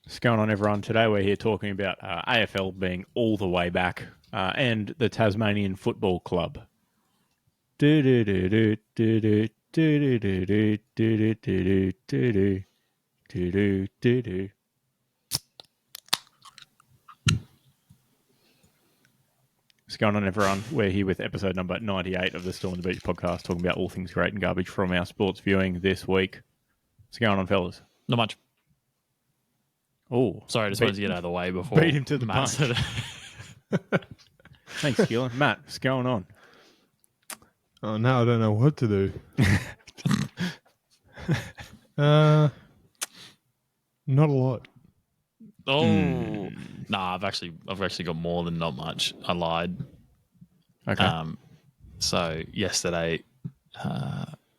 What's going on, everyone? Today we're here talking about AFL being all the way back and the Tasmanian Football Club. What's going on, everyone? We're here with episode number 98 of the Still on the Beach podcast, talking about all things great and garbage from our sports viewing this week. What's going on, fellas? Not much. Oh, sorry, I just wanted to get out of the way before beat him to the Matt punch. Thanks, Gillen. Matt, what's going on? Oh, now I don't know what to do. Not a lot. Nah, I've actually got more than not much. I lied. Okay. So yesterday,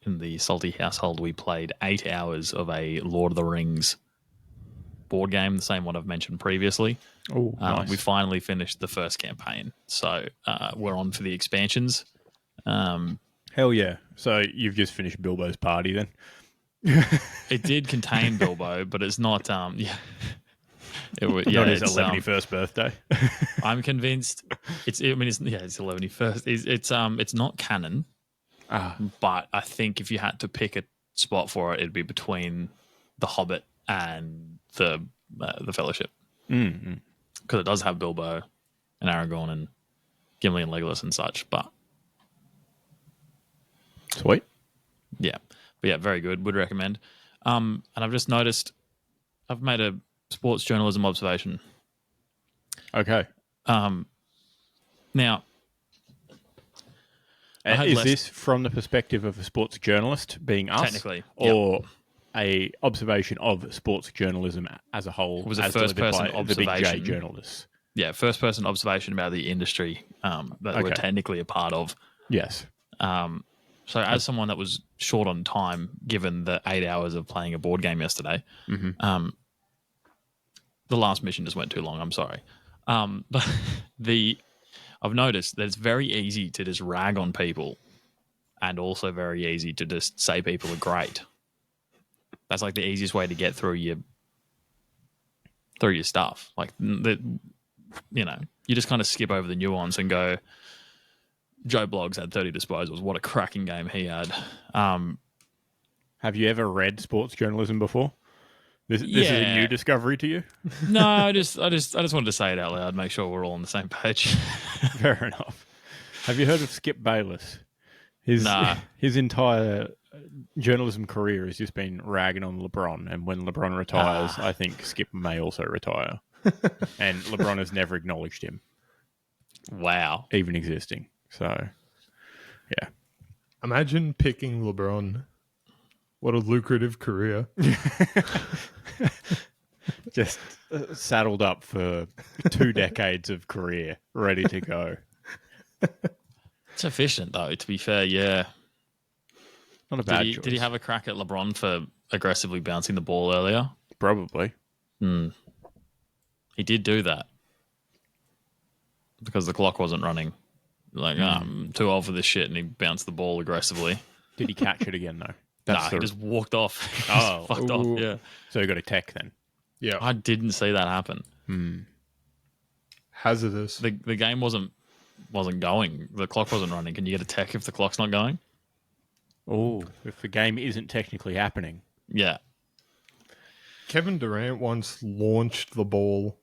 in the Salty household, we played 8 hours of a Lord of the Rings board game, the same one I've mentioned previously. Oh, nice. We finally finished the first campaign, so we're on for the expansions. Hell yeah. So you've just finished Bilbo's party then? It did contain Bilbo, but it's not. Not his 11th birthday. I'm convinced it's 11th. It's not canon. But I think if you had to pick a spot for it, it'd be between The Hobbit and the Fellowship. Because it does have Bilbo and Aragorn and Gimli and Legolas and such. But sweet. Yeah. But yeah, very good. Would recommend. And I've just noticed I've made a sports journalism observation. Okay. Now, is this from the perspective of a sports journalist, being us, technically, or a observation of sports journalism as a whole? It was a first-person observation. The big J journalists. Yeah, first-person observation about the industry that we're technically a part of. Yes. So as someone that was short on time, given the 8 hours of playing a board game yesterday, the last mission just went too long. I'm sorry. But I've noticed that it's very easy to just rag on people and also very easy to just say people are great. That's like the easiest way to get through your stuff. Like, you just kind of skip over the nuance and go, Joe Bloggs had 30 disposals. What a cracking game he had. Have you ever read sports journalism before? This is a new discovery to you? No, I just wanted to say it out loud, make sure we're all on the same page. Fair enough. Have you heard of Skip Bayless? His entire journalism career has just been ragging on LeBron, and when LeBron retires, I think Skip may also retire. And LeBron has never acknowledged him. Wow. Even existing. So, yeah. Imagine picking LeBron. What a lucrative career. Just saddled up for 2 decades of career, ready to go. It's efficient, though, to be fair, yeah. Not a bad choice. Did he have a crack at LeBron for aggressively bouncing the ball earlier? Probably. He did do that. Because the clock wasn't running. Like, I'm too old for this shit, and he bounced the ball aggressively. Did he catch it again, though? He just walked off. Fucked off, yeah. So he got a tech then? Yeah. I didn't see that happen. Hazardous. The game wasn't going. The clock wasn't running. Can you get a tech if the clock's not going? Oh, if the game isn't technically happening. Yeah. Kevin Durant once launched the ball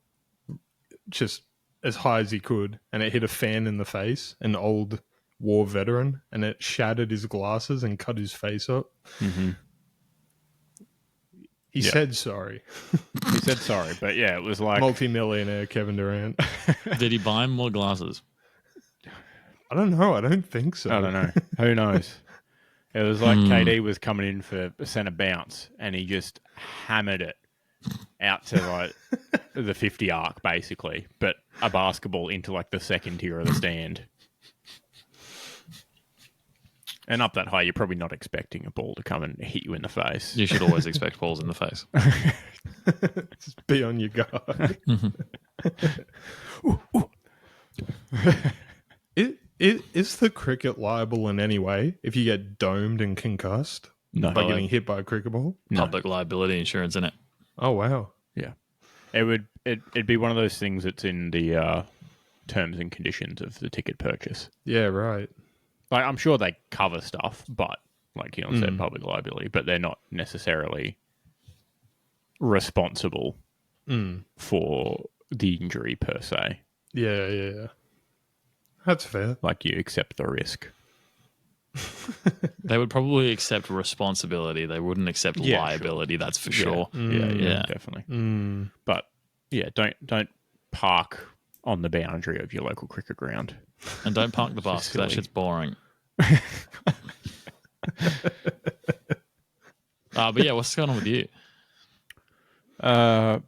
just as high as he could, and it hit a fan in the face, an old war veteran, and it shattered his glasses and cut his face up. He said sorry. He said sorry, but yeah, it was like... Multi-millionaire Kevin Durant. Did he buy him more glasses? I don't know. I don't think so. I don't know. Who knows? It was like KD was coming in for a centre bounce, and he just hammered it out to like the 50 arc, basically, but a basketball into like the second tier of the stand. And up that high, you're probably not expecting a ball to come and hit you in the face. You should always expect balls in the face. Just be on your guard. Is the cricket liable in any way if you get domed and concussed? No. By getting hit by a cricket ball? Public liability insurance, in it. Oh, wow. Yeah. It'd be one of those things that's in the terms and conditions of the ticket purchase. Yeah, right. Like, I'm sure they cover stuff, but like said, public liability, but they're not necessarily responsible for the injury per se. Yeah. That's fair. Like, you accept the risk. They would probably accept responsibility. They wouldn't accept liability. Sure. That's for sure. Yeah, definitely. But yeah, don't park on the boundary of your local cricket ground. And don't park the bus because that shit's boring. But yeah, what's going on with you? Sorry,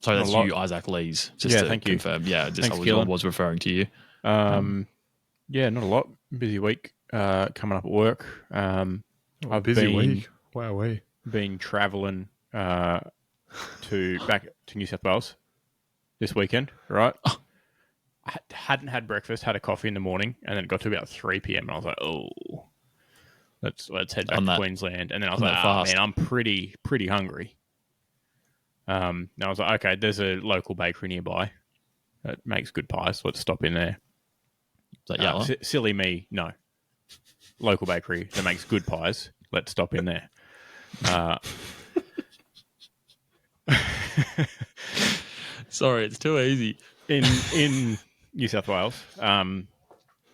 that's you, Isaac Lees. Just to thank confirm. you. Yeah, just Thanks, I was referring to you. Yeah, not a lot. Busy week coming up at work. I've busy week. Wow, been travelling back to New South Wales this weekend, right? I hadn't had breakfast, had a coffee in the morning, and then it got to about 3 p.m. and I was like, oh, let's head back to Queensland. And then I was like, oh, man, I'm pretty hungry. And I was like, okay, there's a local bakery nearby that makes good pies. Let's stop in there. Is that Yalla? Silly me, no. Local bakery that makes good pies. Let's stop in there. Sorry, it's too easy. In New South Wales,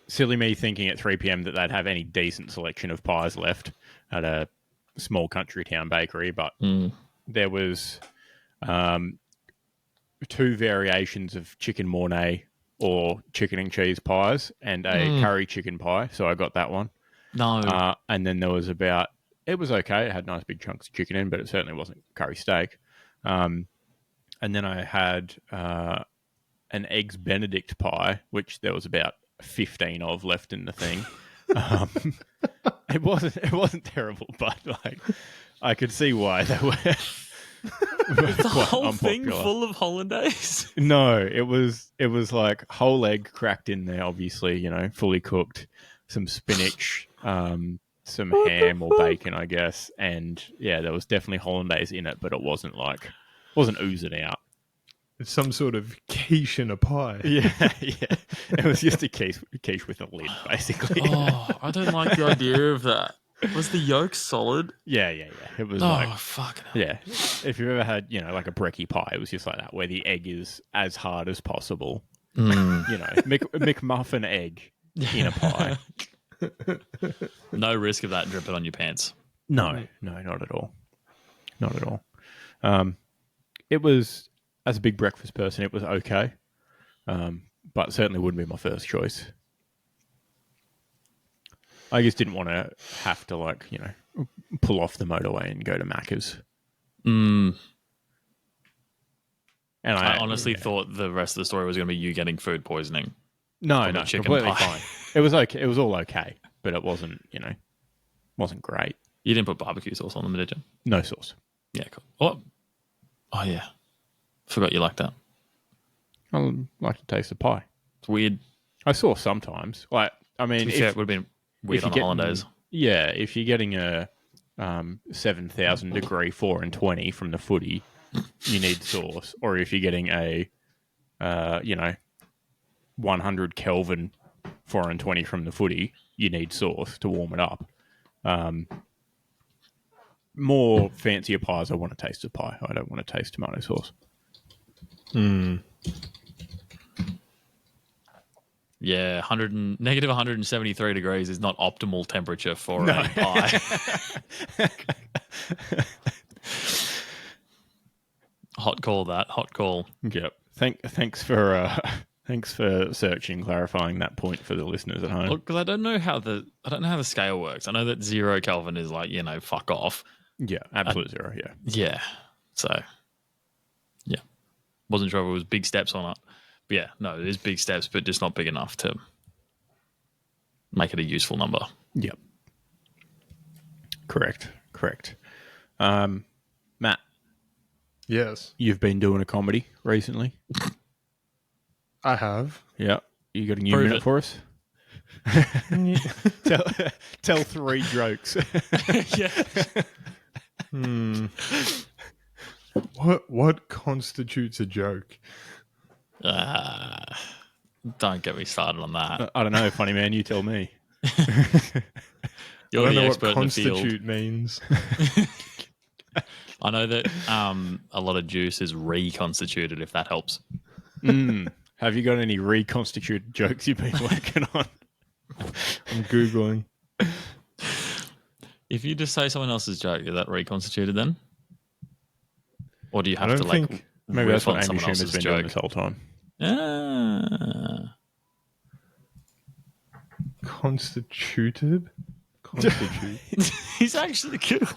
silly me thinking at 3 p.m. that they'd have any decent selection of pies left at a small country town bakery, but there was 2 variations of chicken mornay or chicken and cheese pies and a curry chicken pie, so I got that one. No. And then there was it was okay. It had nice big chunks of chicken in, but it certainly wasn't curry steak. And then I had an Eggs Benedict pie, which there was about 15 of left in the thing. It wasn't terrible, but like I could see why they were. The whole thing full of hollandaise? No, it was like whole egg cracked in there, obviously, fully cooked, some spinach, some ham or bacon, I guess, and yeah, there was definitely hollandaise in it, but it wasn't oozing out. It's some sort of quiche in a pie. Yeah. It was just a quiche with a lid, basically. Oh, I don't like the idea of that. Was the yolk solid? Yeah. It was fuck. Yeah. If you've ever had, like a brekkie pie, it was just like that, where the egg is as hard as possible. McMuffin egg in a pie. No risk of that dripping on your pants. No, not at all. Not at all. It was, as a big breakfast person, it was okay. But certainly wouldn't be my first choice. I just didn't want to have to, pull off the motorway and go to Macca's. And I honestly thought the rest of the story was going to be you getting food poisoning. No, completely fine. It was okay. It was all okay, but it wasn't, wasn't great. You didn't put barbecue sauce on them, did you? No sauce. Yeah, cool. Oh yeah. Forgot you like that. I like to taste the pie. It's weird. I saw sometimes. It would have been weird on the hollandaise. Yeah, if you're getting a 7,000 degree 4 and 20 from the footy, you need sauce. Or if you're getting a 100 Kelvin 4 and 20 from the footy, you need sauce to warm it up. More fancier pies, I want to taste the pie. I don't want to taste tomato sauce. Yeah, negative 173 degrees is not optimal temperature for a pie. Hot call, that. Hot call. Yep. Thanks for searching, clarifying that point for the listeners at home. Look, because I don't know how the scale works. I know that 0 Kelvin is fuck off. Yeah, absolute zero. Yeah. Yeah. So, yeah, wasn't sure if it was big steps or not. But yeah, no, it is big steps, but just not big enough to make it a useful number. Yep. Correct. Matt. Yes. You've been doing a comedy recently. I have. Yeah. You got a new minute for us? tell 3 jokes. Yeah. What constitutes a joke? Don't get me started on that. I don't know, funny man. You tell me. You're I don't the know expert what in the field. constitute means. I know that a lot of juice is reconstituted, if that helps. Have you got any reconstituted jokes you've been working on? I'm Googling. If you just say someone else's joke, is that reconstituted then? Or do you have I to don't like think- Maybe riff that's what on Amy someone Schumer's else's been doing joke? this whole time. Ah. Constituted? Constitute. He's actually good.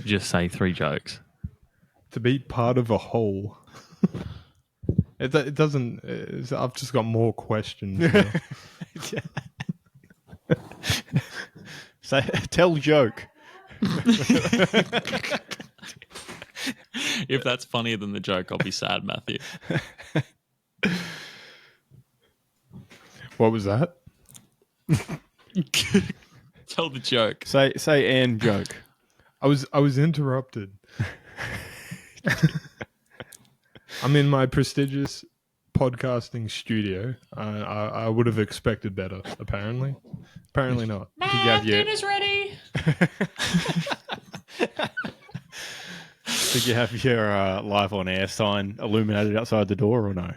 Just say 3 jokes. To be part of a whole. It doesn't. I've just got more questions. Now. So, tell joke. If that's funnier than the joke, I'll be sad, Matthew. What was that? Tell the joke. Say and joke. I was interrupted. I'm in my prestigious podcasting studio. I would have expected better. Apparently not. Did you have your, Dinner's ready. did you have your live on air sign illuminated outside the door or no?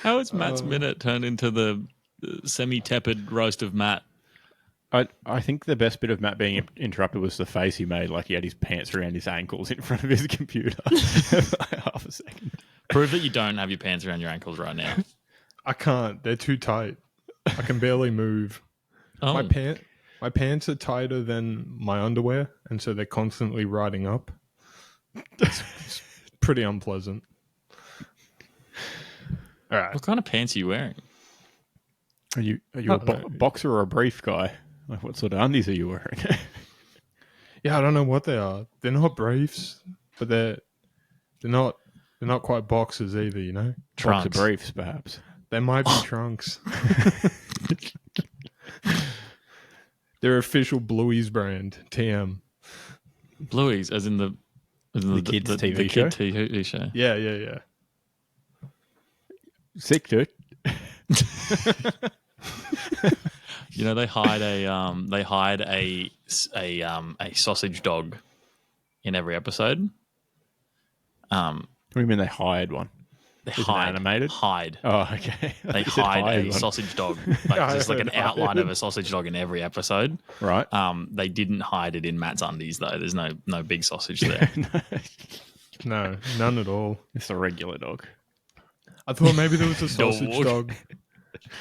How has Matt's minute turned into the semi-tepid roast of Matt? I think the best bit of Matt being interrupted was the face he made, like he had his pants around his ankles in front of his computer for half a second. Prove that you don't have your pants around your ankles right now. I can't. They're too tight. I can barely move. Oh, My pants are tighter than my underwear, and so they're constantly riding up. It's pretty unpleasant. All right. what kind of pants are you wearing? Are you a boxer or a brief guy? Like what sort of undies are you wearing? Yeah, I don't know what they are. They're not briefs, but they're not quite boxers either. You know, Boxer Trunks. briefs, perhaps. they might be trunks. They're official Bluey's brand. TM. Blueies, as in the kids' TV the show? kid TV show. Yeah. Sick, dude. You know, they hide a sausage dog in every episode. What do you mean they hired one? They Is it hide animated? Hide. Oh, okay. They You said hide hired a one. sausage dog. Like just like an outline of a sausage dog in every episode. Right. They didn't hide it in Matt's undies though. There's no big sausage there. No, none at all. It's a regular dog. I thought maybe there was a sausage Dog. dog.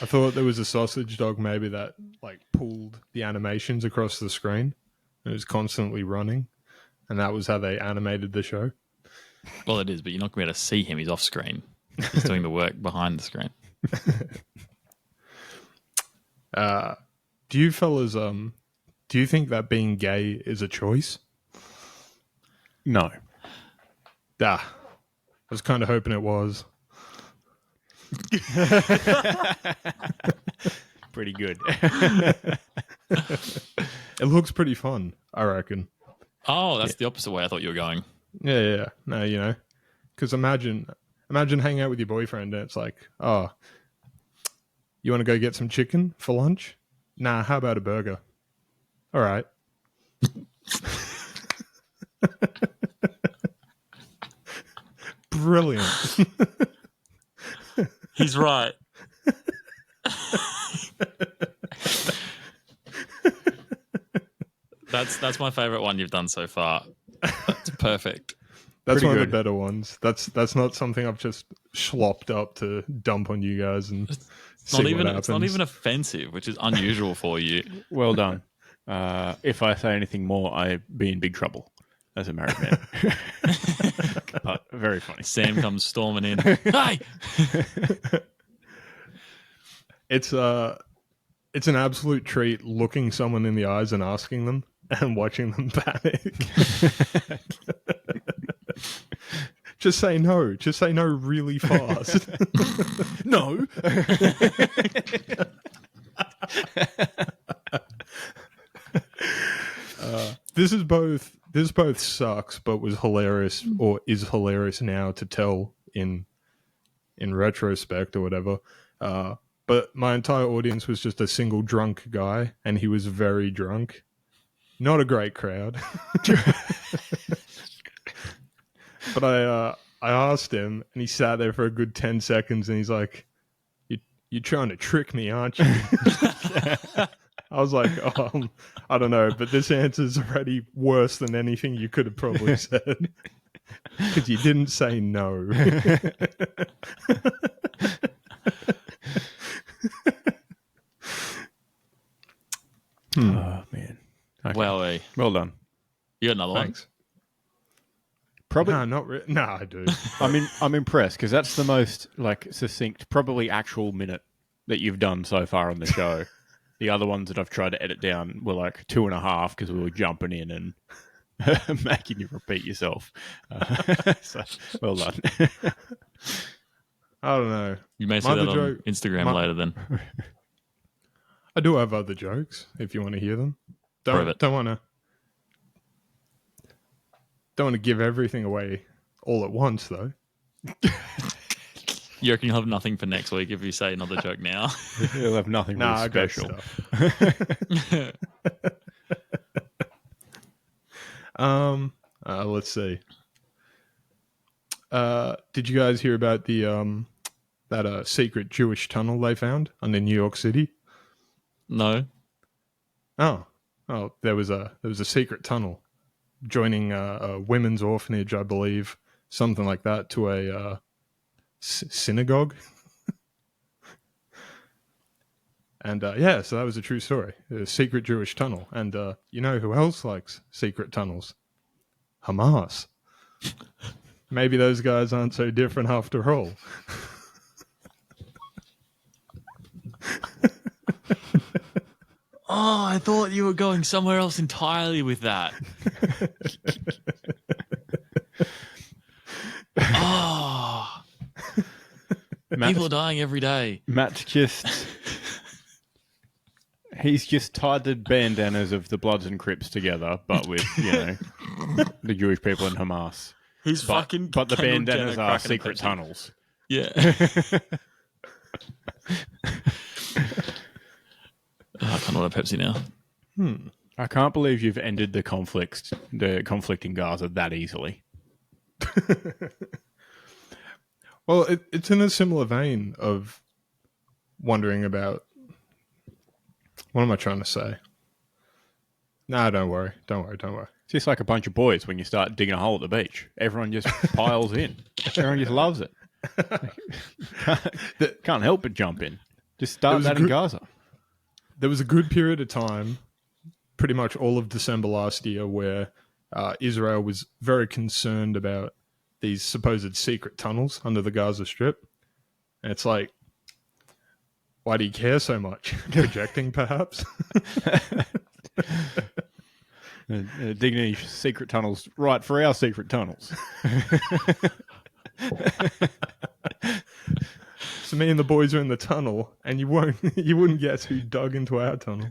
I thought there was a sausage dog maybe that like pulled the animations across the screen. It was constantly running, and that was how they animated the show. Well, it is, but you're not going to be able to see him. He's off screen. He's doing the work behind the screen. Do you fellas do you think that being gay is a choice? No. I was kind of hoping it was. Pretty good. It looks pretty fun, I reckon. Oh, that's the opposite way I thought you were going. Yeah. No, you know, because imagine hanging out with your boyfriend and it's like, oh, you want to go get some chicken for lunch? Nah, how about a burger? All right. Brilliant. He's right. That's my favorite one you've done so far. That's perfect. That's Pretty one good. of the better ones. That's not something I've just slopped up to dump on you guys and see what happens. It's not even offensive, which is unusual for you. Well done. If I say anything more, I be in big trouble as a married man. But very funny. Sam comes storming in. Hey, It's an absolute treat looking someone in the eyes and asking them and watching them panic. Just say no. Just say no really fast. No. This both sucks, but was hilarious, or is hilarious now to tell in retrospect or whatever. But my entire audience was just a single drunk guy, and he was very drunk. Not a great crowd. But I asked him, and he sat there for a good 10 seconds, and he's like, "You're trying to trick me, aren't you?" I was like, I don't know, but this answer's already worse than anything you could have probably said. Because you didn't say no. Oh, man. Okay. Well done. You got another Thanks. Probably. No, not really. No, I do. I'm impressed because that's the most succinct, probably actual minute that you've done so far on the show. The other ones that I've tried to edit down were 2.5 because we were jumping in and making you repeat yourself. So, well done. I don't know. You may see that on Instagram later then. I do have other jokes if you want to hear them. Don't want to give everything away all at once though. You reckon you'll have nothing for next week if you say another joke now? You'll have nothing really special. Let's see. Did you guys hear about the that secret Jewish tunnel they found under New York City? No. Oh, there was a secret tunnel joining a women's orphanage, I believe, something like that, to a synagogue. And so that was a true story. A secret Jewish tunnel. And you know who else likes secret tunnels? Hamas. Maybe those guys aren't so different after all. Oh, I thought you were going somewhere else entirely with that. Oh. People are dying every day. Matt's he's just tied the bandanas of the Bloods and Crips together, but with, the Jewish people and Hamas. But the bandanas are secret tunnels. Yeah. I can't order Pepsi now. I can't believe you've ended the conflict in Gaza that easily. Well, it's in a similar vein of wondering about... What am I trying to say? No, don't worry. It's just like a bunch of boys when you start digging a hole at the beach. Everyone just piles in. Everyone just loves it. Can't help but jump in. Just start that in Gaza. There was a good period of time, pretty much all of December last year, where Israel was very concerned about these supposed secret tunnels under the Gaza Strip. And it's like, why do you care so much? Projecting, perhaps? Digging these secret tunnels right for our secret tunnels. So me and the boys are in the tunnel, and you wouldn't guess who dug into our tunnel.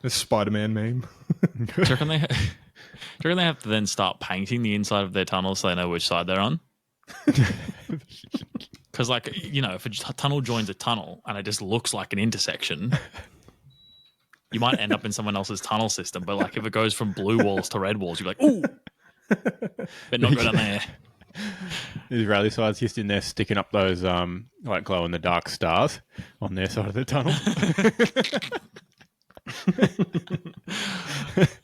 A Spider-Man meme. Do you reckon they have to then start painting the inside of their tunnel so they know which side they're on? Because, if a tunnel joins a tunnel and it just looks like an intersection, you might end up in someone else's tunnel system. But, if it goes from blue walls to red walls, you're like, ooh, but not go down there. Israeli side's just in there sticking up those glow-in-the-dark stars on their side of the tunnel.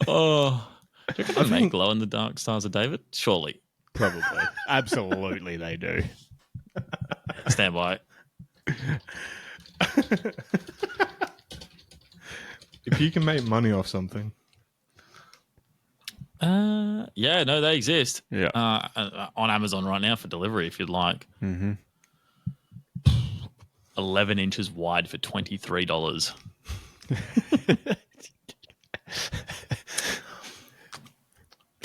Oh, do you reckon they make glow-in-the-dark stars of David? Surely. Probably. Absolutely they do. Stand by. If you can make money off something. They exist. Yeah. On Amazon right now for delivery if you'd like. Mm-hmm. 11 inches wide for $23.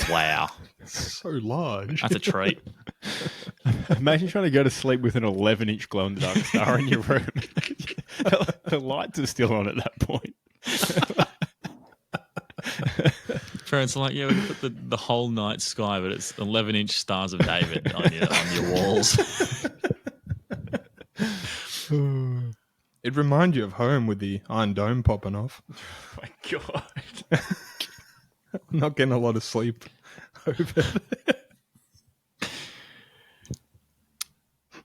Wow. So large. That's a treat. Imagine trying to go to sleep with an 11-inch glow-in-the-dark star in your room. The lights are still on at that point. parents are like, yeah, we can put the whole night sky, but it's 11-inch stars of David on your walls. It'd remind you of home with the Iron Dome popping off. Oh my God. I'm not getting a lot of sleep over there.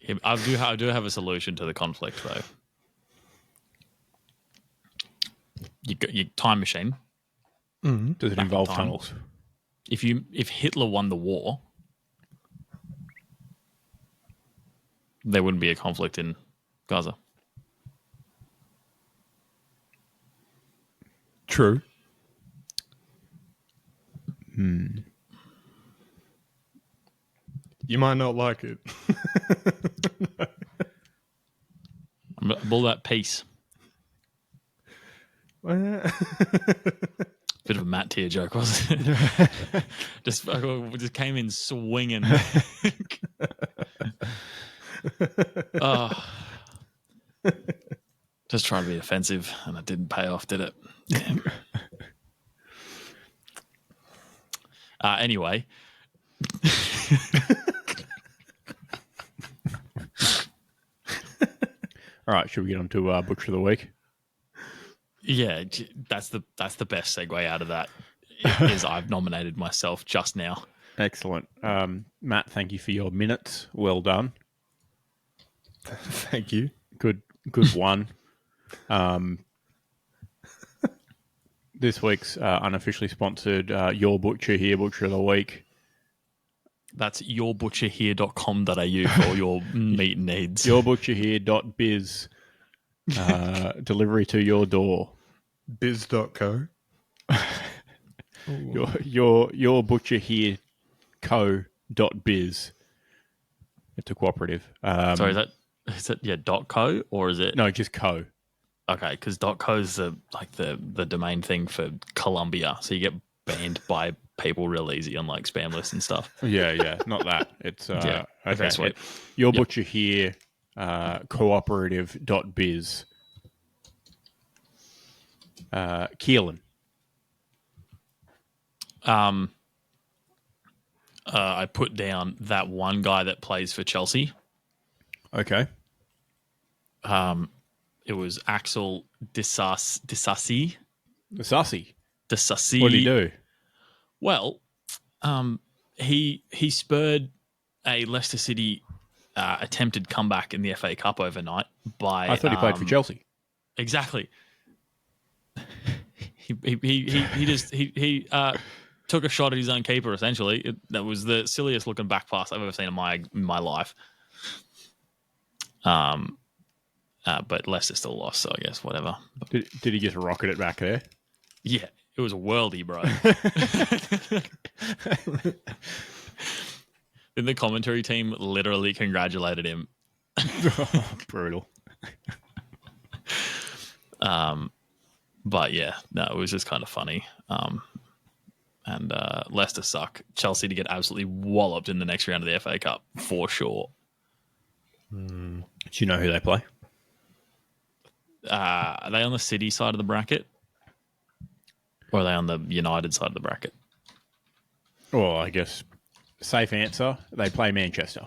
Yeah, I do have a solution to the conflict, though. Your time machine. Mm-hmm. Does it involve tunnels? If Hitler won the war, there wouldn't be a conflict in Gaza. True. You might not like it. All that peace. Bit of a Matt Tier joke, wasn't it? just came in swinging. Just trying to be offensive, and it didn't pay off, did it? Damn. Anyway. All right, should we get on to Butcher of the Week? Yeah, that's the best segue out of that. Is I've nominated myself just now. Excellent. Matt, thank you for your minutes. Well done. Thank you. Good one. This week's unofficially sponsored Your Butcher here, Butcher of the Week. That's yourbutcherhere.com.au for all your meat needs. Yourbutcherhere.biz. Delivery to your door. Biz.co. Your butcher here co.biz. It's a cooperative. Sorry, is it .co or is it? No, just co. Okay, because .co is the domain thing for Colombia, so you get banned by people real easy on like spam lists and stuff. Yeah, not that. It's okay, sweet. Your butcher here cooperative.biz. Keelan. I put down that one guy that plays for Chelsea. Okay. It was Axel Disasi. Sussy. Disasi. What did he do? Well, he spurred a Leicester City attempted comeback in the FA Cup overnight by. I thought he played for Chelsea. Exactly. He just took a shot at his own keeper. Essentially, that was the silliest looking back pass I've ever seen in my life. But Leicester still lost, so I guess whatever. Did he just rocket it back there? Yeah, it was a worldie, bro. Then the commentary team literally congratulated him. Brutal. But yeah, no, it was just kind of funny. And Leicester suck. Chelsea to get absolutely walloped in the next round of the FA Cup for sure. Do you know who they play? Are they on the City side of the bracket? Or are they on the United side of the bracket? Well, I guess safe answer, they play Manchester.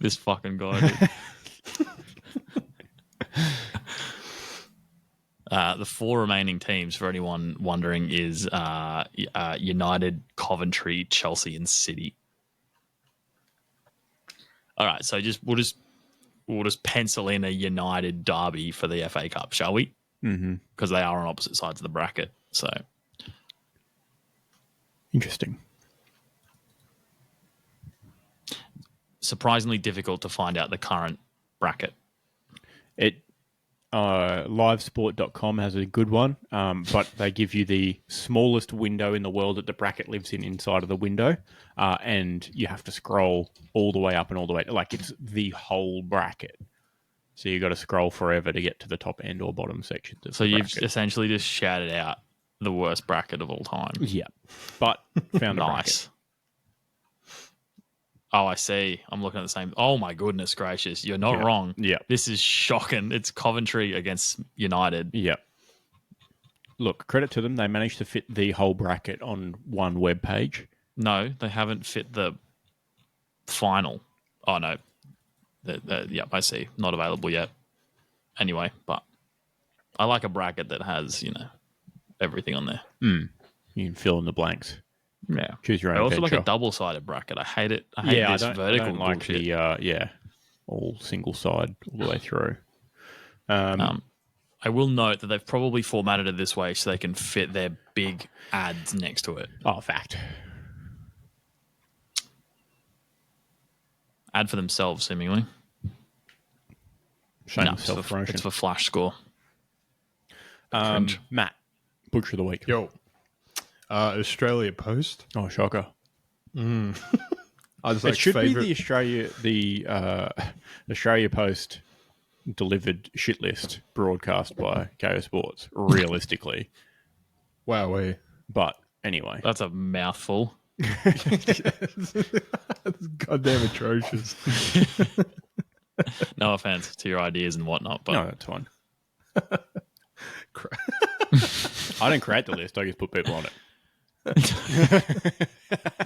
This fucking guy, dude. The four remaining teams, for anyone wondering, is United, Coventry, Chelsea, and City. All right, so we'll just pencil in a United derby for the FA Cup, shall we? Mm-hmm. Because they are on opposite sides of the bracket. So interesting. Surprisingly difficult to find out the current bracket. Livesport.com has a good one, but they give you the smallest window in the world that the bracket lives in inside of the window, and you have to scroll all the way up and all the way. Like, it's the whole bracket. So you got to scroll forever to get to the top end or bottom sections of the bracket. You've essentially just shouted out the worst bracket of all time. Yeah, but found a bracket. Nice. Oh, I see. I'm looking at the same. Oh my goodness gracious! You're not wrong. Yeah. This is shocking. It's Coventry against United. Yeah. Look, credit to them. They managed to fit the whole bracket on one web page. No, they haven't fit the final. Oh no. Yep, I see. Not available yet. Anyway, but I like a bracket that has everything on there. You can fill in the blanks. Yeah. Choose your own I also adventure. like a double-sided bracket. I hate it. I hate this vertical I don't like bullshit. the all single side all the way through. I will note that they've probably formatted it this way so they can fit their big ads next to it. Oh, fact. Ad for themselves, seemingly. Shame It's self-promotion. for Flash Score. Matt, Butcher of the Week. Yo. Australia Post. Oh, shocker. I was like, It should favorite. be the Australia Post delivered shit list broadcast by KO Sports, realistically. Wow, But anyway. That's a mouthful. It's goddamn atrocious. No offense to your ideas and whatnot, but No, that's fine. I didn't create the list. I just put people on it.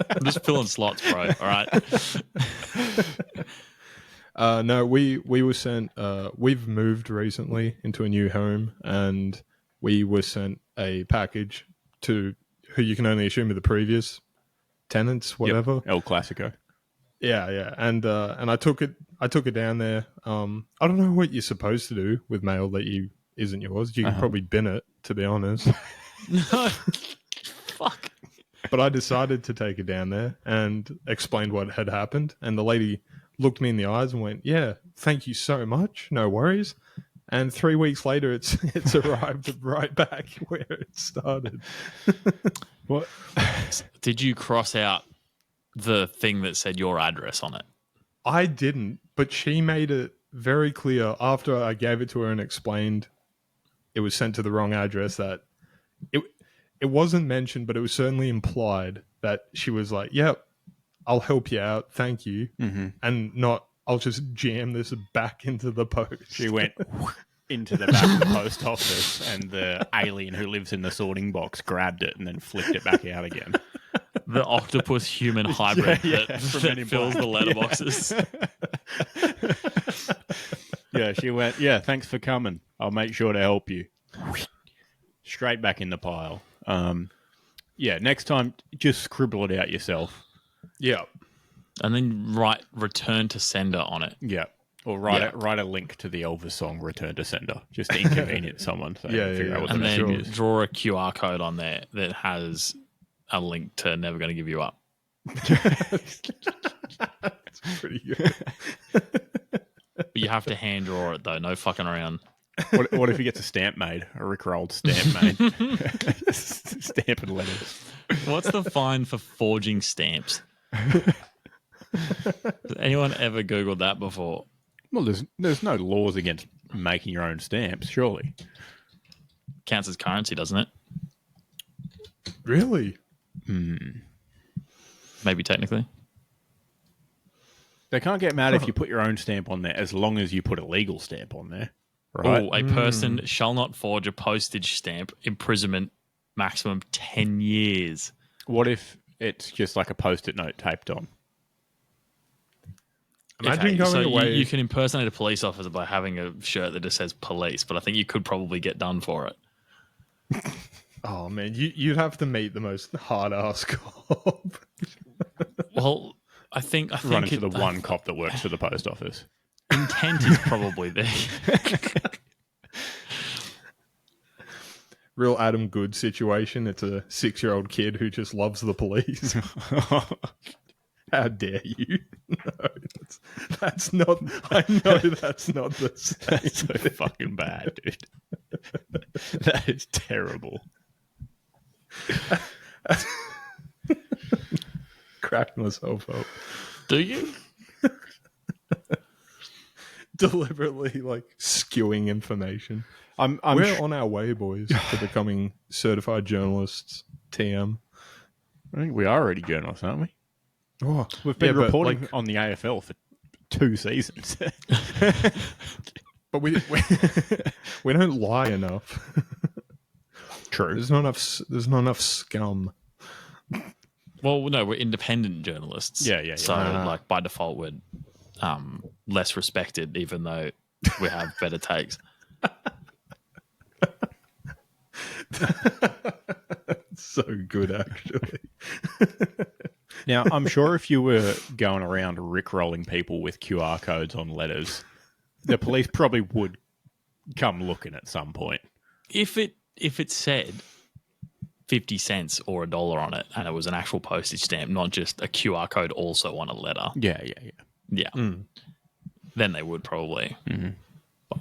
I'm just filling slots, bro. All right. No, we were sent. We've moved recently into a new home, and we were sent a package to who you can only assume are the previous tenants, whatever. Yep. El Clasico. Yeah, and I took it down there. I don't know what you're supposed to do with mail that isn't yours. You can probably bin it, to be honest. No. Fuck. But I decided to take it down there and explained what had happened. And the lady looked me in the eyes and went, "Yeah, thank you so much. No worries." And 3 weeks later, it's arrived right back where it started. What? Did you cross out the thing that said your address on it? I didn't, but she made it very clear after I gave it to her and explained it was sent to the wrong address that it wasn't mentioned, but it was certainly implied that she was like, "Yep, I'll help you out, thank you," and not, "I'll just jam this back into the post." She went into the back of the post office, and the alien who lives in the sorting box grabbed it and then flipped it back out again. The octopus human hybrid that fills the letterboxes. Yeah, she went, "Yeah, thanks for coming. I'll make sure to help you." Straight back in the pile. Yeah, next time, just scribble it out yourself. Yeah. And then write return to sender on it. Yeah. Or write a link to the Elvis song "Return to Sender," just to inconvenience someone. So figure out what the And message then is. draw a QR code on there that has a link to Never Gonna Give You Up. That's pretty good. But you have to hand draw it though, no fucking around. What if he gets a stamp made? A rickrolled stamp made? Stamp and letters. What's the fine for forging stamps? Has anyone ever Googled that before? Well, there's no laws against making your own stamps, surely. Counts as currency, doesn't it? Really? Maybe technically. They can't get mad if you put your own stamp on there, as long as you put a legal stamp on there. Right? Oh, a person shall not forge a postage stamp. Imprisonment, maximum 10 years. What if it's just like a post-it note taped on? Imagine going away. You can impersonate a police officer by having a shirt that just says police, but I think you could probably get done for it. Oh man, you'd have to meet the most hard-ass cop. Well, I think Run into the one cop that works for the post office. Intent is probably there. Real Adam Good situation. It's a 6-year-old kid who just loves the police. How dare you? No, that's not. I know that's not the same. That's so fucking bad, dude. That is terrible. Cracked myself up. Do you? Deliberately skewing information. We're on our way, boys, to becoming certified journalists. TM. I think we are already journalists, aren't we? Oh, We've been but, reporting on the AFL for 2 seasons. but we don't lie enough. True. There's not enough scum. Well, no, we're independent journalists. Yeah. So, like, by default, we're less respected, even though we have better takes. So good, actually. Now, I'm sure if you were going around rickrolling people with QR codes on letters, the police probably would come looking at some point. If it said 50 cents or $1 on it, and it was an actual postage stamp, not just a QR code also on a letter. Yeah. Then they would probably. Mm-hmm.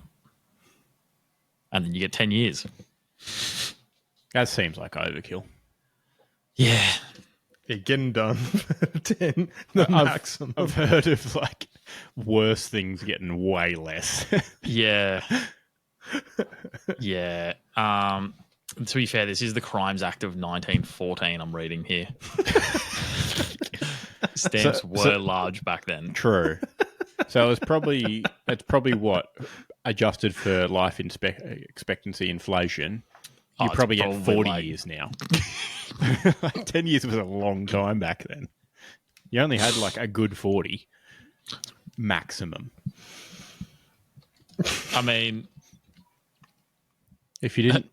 And then you get 10 years. That seems like overkill. Yeah. Yeah, getting done for 10, the maximum. I've heard of like worse things getting way less. Yeah. Yeah. To be fair, this is the Crimes Act of 1914 I'm reading here. Stamps were large back then. True. So it's probably what, adjusted for life expectancy inflation, you probably get 40 years now. Like 10 years was a long time back then. You only had like a good 40 maximum. I mean, if you didn't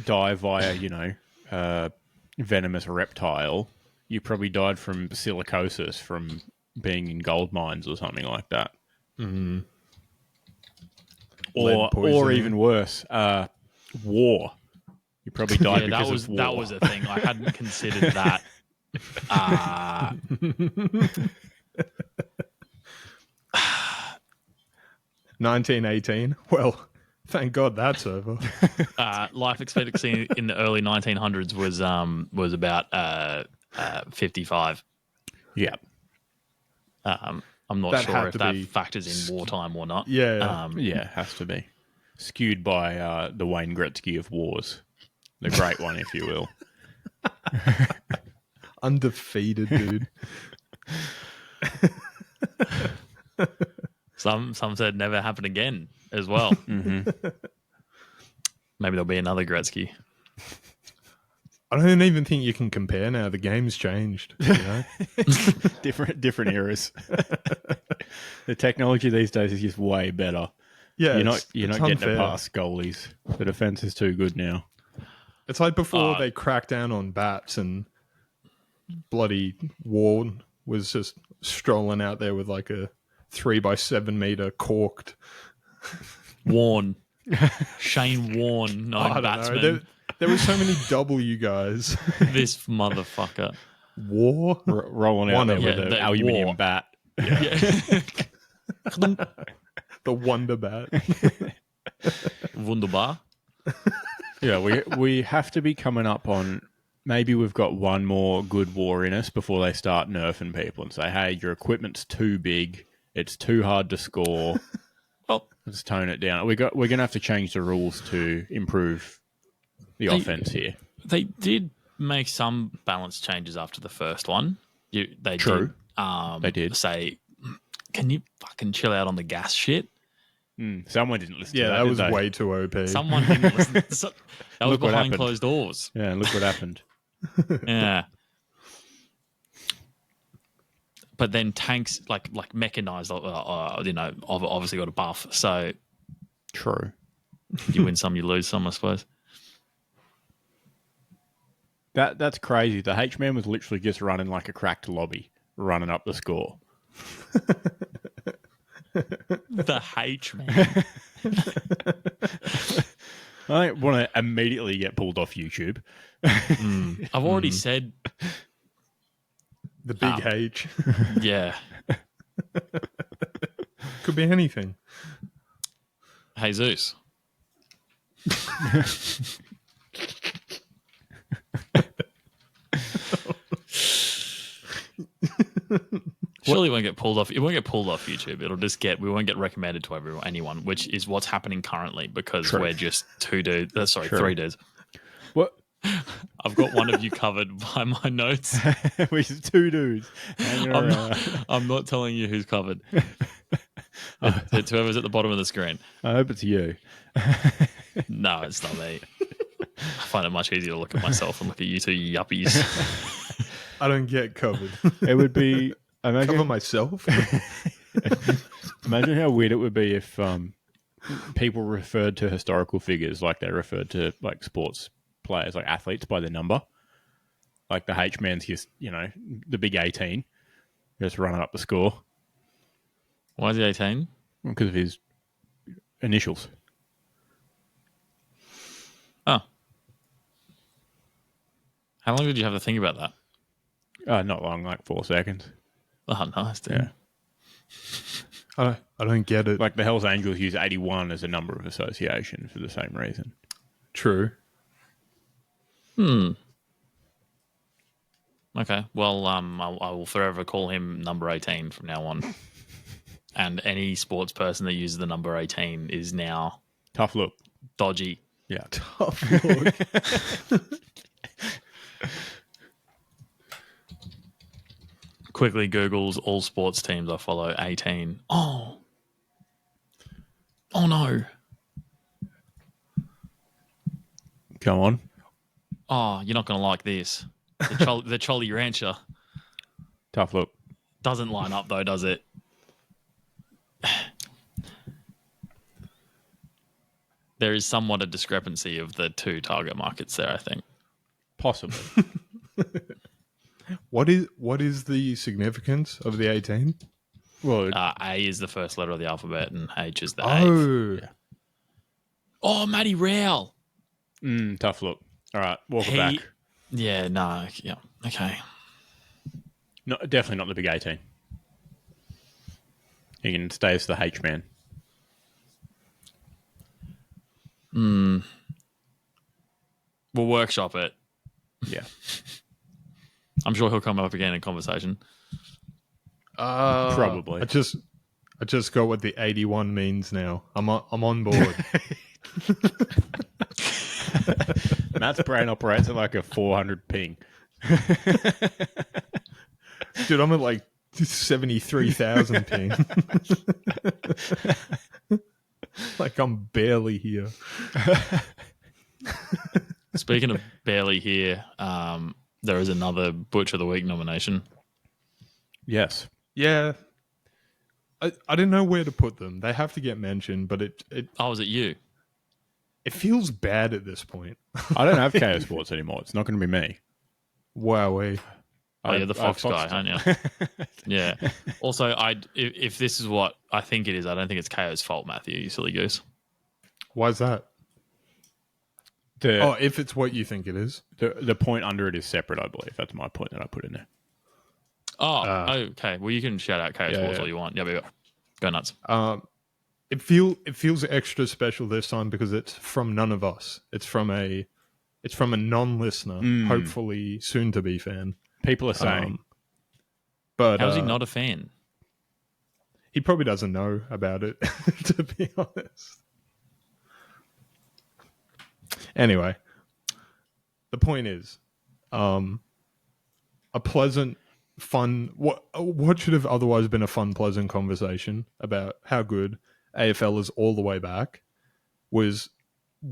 die via, venomous reptile, you probably died from silicosis from being in gold mines or something like that. Mm-hmm. Or even worse, war. You probably died because of war. That was a thing. I hadn't considered that. 1918. Well, thank God that's over. Life expectancy in the early 1900s was about 55. Yeah. I'm not sure if that factors in wartime or not. Yeah. Yeah, has to be. Skewed by the Wayne Gretzky of wars. The great one, if you will. Undefeated, dude. Some said never happen again as well. Mm-hmm. Maybe there'll be another Gretzky. I don't even think you can compare now. The game's changed. You know? different eras. The technology these days is just way better. Yeah, you're not getting unfair. it past goalies. The defense is too good now. It's like before they cracked down on bats and bloody Warren was just strolling out there with like a 3x7 meter corked. Shane Warne, batsman. There were so many W guys. This motherfucker. War? Rolling out there with an aluminium bat. Yeah. The Wonder Bat. Wunderbar. Yeah, we have to be coming up on, maybe we've got one more good war in us before they start nerfing people and say, hey, your equipment's too big, it's too hard to score. Well, let's tone it down. We're going to have to change the rules to improve the offense here. They did make some balance changes after the first one. True. They did say, can you fucking chill out on the gas shit? Someone didn't listen to that. Yeah, that was way too OP. Someone didn't listen. That was behind closed doors. Yeah, look what happened. Yeah. But then tanks, like mechanized, obviously got a buff. So true. You win some, you lose some, I suppose. That's crazy. The H-Man was literally just running like a cracked lobby, running up the score. The H-Man. I want to immediately get pulled off YouTube. I've already said the big H. Yeah. Could be anything. Jesus. Surely it won't get pulled off. It won't get pulled off YouTube. It'll just we won't get recommended to anyone, which is what's happening currently because we're just three dudes. Well, I've got one of you covered by my notes. Which is two dudes hanging around. I'm not telling you who's covered. It's whoever's at the bottom of the screen. I hope it's you. No, it's not me. I find it much easier to look at myself and look at you two yuppies. I don't get covered. It would be... Cover myself? Imagine how weird it would be if people referred to historical figures like they referred to like sports players, like athletes, by their number. Like the H-man's just, the big 18, just running up the score. Why is he 18? Because of his initials. Oh. How long did you have to think about that? Not long, like 4 seconds. Oh, nice, dude. I don't get it. Like the Hells Angels use 81 as a number of association for the same reason. True. Okay. Well, I will forever call him number 18 from now on. And any sports person that uses the number 18 is now Tough look. dodgy. Yeah. Tough look. Quickly Googles all sports teams I follow 18. Oh no. Come on. Oh, you're not going to like this. The Trolley Rancher Tough look. doesn't line up though, does it? There is somewhat a discrepancy of the two target markets there, I think. Possibly. What is the significance of the 18? Well, A is the first letter of the alphabet and H is the Oh. eighth. Oh, Matty Rowell. tough look. All right, walk it back. Yeah, no, yeah, okay. No, definitely not the big 18. He can stay as the H-man. We'll workshop it. Yeah. I'm sure he'll come up again in conversation. Probably. I just got what the 81 means now. I'm on board. Matt's brain operates at like a 400 ping. Dude, I'm at like 73,000 ping. Like I'm barely here. Speaking of barely here, there is another Butcher of the Week nomination. Yes. Yeah. I didn't know where to put them. They have to get mentioned, but it Oh, is it you? feels bad at this point. I don't have KO Sports anymore. It's not going to be me. Wowee. Oh, you're the Fox guy, Foxed aren't you? Yeah. Also, if this is what I think it is, I don't think it's KO's fault, Matthew, you silly goose. Why's that? The If it's what you think it is. the point under it is separate, I believe. That's my point that I put in there. Oh, okay. Well, you can shout out KO Sports all you want. Yeah. Go nuts. It feels extra special this time because it's from none of us. It's from a non-listener, hopefully soon to be fan. People are saying. But How's he not a fan? He probably doesn't know about it, to be honest. Anyway, the point is, a pleasant, fun. What should have otherwise been a fun, pleasant conversation about how good AFL is all the way back was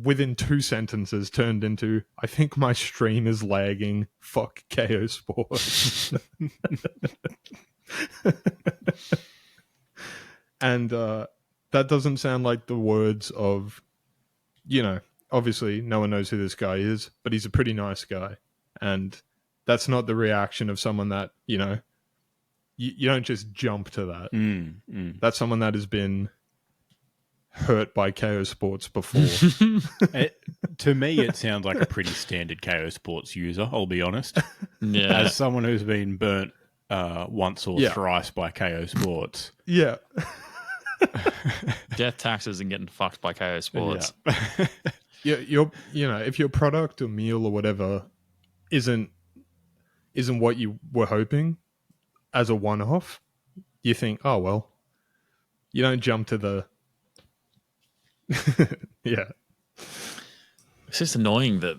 within 2 sentences turned into, I think my stream is lagging. Fuck KO Sports. And that doesn't sound like the words of, obviously no one knows who this guy is, but he's a pretty nice guy. And that's not the reaction of someone that, you don't just jump to that. That's someone that has been hurt by KO Sports before. To me, it sounds like a pretty standard KO Sports user, I'll be honest. Yeah. As someone who's been burnt once or thrice by KO Sports. Yeah. Death taxes and getting fucked by KO Sports. Yeah. If your product or meal or whatever isn't what you were hoping as a one-off, you think, oh, well, you don't jump to the... Yeah. It's just annoying that,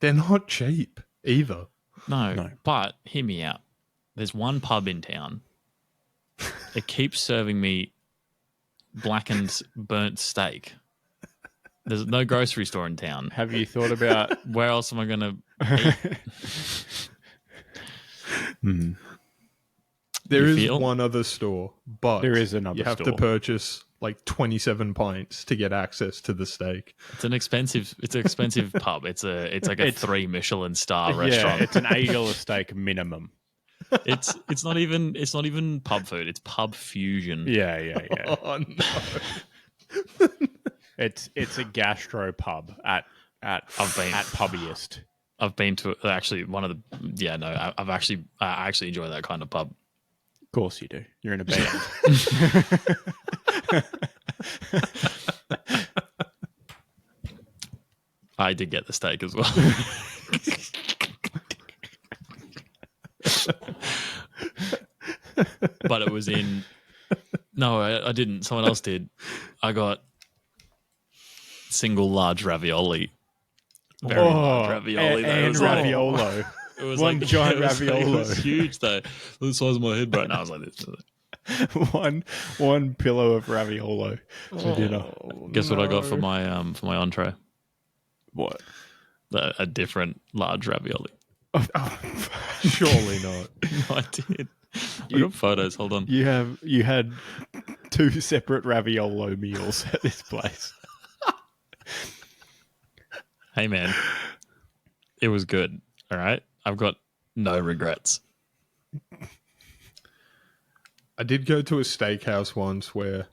They're not cheap either. No, but hear me out. There's one pub in town. It keeps serving me blackened, burnt steak. There's no grocery store in town. Have you thought about where else am I going to eat? There is one other store, but there is another you have store. to purchase like 27 pints to get access to the steak. It's an expensive pub. It's like a 3 Michelin star restaurant. It's an $80 steak minimum. It's not even pub food. It's pub fusion. Yeah. Oh no. It's a gastro pub at pubbiest. I've been to actually one of the I actually enjoy that kind of pub. Of course you do. You're in a band. I did get the steak as well. But it was in... No, I didn't. Someone else did. I got single large ravioli. Very large ravioli. And raviolo. It was one like, giant ravioli. raviolo. It was huge though. The size of my head right now. I was like this. one pillow of raviolo for dinner. Guess what I got for my entree? What? A different large ravioli. Surely not. No, I did. I got photos. Hold on. You had 2 separate raviolo meals at this place. Hey man, it was good. All right, I've got no regrets. I did go to a steakhouse once where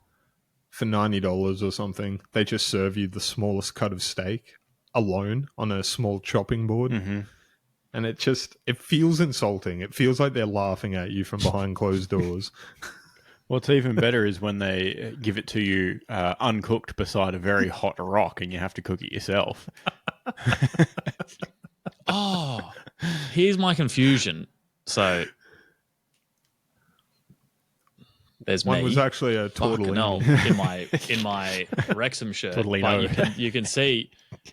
for $90 or something, they just serve you the smallest cut of steak alone on a small chopping board. Mm-hmm. And it feels insulting. It feels like they're laughing at you from behind closed doors. What's even better is when they give it to you uncooked beside a very hot rock and you have to cook it yourself. Oh, here's my confusion. So there's One me. was actually a tortellini. in my Wrexham shirt. Tortellino. But you can see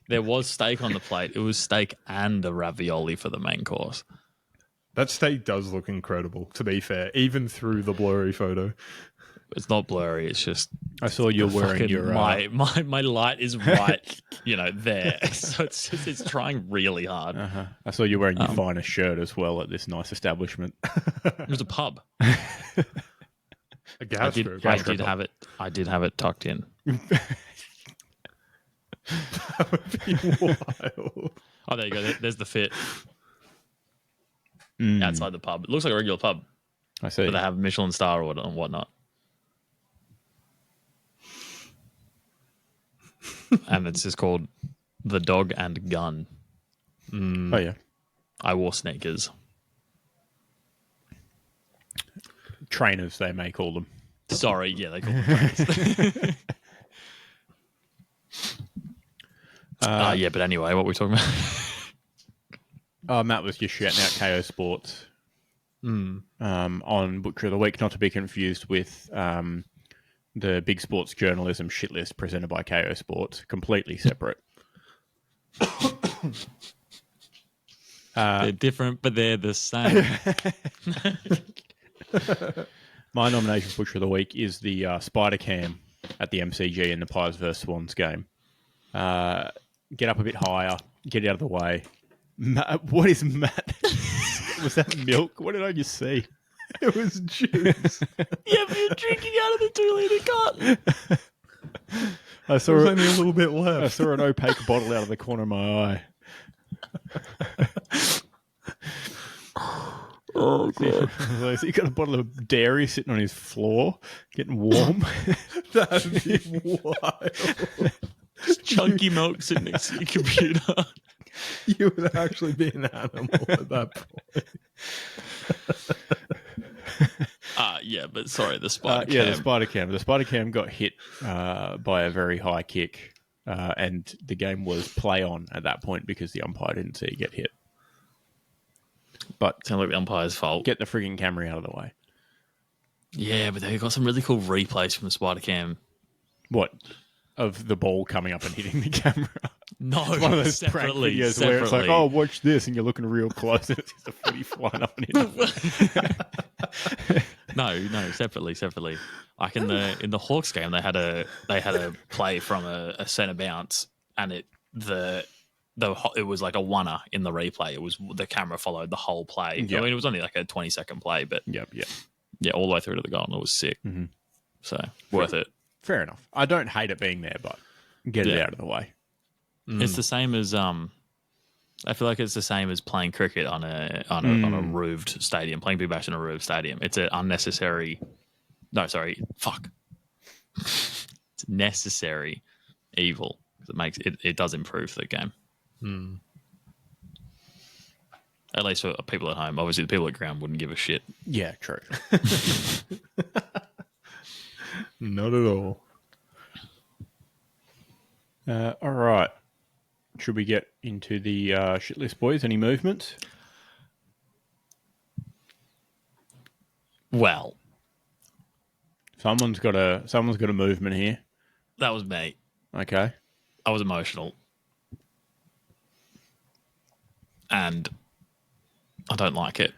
there was steak on the plate. It was steak and a ravioli for the main course. That steak does look incredible, to be fair, even through the blurry photo. It's not blurry. It's just I saw you're wearing your my light is right, there. So it's trying really hard. I saw you wearing your finest shirt as well at this nice establishment. It was a pub. A gastro. I did have it tucked in. That would be wild. Oh, there you go. There's the fit outside the pub. It looks like a regular pub. I see. But they have a Michelin star or whatnot. And it's just called The Dog and Gun. Oh, yeah. I wore sneakers. Trainers, they may call them. Sorry, yeah, they call them trainers. Yeah, but anyway, what were we talking about? Matt was just shouting out KO Sports on Butcher of the Week, not to be confused with the big sports journalism shit list presented by KO Sports. Completely separate. They're different, but they're the same. My nomination for Butcher of the Week is the Spider Cam at the MCG in the Pies vs Swans game. Get up a bit higher, get out of the way. What is Matt? Was that milk? What did I just see? It was juice. Yeah, but you're drinking out of the 2-litre carton. I saw There's only a little bit left. I saw an opaque bottle out of the corner of my eye. Oh, God. So he got a bottle of dairy sitting on his floor, getting warm. That'd be wild. Chunky milk sitting next to your computer. You would actually be an animal at that point. Yeah, but sorry, the Spider Cam. Yeah, the Spider Cam. The Spider Cam got hit by a very high kick, and the game was play on at that point because the umpire didn't see it get hit. But Sounds like the umpire's fault. get the frigging camera out of the way. Yeah, but they've got some really cool replays from the Spider Cam. What? Of the ball coming up and hitting the camera. No, It's one of those prank separately. videos where it's like, oh, watch this, and you're looking real close, and it's just a footy flying up and in. No, separately. Like in the Hawks game, they had a play from a centre bounce, and it was like a oneer in the replay. It was the camera followed the whole play. Yep. I mean, it was only like a 20-second play, but yeah, all the way through to the goal, and it was sick. Mm-hmm. So worth it. Fair enough. I don't hate it being there, but get it out of the way. It's the same as I feel like it's the same as playing cricket on a roofed stadium, playing Big Bash in a roofed stadium. It's an unnecessary. No, sorry, fuck. It's necessary evil. It makes it does improve the game. At least for people at home. Obviously, the people at ground wouldn't give a shit. Yeah, true. Not at all. All right. Should we get into the shit list, boys? Any movements? Well, Someone's got a movement here. that was me. Okay. I was emotional. And I don't like it.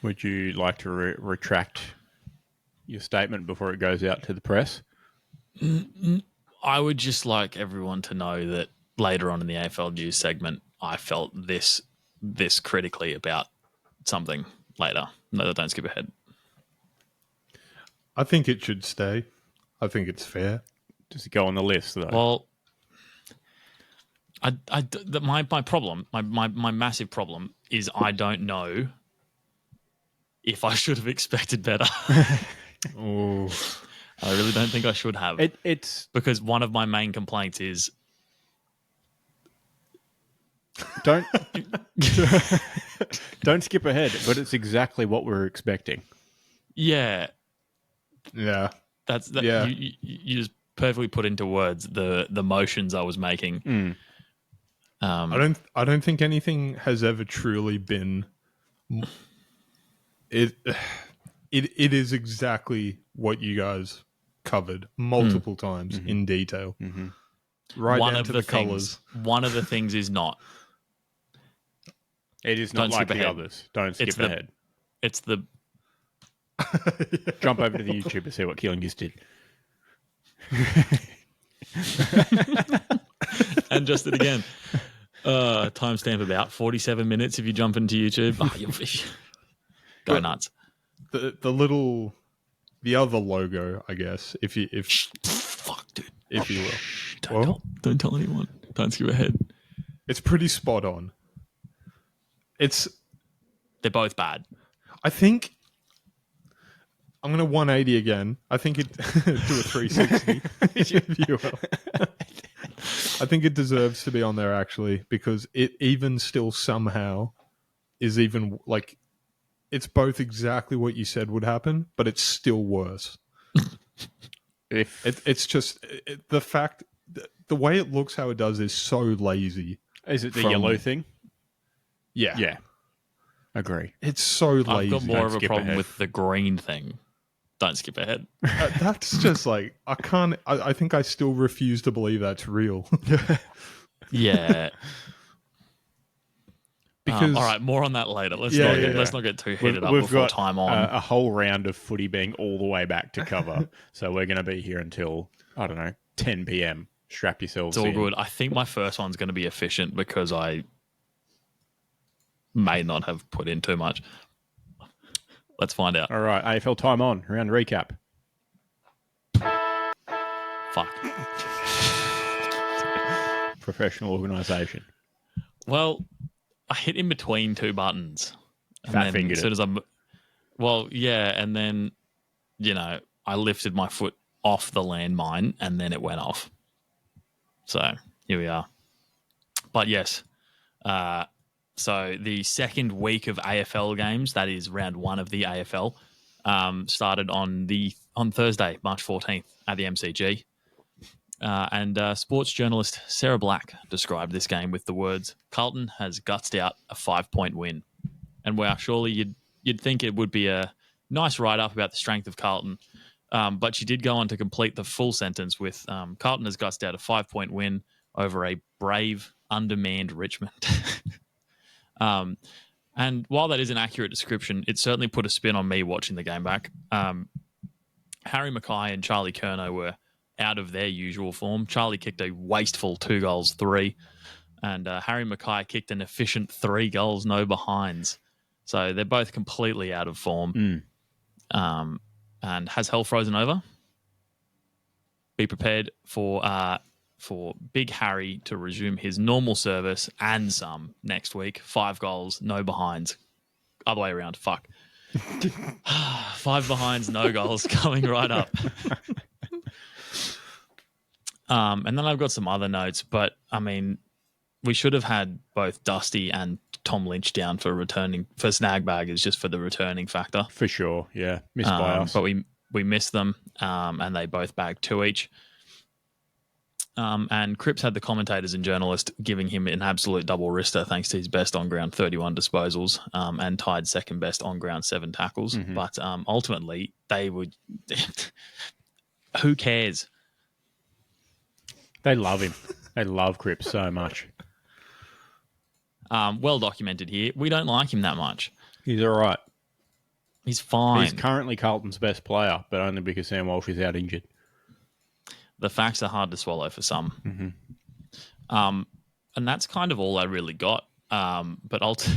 Would you like to retract your statement before it goes out to the press? I would just like everyone to know that later on in the AFL news segment, I felt this critically about something later. No, don't skip ahead. I think it should stay. I think it's fair. Does it go on the list, though? Well, my problem, my massive problem is I don't know if I should have expected better. Oh, I really don't think I should have. It's because one of my main complaints is don't skip ahead, but it's exactly what we're expecting. yeah. That's Yeah. You just perfectly put into words the motions I was making. I don't think anything has ever truly been. It is exactly what you guys covered multiple times in detail, right One down of to the the colours. One of the things is not. It is not Don't like skip the ahead. others. Don't skip ahead. It's the Jump over to the YouTube to see what Keelan just did. and just it again. Timestamp about 47 minutes if you jump into YouTube. Go nuts. The other logo, I guess, if Fuck, dude. if you will. Don't tell anyone. Don't skip ahead. It's pretty spot on. They're both bad. I think I'm going to 180 again. I think it do a 360, if you will. I think it deserves to be on there, actually, because it even still somehow is even like it's both exactly what you said would happen, but it's still worse. It's just the fact the way it looks, how it does, is so lazy. Is it the yellow thing? Yeah. Yeah. Agree. It's so lazy. I've got more Don't of a skip problem ahead. with the green thing. Don't skip ahead. That's just like I can't. I think I still refuse to believe that's real. Yeah. Because all right, more on that later. Let's not get too heated up We've before got time on. a whole round of footy being all the way back to cover. So we're going to be here until, I don't know, 10 p.m. Strap yourselves It's all in. good. I think my first one's going to be efficient because I may not have put in too much. Let's find out. All right, AFL time on. Round recap. Fuck. Professional organisation. Well, I hit in between two buttons. Fat fingered as soon as I'm, well, yeah, and then, I lifted my foot off the landmine and then it went off. So here we are. But yes, so the second week of AFL games, that is round one of the AFL, started on Thursday, March 14th at the MCG. And sports journalist Sarah Black described this game with the words, "Carlton has gutsed out a 5-point win." And wow, surely you'd think it would be a nice write-up about the strength of Carlton. But she did go on to complete the full sentence with, "Carlton has gutsed out a 5-point win over a brave, undermanned Richmond. And while that is an accurate description, it certainly put a spin on me watching the game back. Harry Mackay and Charlie Curnow were out of their usual form. Charlie kicked a wasteful 2 goals, 3. And Harry Mackay kicked an efficient 3 goals, no behinds. So they're both completely out of form. And has hell frozen over? Be prepared for Big Harry to resume his normal service and some next week. 5 goals, no behinds. Other way around. Fuck. 5 behinds, no goals coming right up. And then I've got some other notes, but I mean, we should have had both Dusty and Tom Lynch down for snag baggers, just for the returning factor. For sure, yeah. Missed by us. But we missed them, and they both bagged 2 each. And Cripps had the commentators and journalists giving him an absolute double wrister thanks to his best on-ground 31 disposals and tied second best on-ground 7 tackles. Mm-hmm. But ultimately, they would... Who cares? They love him. They love Cripps so much. Well documented here. We don't like him that much. He's all right. He's fine. He's currently Carlton's best player, but only because Sam Walsh is out injured. The facts are hard to swallow for some. Mm-hmm. And that's kind of all I really got. But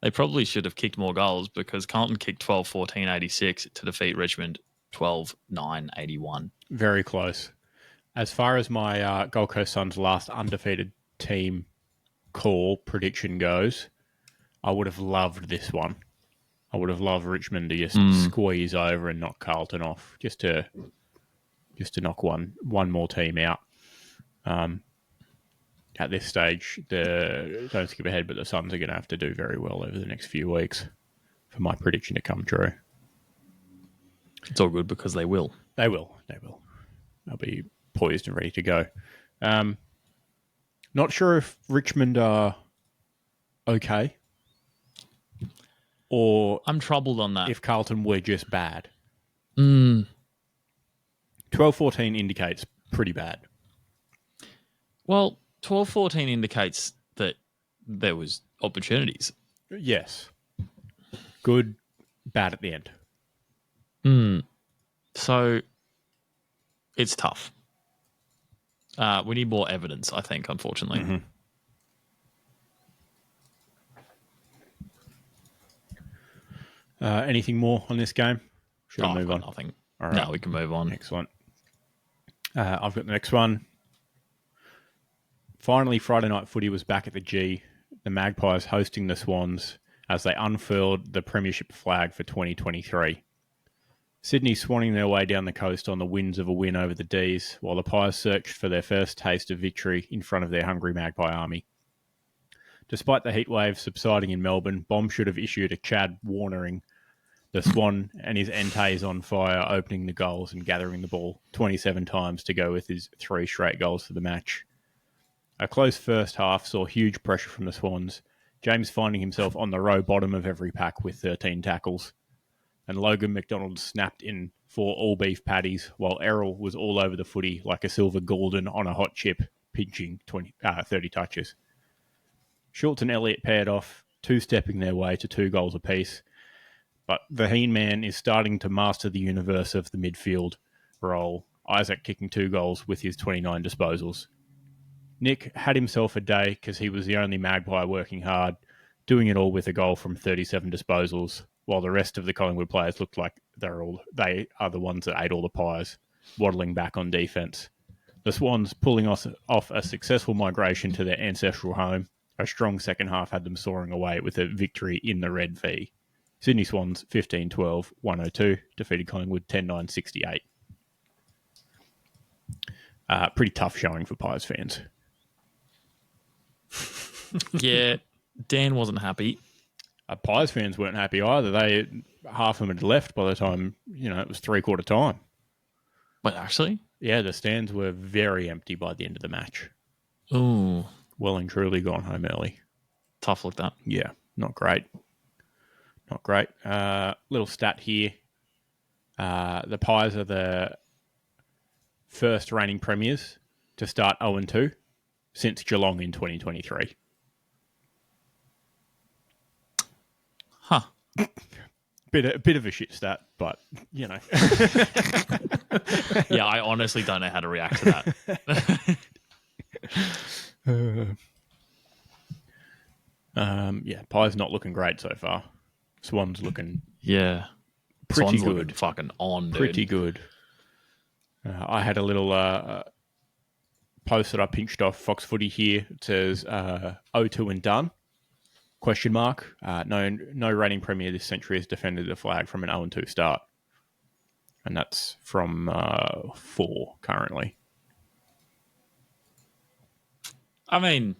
they probably should have kicked more goals, because Carlton kicked 12-14-86 to defeat Richmond 12-9-81. Very close. As far as my Gold Coast Suns' last undefeated team call prediction goes, I would have loved this one. I would have loved Richmond to just squeeze over and knock Carlton off, just to knock one more team out. At this stage, don't skip ahead, but the Suns are going to have to do very well over the next few weeks for my prediction to come true. It's all good, because they will. They will. They'll be poised and ready to go. Not sure if Richmond are okay, or I'm troubled on that. If Carlton were just bad. 12-14 indicates pretty bad. Well, 12-14 indicates that there was opportunities. Yes. Good, bad at the end. So it's tough. We need more evidence, I think, unfortunately. Mm-hmm. Anything more on this game? Should I move on? Nothing. All right. No, we can move on. Excellent. I've got the next one. Finally, Friday night footy was back at the G. The Magpies hosting the Swans as they unfurled the premiership flag for 2023. Sydney swanning their way down the coast on the winds of a win over the D's, while the Pies searched for their first taste of victory in front of their hungry Magpie army. Despite the heatwave subsiding in Melbourne, Bomb should have issued a Chad Warnering the Swan and his Entes on fire, opening the goals and gathering the ball 27 times to go with his 3 straight goals for the match. A close first half saw huge pressure from the Swans, James finding himself on the row bottom of every pack with 13 tackles, and Logan McDonald snapped in 4 all-beef patties, while Errol was all over the footy like a silver Gordon on a hot chip, pinching 30 touches. Schultz and Elliott paired off, 2-stepping their way to 2 goals apiece, but the Heen man is starting to master the universe of the midfield role, Isaac kicking 2 goals with his 29 disposals. Nick had himself a day because he was the only Magpie working hard, doing it all with a goal from 37 disposals, while the rest of the Collingwood players looked like they are the ones that ate all the pies, waddling back on defence. The Swans pulling off a successful migration to their ancestral home. A strong second half had them soaring away with a victory in the red V. Sydney Swans 15-12, 102, defeated Collingwood 10-9, 68. Pretty tough showing for Pies fans. Yeah, Dan wasn't happy. Pies fans weren't happy either. Half of them had left by the time, it was 3/4 time. Wait, actually? Yeah, the stands were very empty by the end of the match. Ooh. Well and truly gone home early. Tough like that. Yeah, not great. Not great. Little stat here. The Pies are the first reigning premiers to start 0-2 since Geelong in 2023. Huh. Bit of a shit stat, but, you know. Yeah, I honestly don't know how to react to that. Yeah, Pie's not looking great so far. Swan's looking Pretty good. Looking fucking on, dude. Pretty good. I had a little post that I pinched off Fox Footy here. It says 0-2 and done. Question mark. No reigning premier this century has defended the flag from an 0-2 start. And that's from 4 currently. I mean,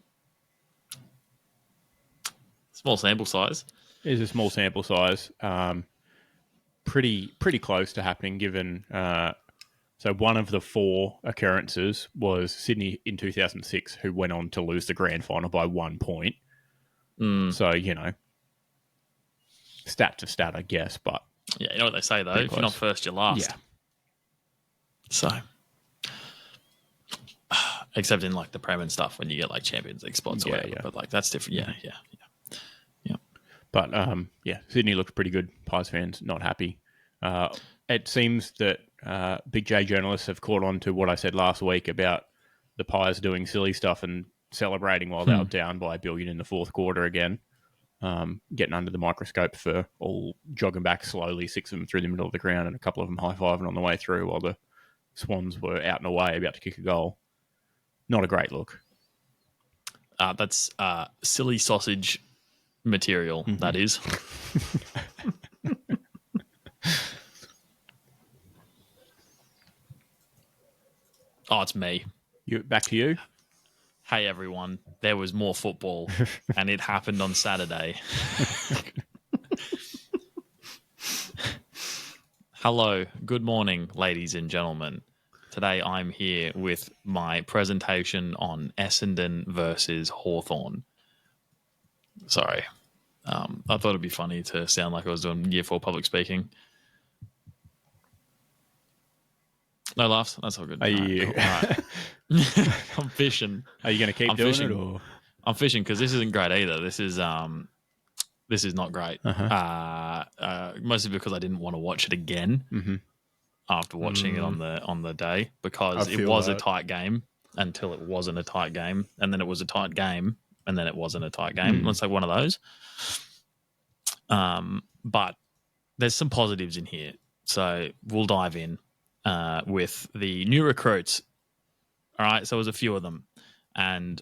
small sample size. It is a small sample size. Pretty close to happening given... so one of the 4 occurrences was Sydney in 2006, who went on to lose the grand final by 1 point. So, you know, stat to stat, I guess, but... Yeah, you know what they say, though. If you're not first, you're last. Yeah. So... Except in, like, the Prem and stuff when you get, like, Champions League spots or whatever. Yeah. But, like, that's different. Yeah. But, Sydney looked pretty good. Pies fans not happy. It seems that Big J journalists have caught on to what I said last week about the Pies doing silly stuff and celebrating while they were down by $1 billion in the fourth quarter again, getting under the microscope for all jogging back slowly, 6 of them through the middle of the ground and a couple of them high-fiving on the way through while the Swans were out and away about to kick a goal. Not a great look. That's silly sausage material, that is. Oh, it's me. Back to you. Hey, everyone. There was more football, and it happened on Saturday. Hello. Good morning, ladies and gentlemen. Today, I'm here with my presentation on Essendon versus Hawthorn. Sorry. I thought it'd be funny to sound like I was doing Year 4 public speaking. No laughs? That's all good. Are you... Right. I'm fishing. Are you going to keep doing it? Or? I'm fishing because this isn't great either. This is not great. Mostly because I didn't want to watch it again after watching it on the day because it was a tight game until it wasn't a tight game, and then it was a tight game, and then it wasn't a tight game. Let's say one of those. But there's some positives in here, so we'll dive in with the new recruits. All right, so there's a few of them, and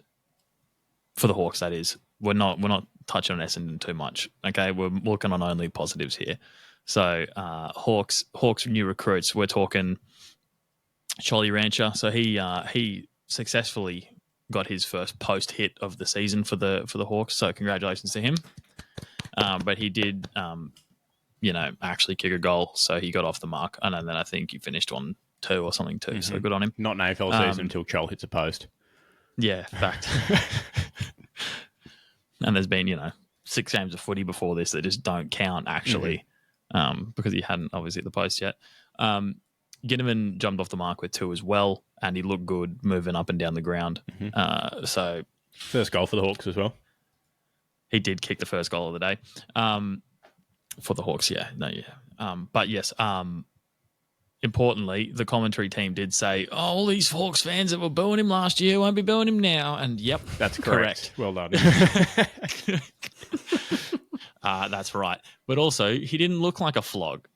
for the Hawks, that is, we're not touching on Essendon too much. Okay, we're looking on only positives here. So Hawks new recruits. We're talking Charlie Rancher. So he successfully got his first post hit of the season for the Hawks. So congratulations to him. But he did, actually kick a goal. So he got off the mark, and then I think he finished on 2 or something too. So good on him. Not an AFL season until Chol hits a post. Yeah, fact. And there's been 6 games of footy before this that just don't count actually, because he hadn't obviously hit the post yet. Ginnivan jumped off the mark with 2 as well, and he looked good moving up and down the ground. So first goal for the Hawks as well. He did kick the first goal of the day for the Hawks. But yes, importantly, the commentary team did say, "Oh, all these Hawks fans that were booing him last year won't be booing him now." And yep, that's correct. Well done. That's right. But also, he didn't look like a flog.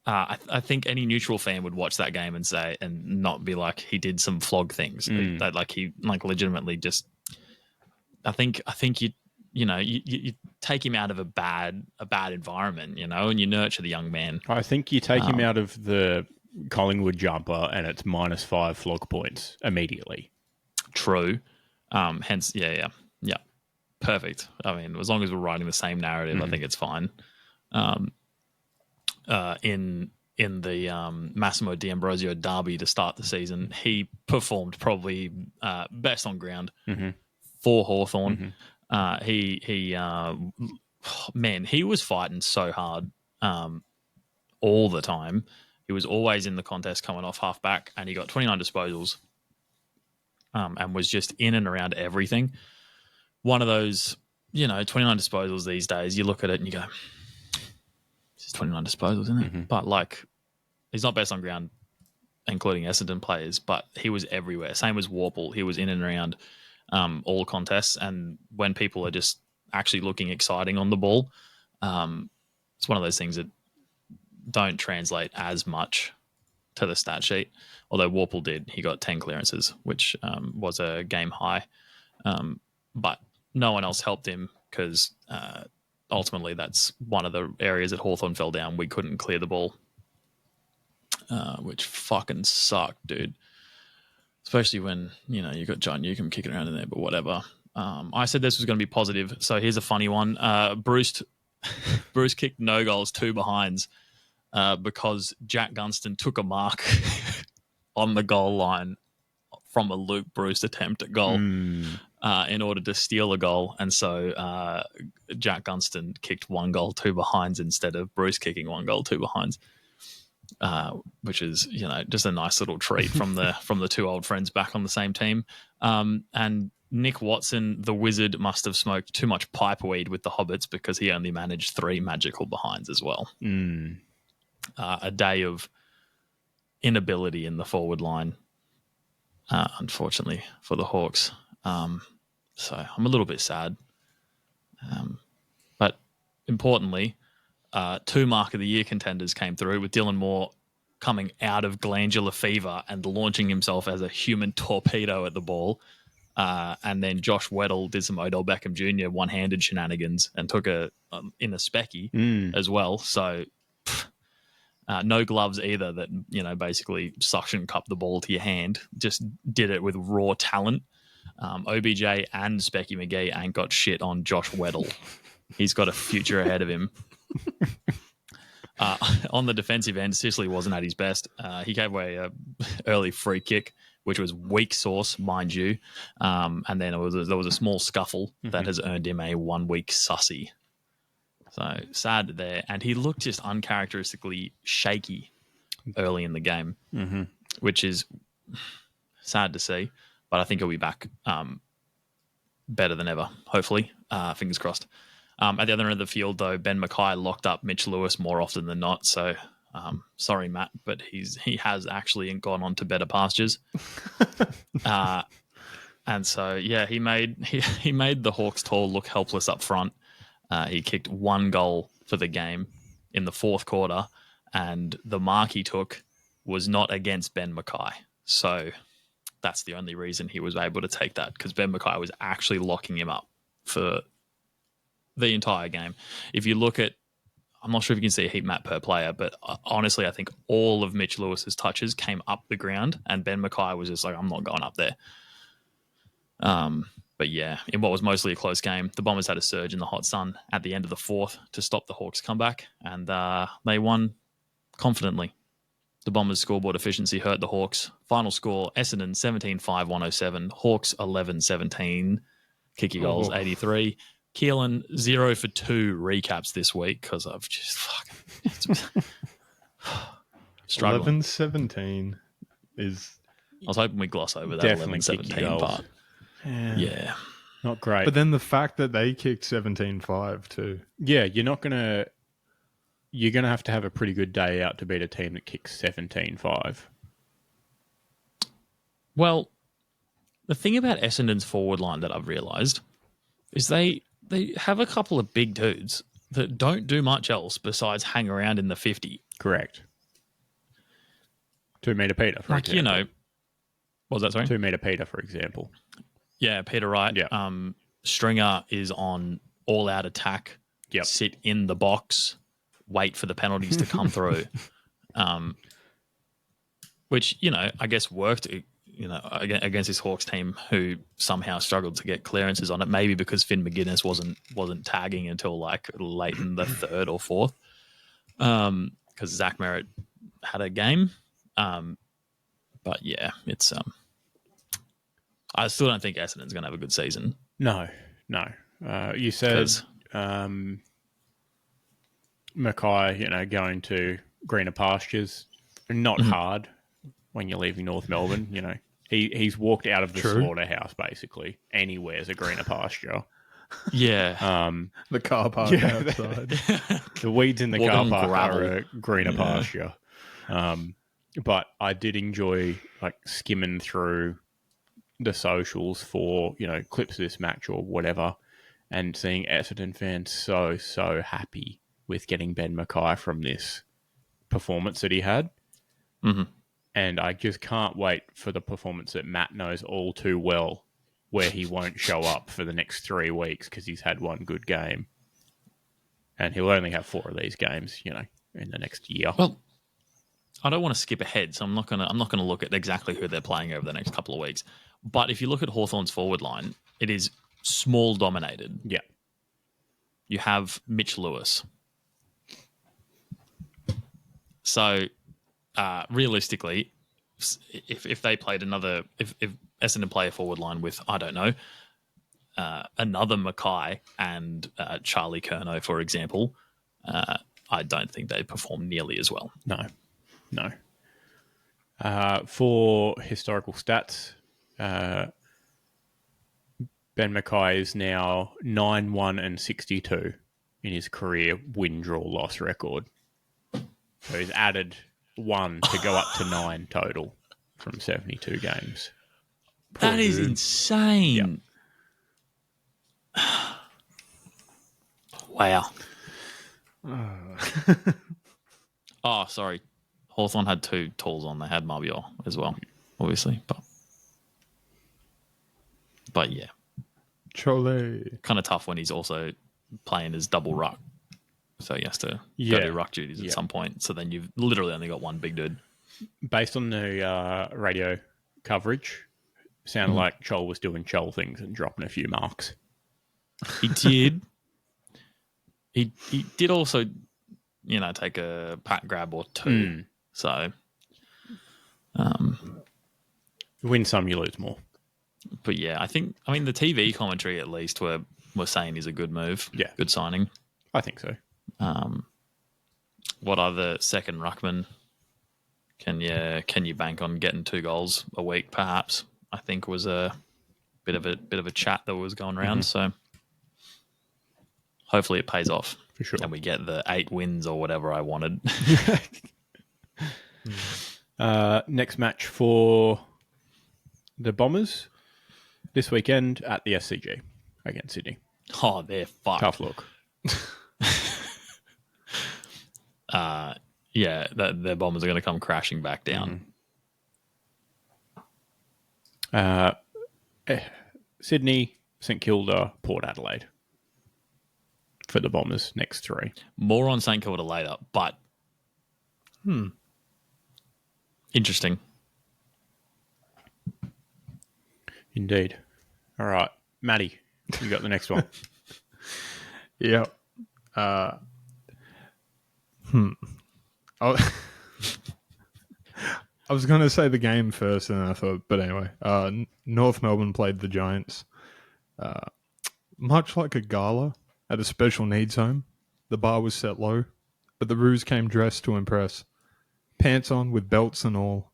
I think any neutral fan would watch that game and say, and not be like he did some flog things. That he legitimately just. I think you take him out of a bad environment, and you nurture the young man. I think you take him out of the Collingwood jumper and it's -5 flog points immediately. True. Hence, yeah. Perfect. I mean, as long as we're writing the same narrative, I think it's fine. In the Massimo D'Ambrosio derby to start the season, he performed probably best on ground for Hawthorn. He was fighting so hard all the time. He was always in the contest coming off half back, and he got 29 disposals. and was just in and around everything. One of those, 29 disposals these days, you look at it and you go, this is 29 disposals, isn't it? Mm-hmm. But like, he's not best on ground, including Essendon players, but he was everywhere. Same as Warple. He was in and around all contests. And when people are just actually looking exciting on the ball, it's one of those things that don't translate as much to the stat sheet. Although Warple did. He got 10 clearances, which was a game high. But no one else helped him because ultimately that's one of the areas that Hawthorn fell down. We couldn't clear the ball, which fucking sucked, dude. Especially when, you got John Newcombe kicking around in there, but whatever. I said this was going to be positive, so here's a funny one. Bruce kicked no goals, 2 behinds, because Jack Gunston took a mark on the goal line from a Luke Bruce attempt at goal in order to steal a goal. And so Jack Gunston kicked 1 goal, 2 behinds instead of Bruce kicking 1 goal, 2 behinds, which is, just a nice little treat from the 2 old friends back on the same team. And Nick Watson, the wizard, must have smoked too much pipeweed with the Hobbits because he only managed 3 magical behinds as well. A day of inability in the forward line, unfortunately, for the Hawks. So I'm a little bit sad. But importantly, 2 Mark of the Year contenders came through, with Dylan Moore coming out of glandular fever and launching himself as a human torpedo at the ball. And then Josh Weddle did some Odell Beckham Jr. one-handed shenanigans and took in a specky as well. So no gloves either, that, basically suction cup the ball to your hand. Just did it with raw talent. OBJ and Specky McGee ain't got shit on Josh Weddle. He's got a future ahead of him. On the defensive end, Sicily wasn't at his best. He gave away an early free kick, which was weak sauce, mind you. And then there was a small scuffle that has earned him a 1-week sussy. So sad there. And he looked just uncharacteristically shaky early in the game, which is sad to see. But I think he'll be back better than ever, hopefully. Fingers crossed. At the other end of the field, though, Ben Mackay locked up Mitch Lewis more often than not. So sorry, Matt, but he has actually gone on to better pastures. And so, yeah, he made the Hawks tall look helpless up front. He kicked 1 goal for the game in the 4th quarter, and the mark he took was not against Ben Mackay. So that's the only reason he was able to take that, because Ben Mackay was actually locking him up for the entire game. If you look at, I'm not sure if you can see a heat map per player, but honestly, I think all of Mitch Lewis's touches came up the ground, and Ben Mackay was just like, I'm not going up there. But yeah, in what was mostly a close game, the Bombers had a surge in the hot sun at the end of the 4th to stop the Hawks' comeback, and they won confidently. The Bombers' scoreboard efficiency hurt the Hawks. Final score, Essendon 17-5-107, Hawks 11-17, kicky goals 83. Keelan 0 for 2 recaps this week because I've just fucking struggling. 11-17 is... I was hoping we gloss over that definitely 11-17 part. Yeah. Not great. But then the fact that they kicked 17-5 too. Yeah, you're gonna have to have a pretty good day out to beat a team that kicks 17-5. Well, the thing about Essendon's forward line that I've realised is they have a couple of big dudes that don't do much else besides hang around in the 50. Correct. 2 meter Peter, for example. What was that, sorry? 2 meter Peter, for example. Yeah, Peter Wright. Yeah. Stringer is on all-out attack. Yep. Sit in the box, wait for the penalties to come through. Which, I guess worked, against this Hawks team who somehow struggled to get clearances on it. Maybe because Finn McGuinness wasn't tagging until like late in the 3rd or 4th. Because Zach Merritt had a game. But yeah, it's I still don't think Essendon's going to have a good season. No. You said Mackay, going to greener pastures. Not hard when you're leaving North Melbourne. He's walked out of the True. slaughterhouse, basically. Anywhere's a greener pasture. Yeah. The car park outside. The weeds in the Walk car on park gravel. are a greener pasture. But I did enjoy like skimming through the socials for, clips of this match or whatever, and seeing Essendon fans so happy with getting Ben Mackay from this performance that he had. Mm-hmm. And I just can't wait for the performance that Matt knows all too well, where he won't show up for the next 3 weeks because he's had one good game. And he'll only have 4 of these games, in the next year. Well, I don't want to skip ahead, so I'm not gonna look at exactly who they're playing over the next couple of weeks. But if you look at Hawthorn's forward line, it is small dominated. Yeah. You have Mitch Lewis. So realistically, if they played if Essendon play a forward line with, I don't know, another Mackay and Charlie Curnow, for example, I don't think they perform nearly as well. No. For historical stats, Ben Mackay is now 9-1-62 in his career win-draw-loss record. So he's added 1 to go up to 9 total from 72 games. That is insane. Yep. Wow. Oh, sorry. Hawthorn had 2 tools on. They had Marbiot as well, obviously. But yeah. Chole. Kind of tough when he's also playing as double ruck. So he has to go do ruck duties at some point. So then you've literally only got one big dude. Based on the radio coverage, sounded like Chol was doing Chol things and dropping a few marks. He did. He did also, take a pat grab or 2. So, you win some, you lose more. But yeah, the TV commentary at least were saying he's a good move. Yeah. Good signing. I think so. What other second ruckman can you bank on getting 2 goals a week? Perhaps I think was a bit of a chat that was going around. So hopefully it pays off for sure, and we get the 8 wins or whatever I wanted. Next match for the Bombers this weekend at the SCG against Sydney. Oh, they're fucked. Tough look. Yeah, their Bombers are going to come crashing back down. Sydney, St Kilda, Port Adelaide for the Bombers next 3. More on St Kilda later, but interesting. Indeed. All right, Matty, you got the next one. Yep. I was going to say the game first, and I thought, but anyway, North Melbourne played the Giants. Much like a gala at a special needs home, the bar was set low, but the Roos came dressed to impress. Pants on with belts and all.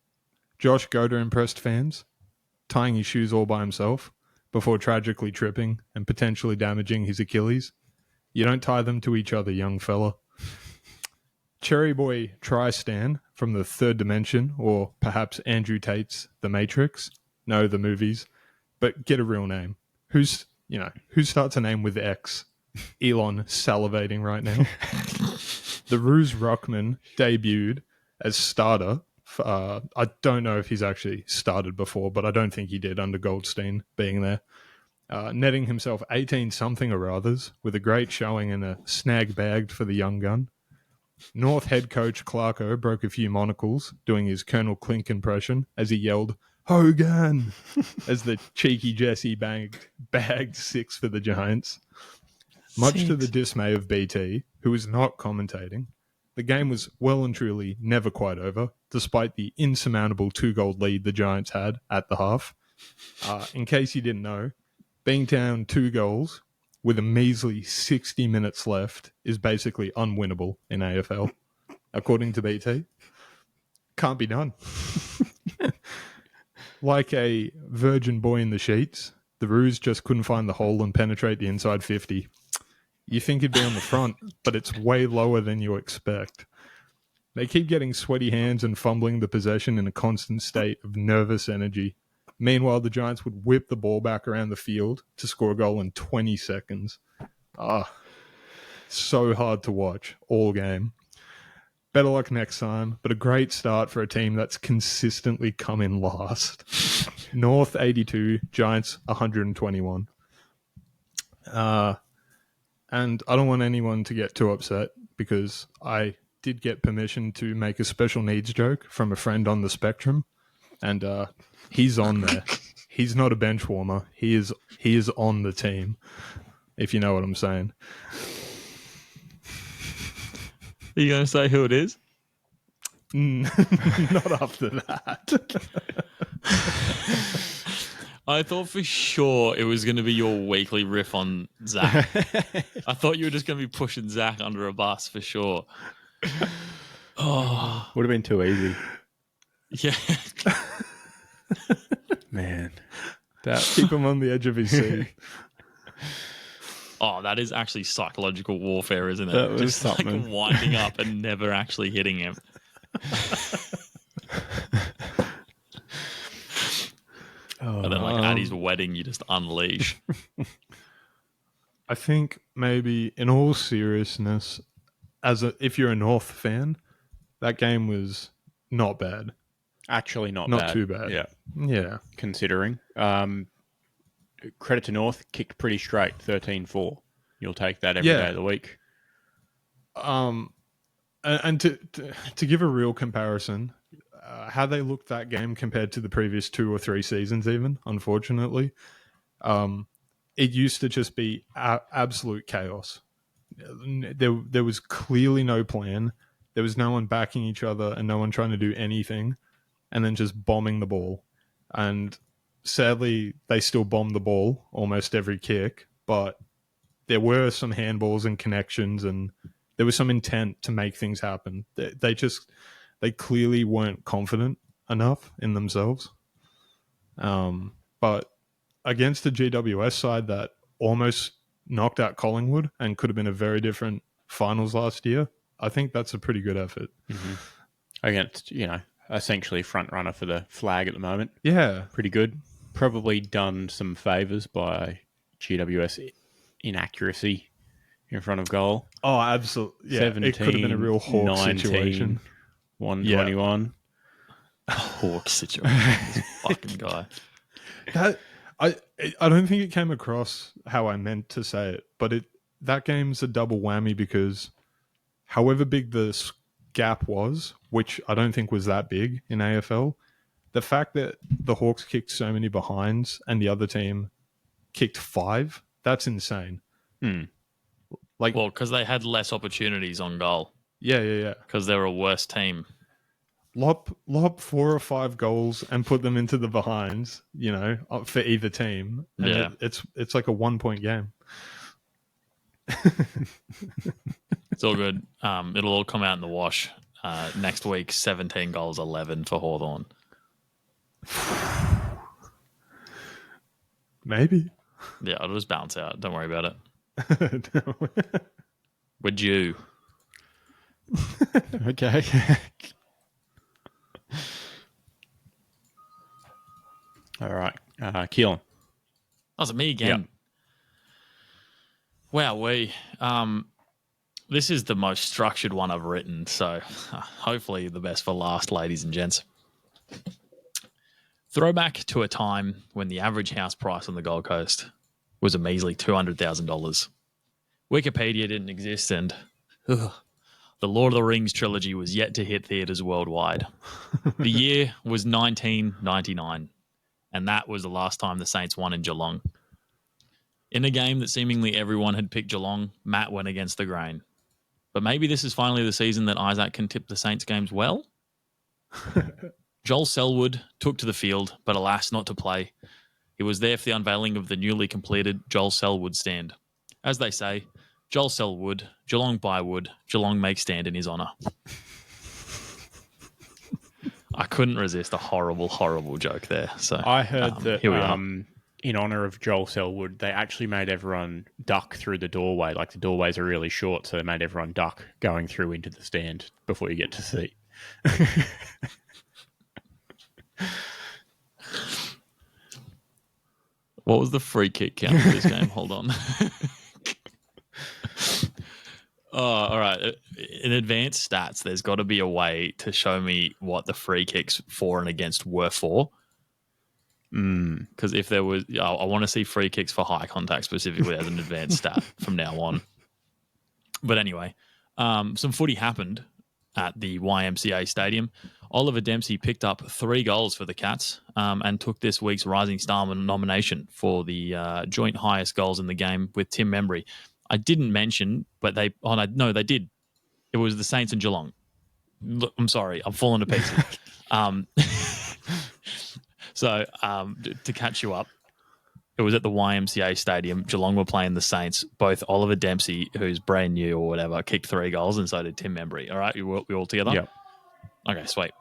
Josh Goder impressed fans, tying his shoes all by himself before tragically tripping and potentially damaging his Achilles. You don't tie them to each other, young fella. Cherry Boy Tristan from the Third Dimension, or perhaps Andrew Tate's The Matrix. No, the movies. But get a real name. Who starts a name with X? Elon salivating right now. The Roos Ruckman debuted as starter. I don't know if he's actually started before, but I don't think he did under Goldstein being there. Netting himself 18-something or others with a great showing and a snag bagged for the young gun. North head coach Clarko broke a few monocles doing his Colonel Clink impression as he yelled, "Hogan!" as the cheeky Jesse bagged 6 for the Giants. Much to the dismay of BT, who was not commentating, the game was well and truly never quite over, despite the insurmountable 2-goal lead the Giants had at the half. In case you didn't know, being down 2 goals with a measly 60 minutes left is basically unwinnable in AFL, according to BT. Can't be done. like a virgin boy in the sheets. The Roos just couldn't find the hole and penetrate the inside 50. You think he'd be on the front, but it's way lower than you expect. They keep getting sweaty hands and fumbling the possession in a constant state of nervous energy. Meanwhile, the Giants would whip the ball back around the field to score a goal in 20 seconds. So hard to watch all game. Better luck next time, but a great start for a team that's consistently come in last. North 82, Giants 121. And I don't want anyone to get too upset because I did get permission to make a special needs joke from a friend on the spectrum, and he's on there. He's not a bench warmer. He is on the team, if you know what I'm saying. Are you going to say who it is? Not after that. I thought for sure it was going to be your weekly riff on Zach. I thought you were just going to be pushing Zach under a bus for sure. Oh, would have been too easy. Yeah. Man. Keep him on the edge of his seat. Oh, that is actually psychological warfare, isn't it? That was just something. like winding up and never actually hitting him. And then like at his wedding, you just unleash. I think maybe in all seriousness, if you're a North fan, that game was not bad. Actually not too bad. Yeah. Considering. Credit to North, kicked pretty straight, 13-4. You'll take that every day of the week. And to give a real comparison, how they looked that game compared to the previous 2 or 3 seasons even, unfortunately, it used to just be absolute chaos. There was clearly no plan. There was no one backing each other and no one trying to do anything, and then just bombing the ball. And sadly, they still bombed the ball almost every kick, but there were some handballs and connections, and there was some intent to make things happen. They clearly weren't confident enough in themselves. But against the GWS side that almost knocked out Collingwood and could have been a very different finals last year, I think that's a pretty good effort. Mm-hmm. Against, essentially front runner for the flag at the moment. Yeah. Pretty good. Probably done some favours by GWS inaccuracy in front of goal. Oh, absolutely. Yeah, 17, it could have been a real Hawk 19, situation. 121. Yeah. Hawk situation. This fucking guy. I don't think it came across how I meant to say it, but that game's a double whammy because however big the gap was, which I don't think was that big in AFL, the fact that the Hawks kicked so many behinds and the other team kicked 5, that's insane. Well, because they had less opportunities on goal. Yeah. Because they were a worse team. Lob 4 or 5 goals and put them into the behinds, for either team. And it's like a 1-point game. It's all good. It'll all come out in the wash. Next week, 17 goals, 11 for Hawthorn. Maybe. Yeah, it'll just bounce out. Don't worry about it. We're due. Okay. All right. Keelan. Oh, is it me again? Yep. Wow, this is the most structured one I've written, so hopefully the best for last, ladies and gents. Throwback to a time when the average house price on the Gold Coast was a measly $200,000. Wikipedia didn't exist, and the Lord of the Rings trilogy was yet to hit theaters worldwide. The year was 1999, and that was the last time the Saints won in Geelong. In a game that seemingly everyone had picked Geelong, Matt went against the grain. But maybe this is finally the season that Isaac can tip the Saints games well? Joel Selwood took to the field, but alas, not to play. He was there for the unveiling of the newly completed Joel Selwood stand. As they say, Joel Selwood, Geelong by wood, Geelong make stand in his honour. I couldn't resist a horrible, horrible joke there. So I heard that here we are. in honor of Joel Selwood, they actually made everyone duck through the doorway. Like the doorways are really short, so they made everyone duck going through into the stand before you get to seat. What was the free kick count for this game? Hold on. Oh, all right. In advanced stats, there's got to be a way to show me what the free kicks for and against were for. Because if there was, I want to see free kicks for high contact specifically as an advanced stat from now on. But anyway, some footy happened at the YMCA Stadium. Oliver Dempsey picked up 3 goals for the Cats and took this week's Rising Star nomination for the joint highest goals in the game with Tim Membry. I didn't mention, but they did. It was the Saints and Geelong. Look, I'm sorry, I'm falling to pieces. So to catch you up, it was at the YMCA Stadium. Geelong were playing the Saints. Both Oliver Dempsey, who's brand new or whatever, kicked 3 goals, and so did Tim Membry. All right, we all together? Yep. Okay, sweet.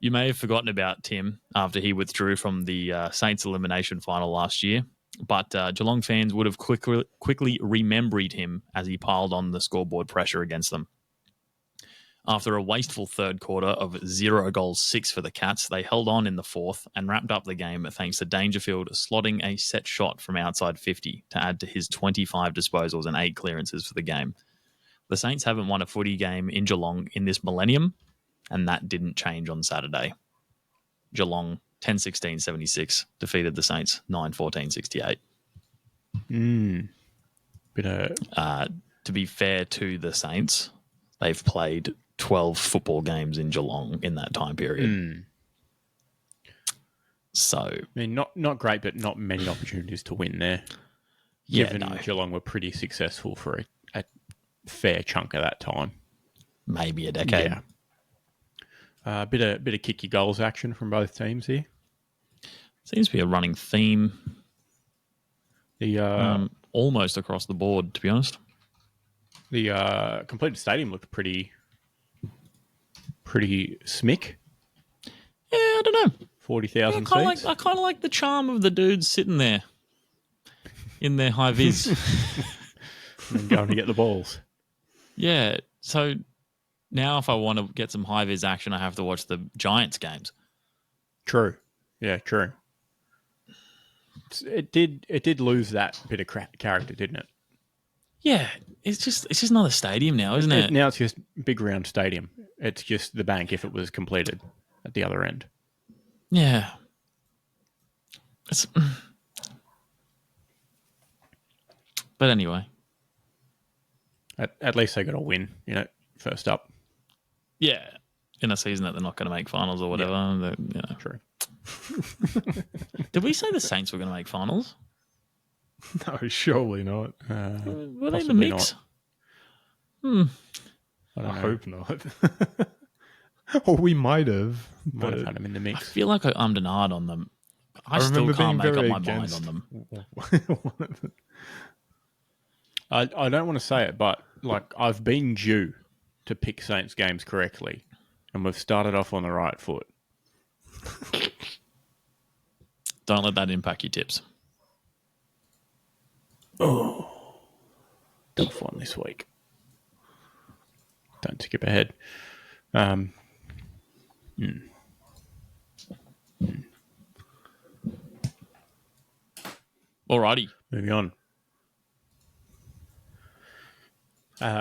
You may have forgotten about Tim after he withdrew from the Saints elimination final last year, but Geelong fans would have quickly remembered him as he piled on the scoreboard pressure against them. After a wasteful third quarter of 0 goals, 6 for the Cats, they held on in the fourth and wrapped up the game thanks to Dangerfield slotting a set shot from outside 50 to add to his 25 disposals and 8 clearances for the game. The Saints haven't won a footy game in Geelong in this millennium, and that didn't change on Saturday. Geelong 10-16-76 defeated the Saints 9-14-68. To be fair to the Saints, they've played 12 football games in Geelong in that time period. So, I mean, not great, but not many opportunities to win there. Yeah, Given no. Geelong were pretty successful for a fair chunk of that time. Maybe a decade. Yeah. A bit of kick your goals action from both teams here. Seems to be a running theme. The almost across the board, to be honest. The completed stadium looked pretty smick. Yeah, I don't know. 40,000 seats. I kind of like the charm of the dudes sitting there in their high vis. And going to get the balls. Yeah. So now if I want to get some high vis action, I have to watch the Giants games. True. Yeah, true. It did lose that bit of character, didn't it? Yeah, it's just another stadium now, isn't it? Now it's just big round stadium. It's just the bank if it was completed at the other end. Yeah. But anyway. At least they got a win, first up. Yeah. In a season that they're not going to make finals or whatever. Yeah. True. Did we say the Saints were going to make finals? No, surely not. Were they in the mix? I hope not. Or we might have. Might have had them in the mix. I feel like I ummed and ahed on them. I still can't make up my mind on them. I don't want to say it, but I've been due to pick Saints games correctly, and we've started off on the right foot. Don't let that impact your tips. Oh, tough one this week. Don't skip ahead. Alrighty. Moving on.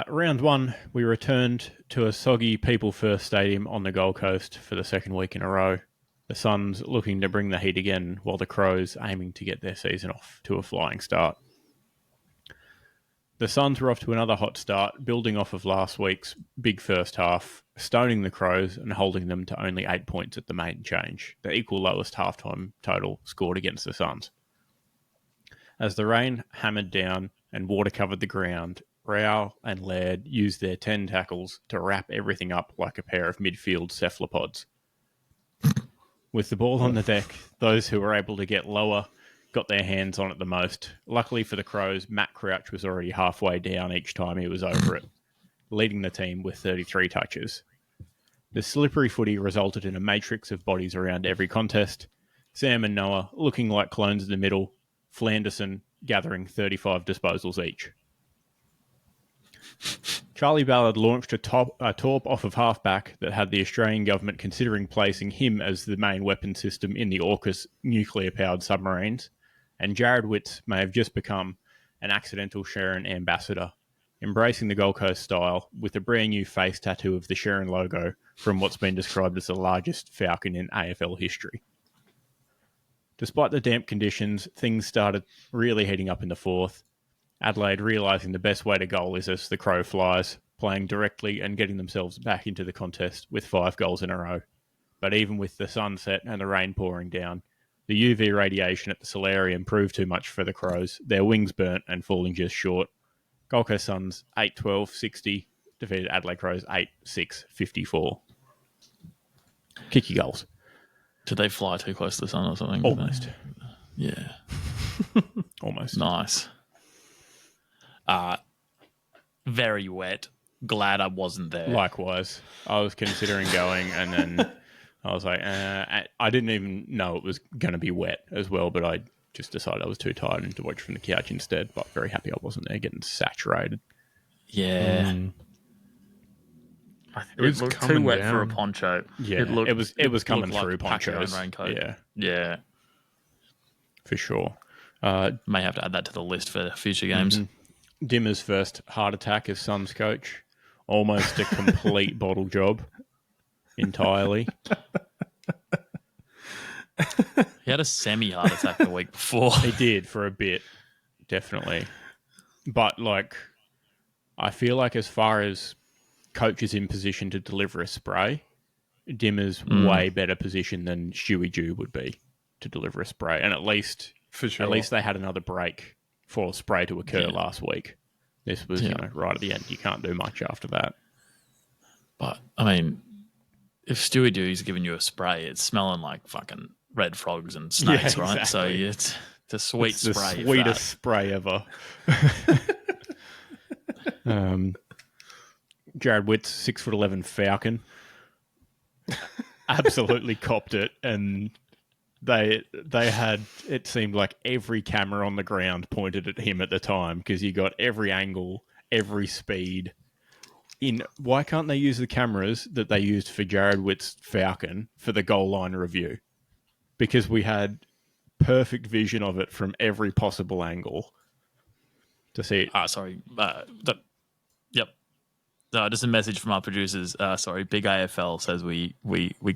Round 1, we returned to a soggy People First Stadium on the Gold Coast for the second week in a row. The Suns looking to bring the heat again, while the Crows aiming to get their season off to a flying start. The Suns were off to another hot start, building off of last week's big first half, stoning the Crows and holding them to only 8 points at the maiden change, the equal lowest halftime total scored against the Suns. As the rain hammered down and water covered the ground, Rao and Laird used their 10 tackles to wrap everything up like a pair of midfield cephalopods. With the ball on the deck, those who were able to get lower got their hands on it the most. Luckily for the Crows, Matt Crouch was already halfway down each time he was over it, leading the team with 33 touches. The slippery footy resulted in a matrix of bodies around every contest. Sam and Noah looking like clones in the middle. Flanderson gathering 35 disposals each. Charlie Ballard launched a torp off of halfback that had the Australian government considering placing him as the main weapon system in the AUKUS nuclear-powered submarines, and Jared Witts may have just become an accidental Sharon ambassador, embracing the Gold Coast style with a brand new face tattoo of the Sharon logo from what's been described as the largest falcon in AFL history. Despite the damp conditions, things started really heating up in the fourth. Adelaide realising the best way to goal is as the crow flies, playing directly and getting themselves back into the contest with 5 goals in a row. But even with the sunset and the rain pouring down, the UV radiation at the solarium proved too much for the Crows, their wings burnt and falling just short. Gold Coast Suns 8-12-60, defeated Adelaide Crows 8-6-54. Kick your goals. Did they fly too close to the sun or something? Almost. Yeah. Almost. Nice. Very wet. Glad I wasn't there. Likewise. I was considering going and then I was like, I didn't even know it was going to be wet as well, but I just decided I was too tired and to watch from the couch instead, but very happy I wasn't there getting saturated. Yeah. It was too wet for a poncho. Yeah, it was coming through like ponchos. Raincoat. Yeah. For sure. May have to add that to the list for future games. Dimmer's first heart attack as Suns coach. Almost a complete bottle job. Entirely. He had a semi-heart attack the week before. He did for a bit, definitely. But, like, I feel like as far as coaches in position to deliver a spray, Dimmer's way better position than Stewie Jew would be to deliver a spray. And at least they had another break for a spray to occur last week. This was, right at the end. You can't do much after that. But, I mean, if Stewie Dewey's giving you a spray, it's smelling like fucking red frogs and snakes, right? So it's a sweet spray. The sweetest spray ever. Jared Witts, 6'11" falcon, absolutely copped it, and they had, it seemed like every camera on the ground pointed at him at the time because you got every angle, every speed. Why can't they use the cameras that they used for Jared Witt's falcon for the goal line review? Because we had perfect vision of it from every possible angle to see it. Sorry. Yep. Just a message from our producers. Sorry, Big AFL says we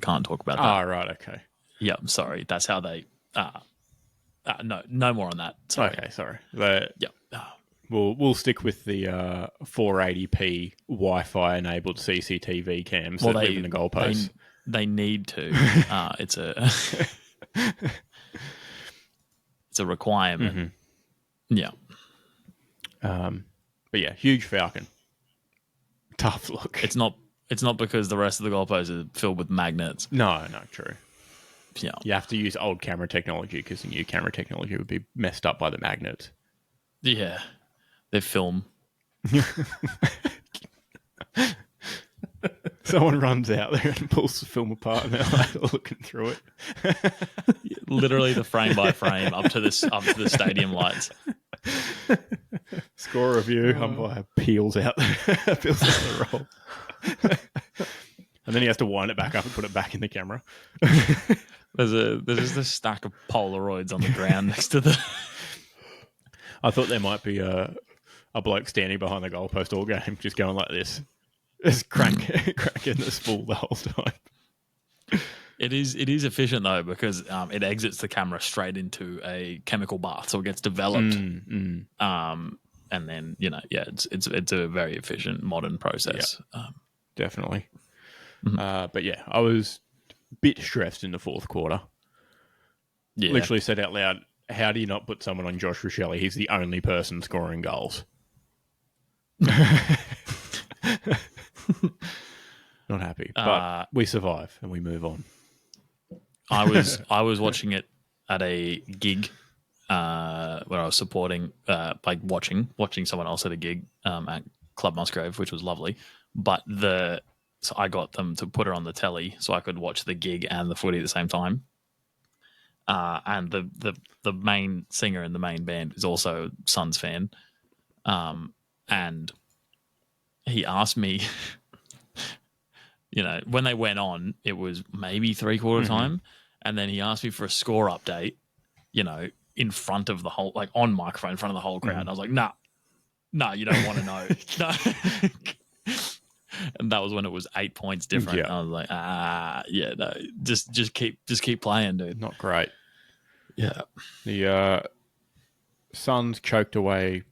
can't talk about that. Right, okay. Yep, sorry. That's how they... no more on that. Sorry. Okay, sorry. Yep. We'll stick with the 480p Wi-Fi enabled CCTV cams that live in the goalposts. They need to. It's a requirement. Yeah. But yeah, huge falcon. Tough look. It's not because the rest of the goalposts are filled with magnets. No, true. Yeah. You have to use old camera technology because the new camera technology would be messed up by the magnets. Yeah. They film. Someone runs out there and pulls the film apart and they're like looking through it. Literally the frame by frame up to the stadium lights. Score review, umpire peels out the roll. And then he has to wind it back up and put it back in the camera. There's just a stack of Polaroids on the ground next to the... I thought there might be a bloke standing behind the goalpost all game, just going like this. Just cracking the spool the whole time. It is efficient though because it exits the camera straight into a chemical bath, so it gets developed. And then it's a very efficient modern process. Yep. Definitely. But yeah, I was a bit stressed in the fourth quarter. Yeah. Literally said out loud, how do you not put someone on Josh Rochelle? He's the only person scoring goals. Not happy, but we survive and we move on. I was watching it at a gig where I was supporting, watching someone else at a gig at Club Musgrave, which was lovely. But the So I got them to put her on the telly so I could watch the gig and the footy at the same time. And the main singer in the main band is also Suns fan. And he asked me, when they went on, it was maybe 3/4 time. And then he asked me for a score update, in front of the whole, like on microphone, in front of the whole crowd. And I was like, nah, you don't want to know. No. And that was when it was 8 points different. Yeah. I was like, no, just keep playing, dude. Not great. Yeah. The Suns choked away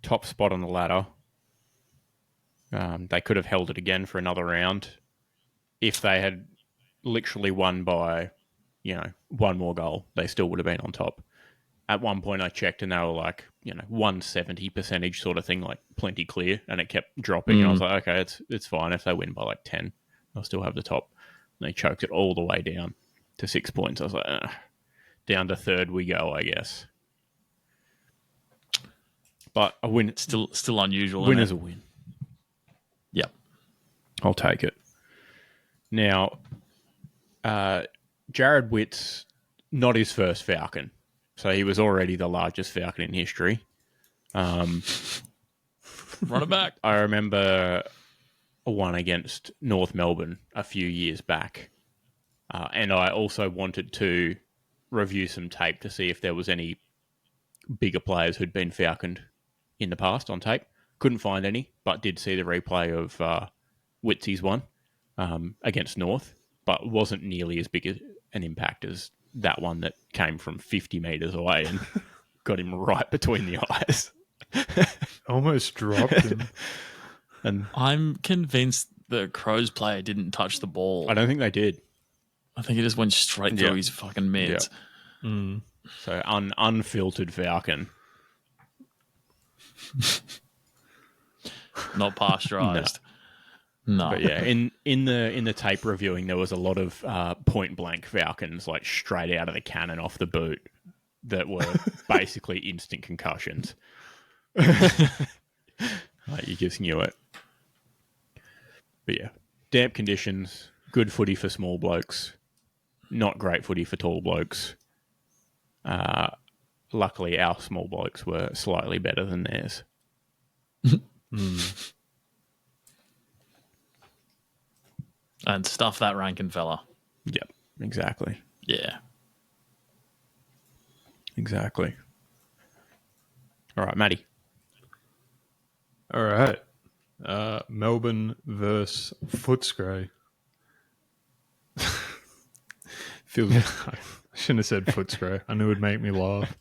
top spot on the ladder. They could have held it again for another round if they had literally won by, one more goal. They still would have been on top. At one point I checked and they were like, 170 percentage sort of thing, like plenty clear, and it kept dropping. And I was like, okay, it's fine. If they win by like 10, they'll still have the top. And they choked it all the way down to 6 points. I was like, down to third we go, I guess. But a win, Still unusual. win is a win. Yep. I'll take it. Now, Jared Witt's not his first Falcon. So he was already the largest Falcon in history. Run it back. I remember one against North Melbourne a few years back. And I also wanted to review some tape to see if there was any bigger players who'd been Falconed in the past on tape. Couldn't find any, but did see the replay of Witsy's one against North, but wasn't nearly as big an impact as that one that came from 50 metres away and got him right between the eyes. Almost dropped him. And I'm convinced the Crows player didn't touch the ball. I don't think they did. I think it just went straight through his fucking mitts. Yeah. So unfiltered Falcon. Not pasteurized. No. But yeah, in the tape reviewing, there was a lot of point blank Falcons, like straight out of the cannon off the boot, that were basically instant concussions. Like, you just knew it. But yeah, damp conditions, good footy for small blokes, not great footy for tall blokes. Luckily, our small blokes were slightly better than theirs. And stuff that Rankin fella. Yep, exactly. Yeah. Exactly. All right, Matty. All right. Melbourne versus Footscray. Feels. I shouldn't have said Footscray. I knew it would make me laugh.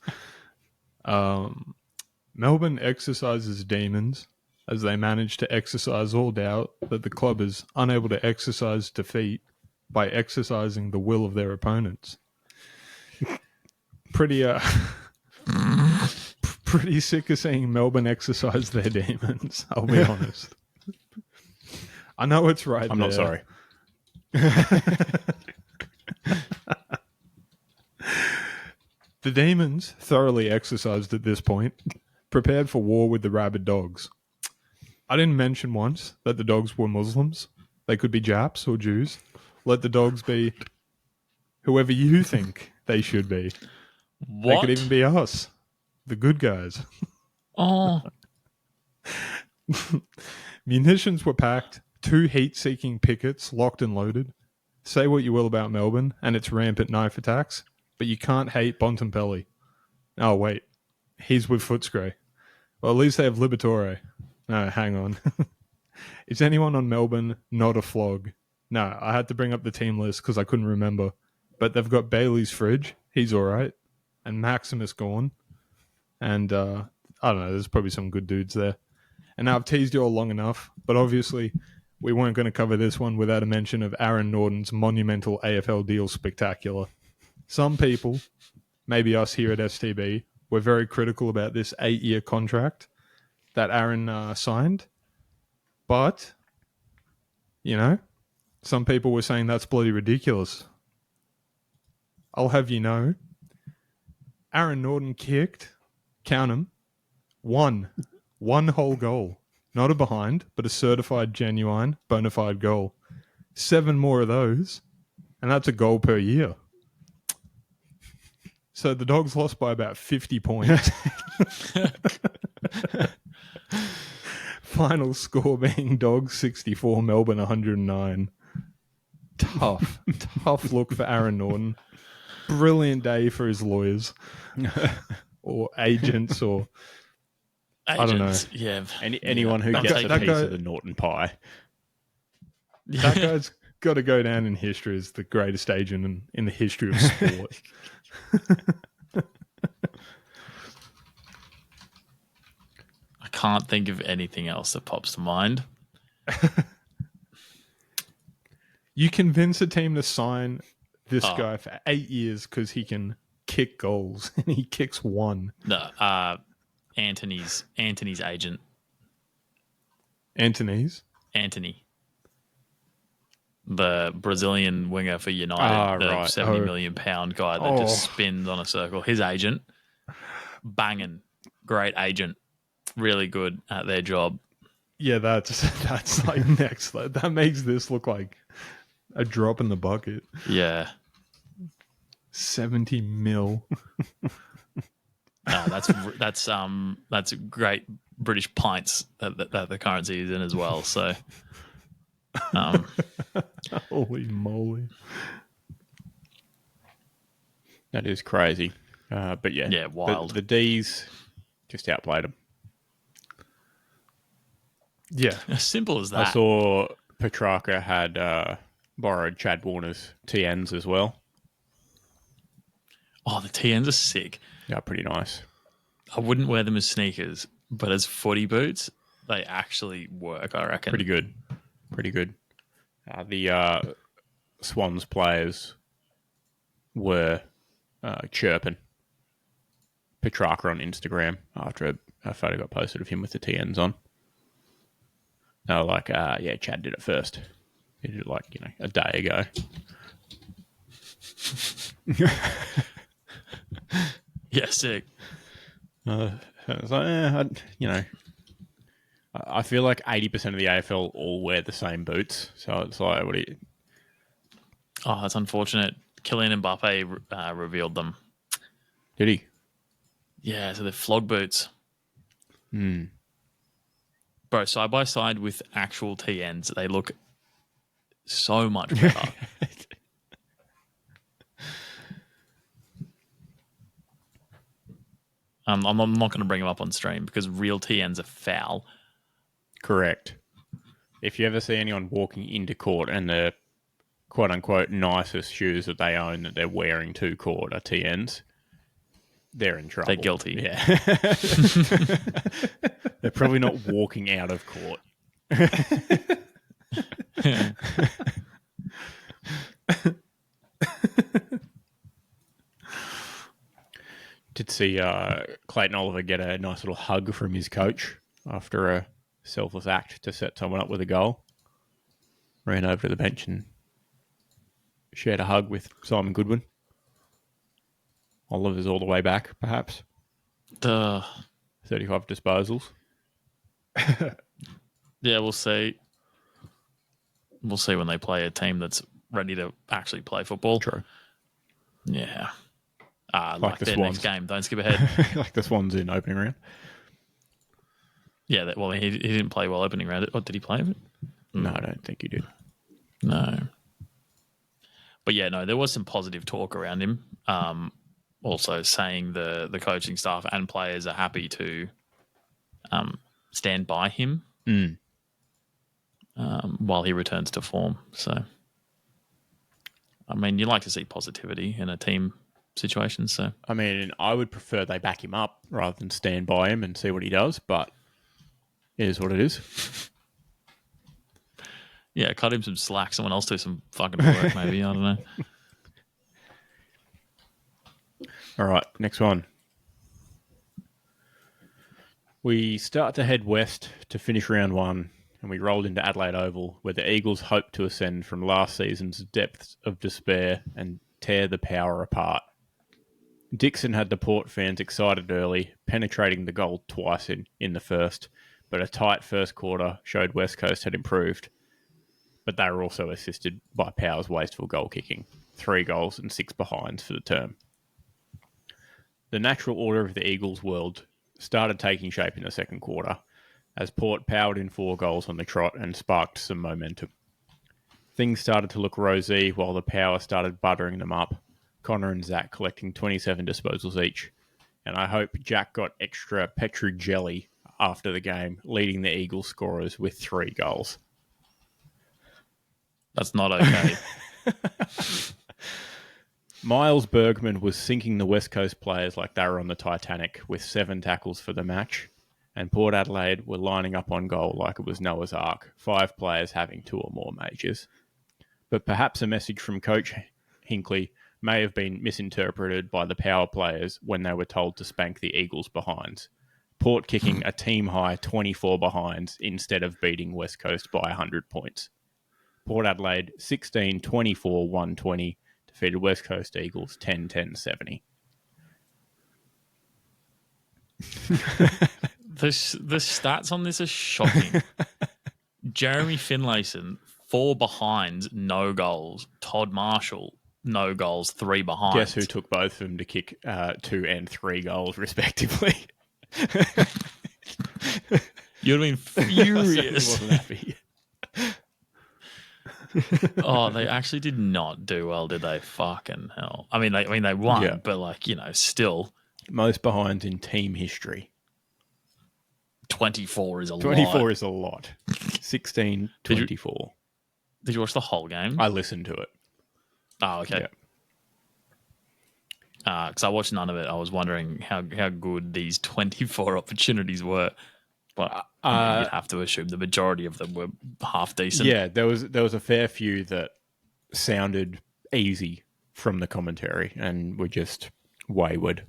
Melbourne exercises demons as they manage to exercise all doubt that the club is unable to exercise defeat by exercising the will of their opponents. Pretty sick of seeing Melbourne exercise their demons, I'll be honest. I know it's right I'm there. not sorry. The demons, thoroughly exercised at this point, prepared for war with the rabid dogs. I didn't mention once that the dogs were Muslims. They could be Japs or Jews. Let the dogs be whoever you think they should be. What? They could even be us, the good guys. Oh. Munitions were packed, 2 heat-seeking pickets locked and loaded. Say what you will about Melbourne and its rampant knife attacks, but you can't hate Bontempelli. Oh, wait. He's with Footscray. Well, at least they have Liberatore. No, hang on. Is anyone on Melbourne not a flog? No, I had to bring up the team list because I couldn't remember. But they've got Bailey's Fridge. He's all right. And Maximus Gorn. And I don't know, there's probably some good dudes there. And now I've teased you all long enough, but obviously we weren't going to cover this one without a mention of Aaron Norton's monumental AFL deal spectacular. Some people, maybe us here at STB, were very critical about this 8-year contract that Aaron signed. But, some people were saying that's bloody ridiculous. I'll have you know, Aaron Norton kicked, count 'em, one whole goal. Not a behind, but a certified, genuine, bona fide goal. 7 more of those, and that's a goal per year. So the Dogs lost by about 50 points. Final score being Dogs 64, Melbourne 109. Tough look for Aaron Norton. Brilliant day for his lawyers or agents or I don't know. Yeah. Anyone who gets a piece of the Norton pie. That guy's got to go down in history as the greatest agent in the history of sport. I can't think of anything else that pops to mind. You convince a team to sign this guy for 8 years because he can kick goals, and he kicks one. No, Anthony's agent. Anthony. The Brazilian winger for United, the right. £70 million guy that just spins on a circle. His agent, banging, great agent, really good at their job. Yeah, that's like next. That makes this look like a drop in the bucket. Yeah, 70 mil. That's great British pints that the currency is in as well. So. Holy moly. That is crazy. But yeah, wild. The D's just outplayed them. Yeah. As simple as that. I saw Petrarca had borrowed Chad Warner's TNs as well. Oh, the TNs are sick. Yeah, pretty nice. I wouldn't wear them as sneakers, but as footy boots, they actually work, I reckon. Pretty good. The Swans players were chirping Petrarca on Instagram after a photo got posted of him with the TNs on. They were like, yeah, Chad did it first. He did it like, a day ago. Yeah, sick. I was like, I feel like 80% of the AFL all wear the same boots. So it's like, what do you... Oh, that's unfortunate. Kylian Mbappe revealed them. Did he? Yeah, so they're flog boots. Hmm. Bro, side by side with actual TNs, they look so much better. I'm not going to bring them up on stream because real TNs are foul. Correct. If you ever see anyone walking into court and the quote-unquote nicest shoes that they own that they're wearing to court are TNs, they're in trouble. They're guilty. Yeah. They're probably not walking out of court. Did see Clayton Oliver get a nice little hug from his coach after a selfless act to set someone up with a goal. Ran over to the bench and shared a hug with Simon Goodwin. Oliver's all the way back, perhaps. 35 disposals. Yeah, we'll see. We'll see when they play a team that's ready to actually play football. True. Yeah. Like their Swans. next game. Don't skip ahead. Like the Swans in opening round. Yeah, well, he didn't play well opening round. Or did he play it? No, I don't think he did. No. But yeah, no, there was some positive talk around him. Also saying the coaching staff and players are happy to stand by him while he returns to form. So, I mean, you like to see positivity in a team situation. So, I mean, I would prefer they back him up rather than stand by him and see what he does, but it is what it is. Yeah, cut him some slack. Someone else do some fucking work, maybe. I don't know. All right, next one. We start to head west to finish round one, and we rolled into Adelaide Oval, where the Eagles hoped to ascend from last season's depths of despair and tear the Power apart. Dixon had the Port fans excited early, penetrating the goal twice in the first, but a tight first quarter showed West Coast had improved. but they were also assisted by Power's wasteful goal kicking. 3 goals and 6 behinds for the term. The natural order of the Eagles' world started taking shape in the second quarter as Port powered in 4 goals on the trot and sparked some momentum. Things started to look rosy while the Power started buttering them up, Connor and Zach collecting 27 disposals each. And I hope Jack got extra Petru jelly after the game, leading the Eagles scorers with 3 goals. That's not okay. Miles Bergman was sinking the West Coast players like they were on the Titanic with 7 tackles for the match. And Port Adelaide were lining up on goal like it was Noah's Ark, 5 players having 2 or more majors. But perhaps a message from Coach Hinkley may have been misinterpreted by the Power players when they were told to spank the Eagles' behinds. Port kicking a team-high 24 behinds instead of beating West Coast by 100 points. Port Adelaide 16-24-120 defeated West Coast Eagles 10-10-70. The stats on this are shocking. Jeremy Finlayson, 4 behinds, no goals. Todd Marshall, no goals, 3 behinds. Guess who took both of them to kick 2 and 3 goals, respectively? You'd have been furious. Wasn't happy. Oh, they actually did not do well, did they? Fucking hell. I mean, they won, but like, still. Most behinds in team history. 24 is a lot. 24 is a lot. 16-24. Did you watch the whole game? I listened to it. Oh, okay. Because I watched none of it. I was wondering how good these 24 opportunities were. But you'd have to assume the majority of them were half decent. Yeah, there was a fair few that sounded easy from the commentary and were just wayward.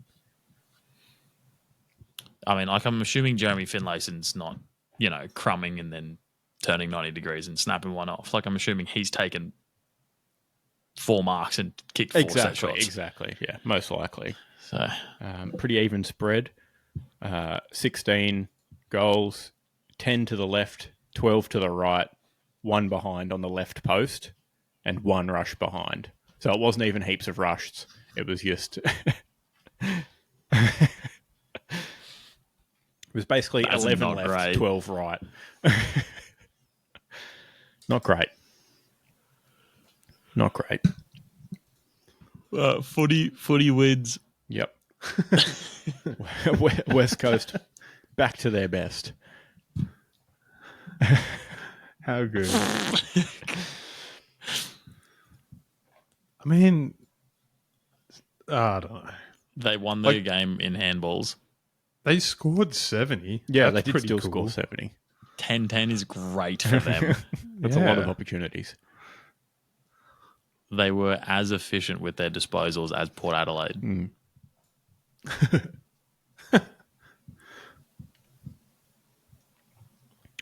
I mean, like, I'm assuming Jeremy Finlayson's not, crumbing and then turning 90 degrees and snapping one off. Like, I'm assuming he's taken 4 marks and kicked 4 set shots. Exactly. Yeah, most likely. So pretty even spread. 16 goals, 10 to the left, 12 to the right, 1 behind on the left post, and 1 rush behind. So it wasn't even heaps of rushes. It was just... It was basically 11 left, great. 12 right. Not great. Not great. Footy wins. Yep. West Coast back to their best. How good. I mean, I don't know. They won the game in handballs. They scored 70. Yeah, they did still score 70. 10-10 is great for them. That's a lot of opportunities. They were as efficient with their disposals as Port Adelaide. Mm.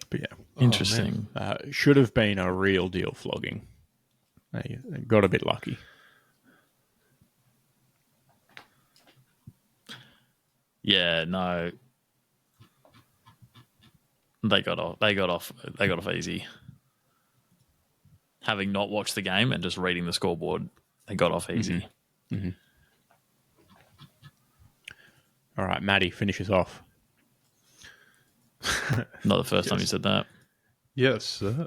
But yeah. Interesting. Should have been a real deal flogging. They got a bit lucky. Yeah, no. They got off easy. Having not watched the game and just reading the scoreboard, they got off easy. Mm-hmm. All right, Maddie finishes off. Not the first time you said that. Yes, sir.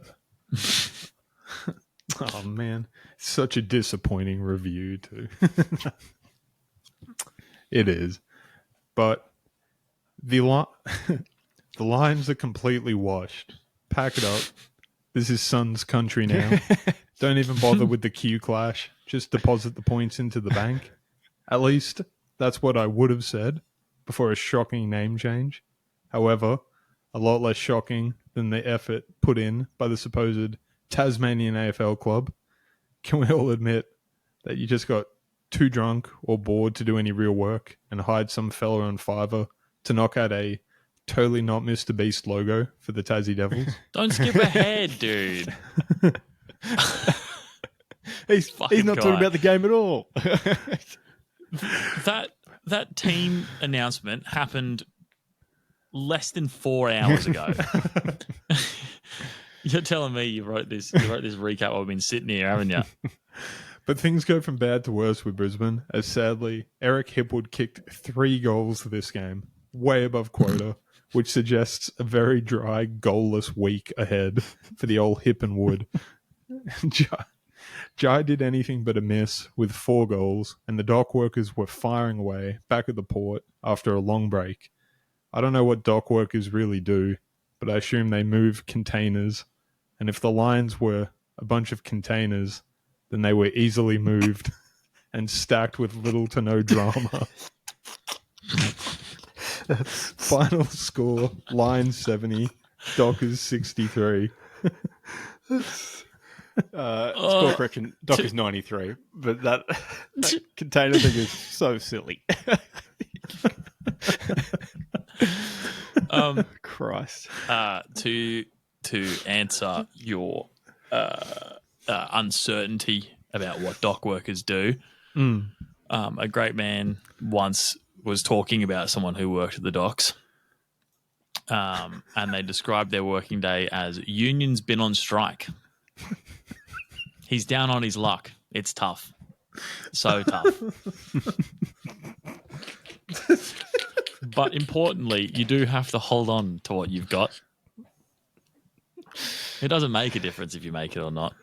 Oh, man. Such a disappointing review, too. It is. But the lines are completely washed. Pack it up. This is Suns country now. Don't even bother with the Q clash. Just deposit the points into the bank. At least that's what I would have said before a shocking name change. However, a lot less shocking than the effort put in by the supposed Tasmanian AFL club. Can we all admit that you just got too drunk or bored to do any real work and hired some fella on Fiverr to knock out a totally not Mr. Beast logo for the Tassie Devils? Don't skip ahead, dude. He's not talking about the game at all. That team announcement happened less than 4 hours ago. You're telling me you wrote this recap while we've been sitting here, haven't you? But things go from bad to worse with Brisbane, as sadly, Eric Hipwood kicked 3 goals this game, way above quota, which suggests a very dry, goalless week ahead for the old Hip and Wood. Jai did anything but a miss with 4 goals, and the dock workers were firing away back at the port after a long break. I don't know what dock workers really do, but I assume they move containers, and if the Lions were a bunch of containers, then they were easily moved and stacked with little to no drama. Final score, Lions 70, Dockers 63. Score correction, Dockers 93, but that container thing is so silly. Christ. To answer your uncertainty about what dock workers do, a great man once was talking about someone who worked at the docks, and they described their working day as union's been on strike. He's down on his luck. It's tough. So tough. But importantly, you do have to hold on to what you've got. It doesn't make a difference if you make it or not.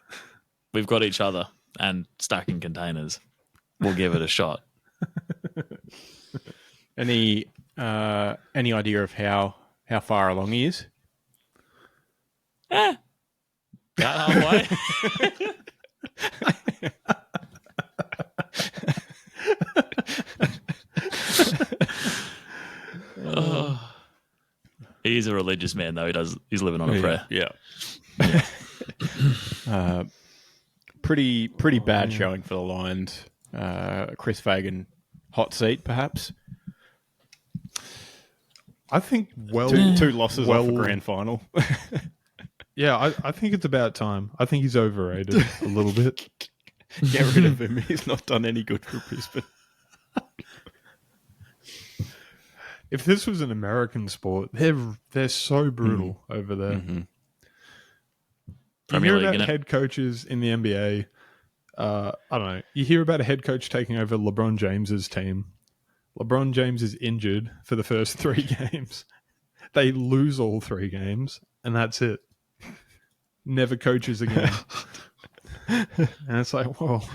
We've got each other and stacking containers. We'll give it a shot. Any idea of how far along he is? About halfway. He's a religious man, though. He's living on a prayer. Yeah. Pretty bad showing for the Lions. Chris Fagan, hot seat, perhaps. I think two losses off a grand final. Yeah, I think it's about time. I think he's overrated a little bit. Get rid of him. He's not done any good for Brisbane. If this was an American sport, they're so brutal over there. Mm-hmm. You hear about head coaches in the NBA. I don't know. You hear about a head coach taking over LeBron James's team. LeBron James is injured for the first 3 games. They lose all 3 games, and that's it. Never coaches again. And it's like, well,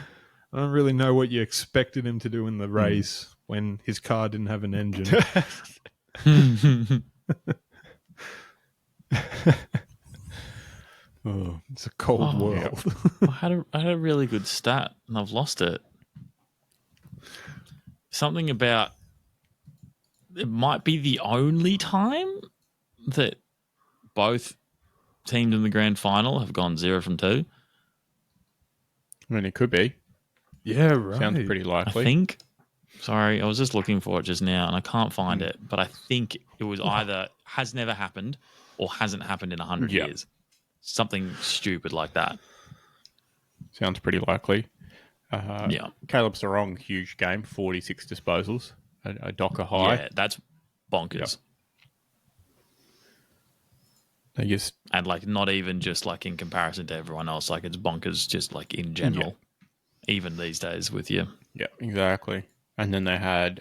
I don't really know what you expected him to do in the race when his car didn't have an engine. It's a cold world. Yeah. I had a really good stat and I've lost it. Something about it might be the only time that both teams in the grand final have gone 0 from 2. I mean, it could be. Yeah, right. Sounds pretty likely. I think. Sorry, I was just looking for it just now and I can't find it. But I think it was either has never happened or hasn't happened in 100 years. Something stupid like that. Sounds pretty likely. Yeah. Caleb Sarong, huge game, 46 disposals, a Docker high. Yeah, that's bonkers. Yep. And like not even just like in comparison to everyone else, like it's bonkers just like in general, even these days with you. Yeah, exactly. And then they had,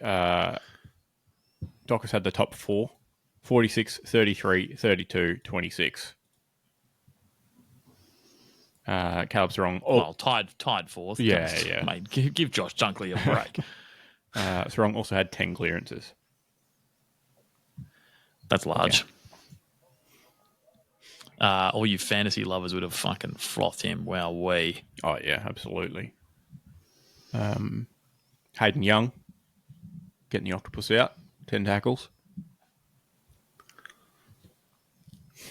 Dockers had the top 4, 46, 33, 32, 26. Caleb Sarong. Well, tied fourth. Yeah. Mate, give Josh Dunkley a break. Sarong also had 10 clearances. That's large. All you fantasy lovers would have fucking frothed him. Wow, we. Oh, yeah, absolutely. Hayden Young, getting the octopus out, 10 tackles.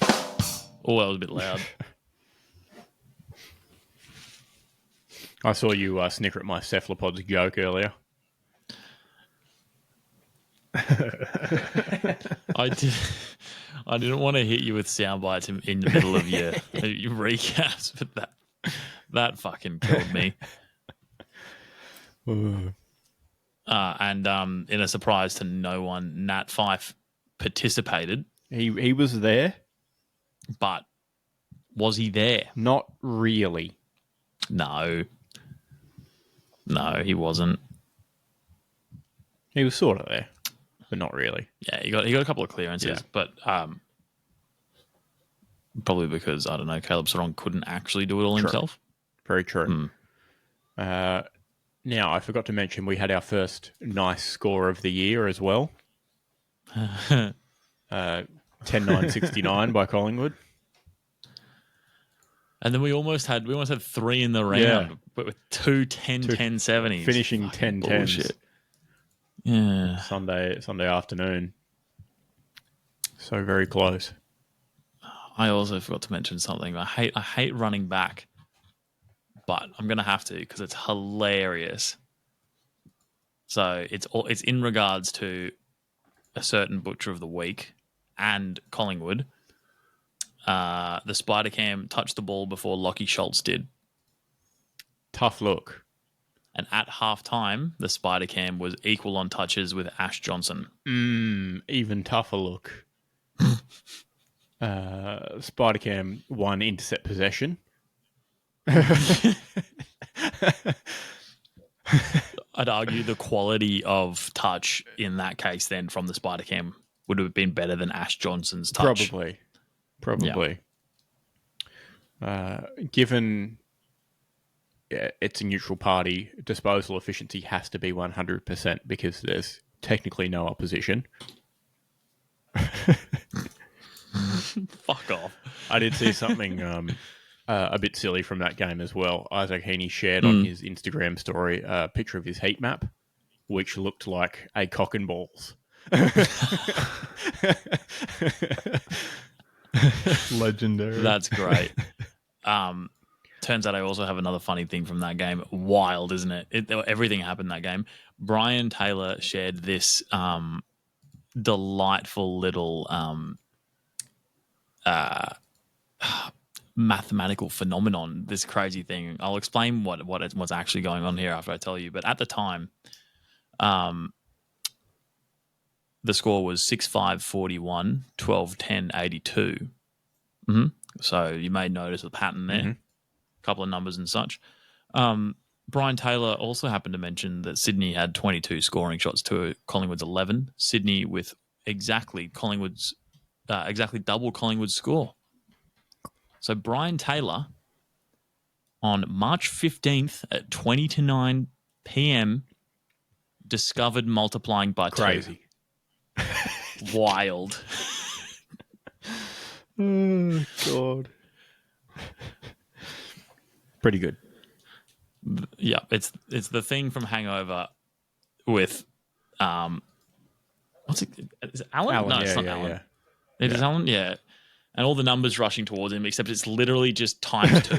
Oh, that was a bit loud. I saw you snicker at my cephalopods joke earlier. I didn't want to hit you with sound bites in the middle of your recaps, but that fucking killed me. And in a surprise to no one, Nat Fyfe participated. He was there, but Was he there? Not really. No, he wasn't. He was sort of there, but not really. Yeah, he got a couple of clearances, but probably because, I don't know, Caleb Sarong couldn't actually do it all himself. Very true. Now, I forgot to mention we had our first nice score of the year as well. 10-9-69 by Collingwood. And then we almost had 3 in the round, but with 2 10-10-70s. Finishing 10-10s. Yeah. Sunday afternoon. So very close. I also forgot to mention something. I hate running back, but I'm gonna have to because it's hilarious. So it's in regards to a certain Butcher of the Week and Collingwood. The Spider Cam touched the ball before Lockie Schultz did. Tough look. And at halftime, the Spider Cam was equal on touches with Ash Johnson. Even tougher look. Spider Cam won intercept possession. I'd argue the quality of touch in that case then from the Spider Cam would have been better than Ash Johnson's touch. Probably. Yeah. Given it's a neutral party, disposal efficiency has to be 100% because there's technically no opposition. Fuck off. I did see something a bit silly from that game as well. Isaac Heaney shared on his Instagram story a picture of his heat map, which looked like a cock and balls. Legendary. That's great. Turns out I also have another funny thing from that game. Wild, isn't it? Everything happened in that game. Brian Taylor shared this delightful little mathematical phenomenon, this crazy thing. I'll explain what's actually going on here after I tell you. But at the time, the score was 6-5-41, 12-10, 82. Mm-hmm. So you may notice a pattern there, a couple of numbers and such. Brian Taylor also happened to mention that Sydney had 22 scoring shots to Collingwood's 11. Sydney with exactly double Collingwood's score. So Brian Taylor on March 15th at 20-9 p.m. discovered multiplying by Crazy. 2. Wild. Oh, God. Pretty good. Yeah, it's the thing from Hangover with what's it? Is it Alan? No, it's not Alan. Yeah. It is Alan. Yeah, and all the numbers rushing towards him, except it's literally just times 2.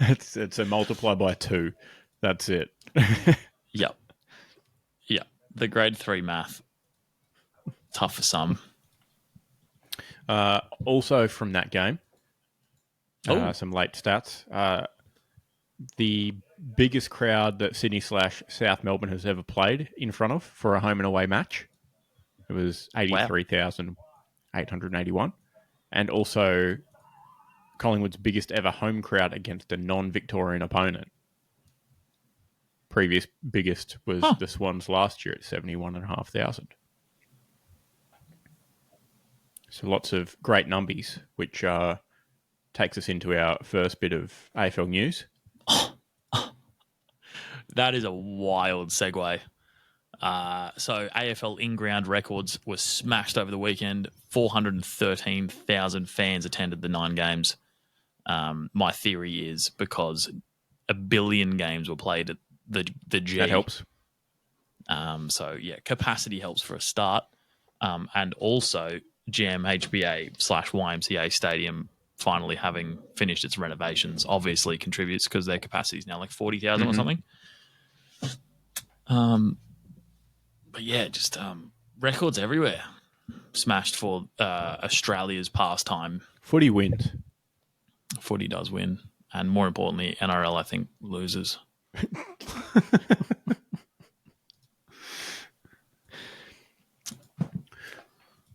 It's a multiply by 2. That's it. Yep. The grade 3 math, tough for some. Also from that game, some late stats. The biggest crowd that Sydney/South Melbourne has ever played in front of for a home and away match. It was 83,881. And also Collingwood's biggest ever home crowd against a non-Victorian opponent. Previous biggest was the Swans last year at 71,500. So lots of great numbies, which takes us into our first bit of AFL news. That is a wild segue. So AFL in-ground records were smashed over the weekend. 413,000 fans attended the 9 games. My theory is because 1 billion games were played at the G. That helps. So, yeah, capacity helps for a start. And also GMHBA/YMCA Stadium finally having finished its renovations obviously contributes because their capacity is now like 40,000 or something. But yeah, just records everywhere. Smashed for Australia's pastime. Footy wins. Footy does win. And more importantly, NRL, I think, loses.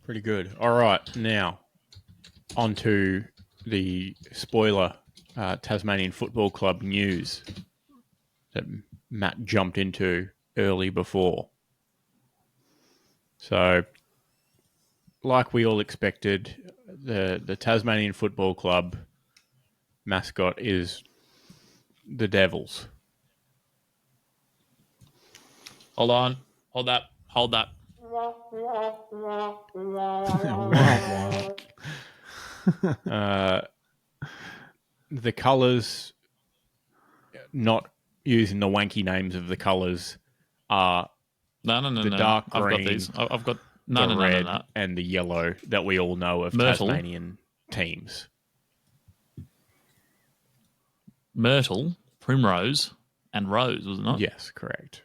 Pretty good. All right, now onto the spoiler Tasmanian Football Club news that Matt jumped into early before. So, like we all expected, the Tasmanian Football Club mascot is the Devils. Hold on. Hold that. The colours, not using the wanky names of the colours, are No. dark green, I've got these. I've got the red and the yellow that we all know of Myrtle. Tasmanian teams. Myrtle, Primrose, and Rose, was it not? Yes, correct.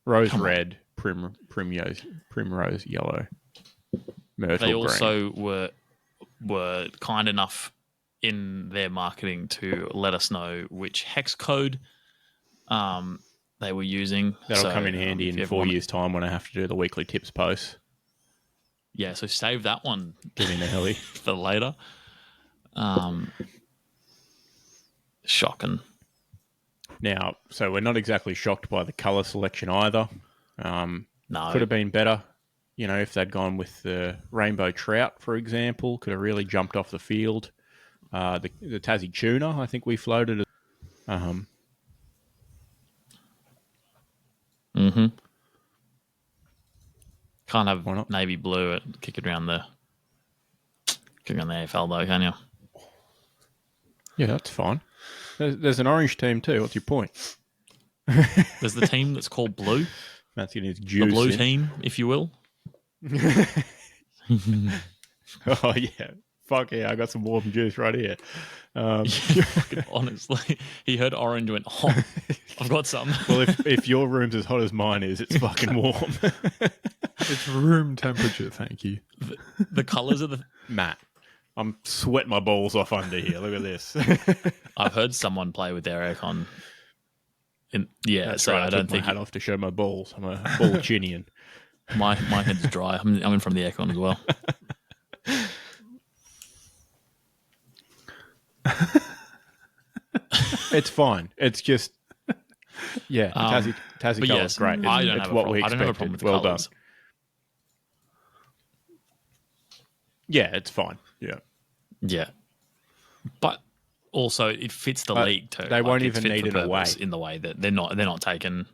Rose red, primrose yellow, Myrtle They green. also were kind enough in their marketing to let us know which hex code they were using. That'll come in handy in 4 years' time when I have to do the weekly tips post. Yeah, so save that one. Get in early for later. Shocking. Now, so we're not exactly shocked by the colour selection either. No. Could have been better. You know, if they'd gone with the rainbow trout, for example, could have really jumped off the field. The Tassie tuna, I think we floated. Can't have navy blue kicking around the AFL though, can you? Yeah, that's fine. There's an orange team too. What's your point? There's the team that's called Blue. That's getting his juice. The blue team, if you will. Oh yeah. Fuck yeah, I got some warm juice right here. Honestly, he heard orange and went, oh, I've got some. Well, if your room's as hot as mine is, it's fucking warm. It's room temperature, thank you. The colours of the... Matt, I'm sweating my balls off under here. Look at this. I've heard someone play with their aircon. That's so right. I don't think... my hat off to show my balls. I'm a ball-chinian. My head's dry. I'm in from the aircon as well. It's fine. It's just, yeah. Tassie colour's great. I don't have a problem with well colours. Done. Yeah, it's fine. Yeah, but also it fits the league too. They won't even need it away in the way that they're not taken.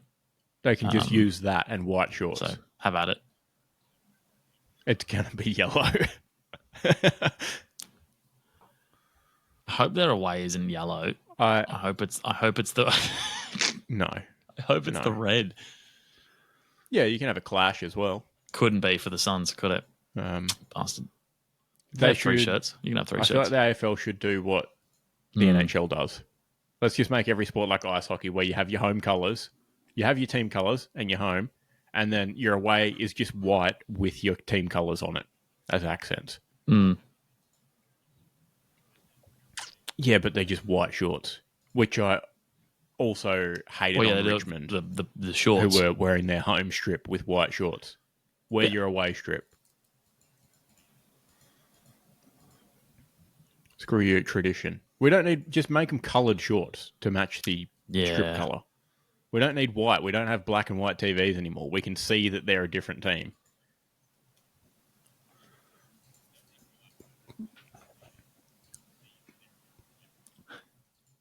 They can just use that and white shorts. So have at it. It's gonna be yellow. I hope their away isn't yellow. I hope it's the No. I hope it's the red. Yeah, you can have a clash as well. Couldn't be for the Suns, could it? Bastard. They have 3 shirts. You can have 3 shirts. I feel like the AFL should do what the NHL does. Let's just make every sport like ice hockey, where you have your home colours, you have your team colours and your home, and then your away is just white with your team colours on it as accents. Yeah, but they're just white shorts, which I also hated on Richmond. The shorts. Who were wearing their home strip with white shorts. Wear your away strip. Screw you, tradition. We don't need... Just make them coloured shorts to match the strip colour. We don't need white. We don't have black and white TVs anymore. We can see that they're a different team.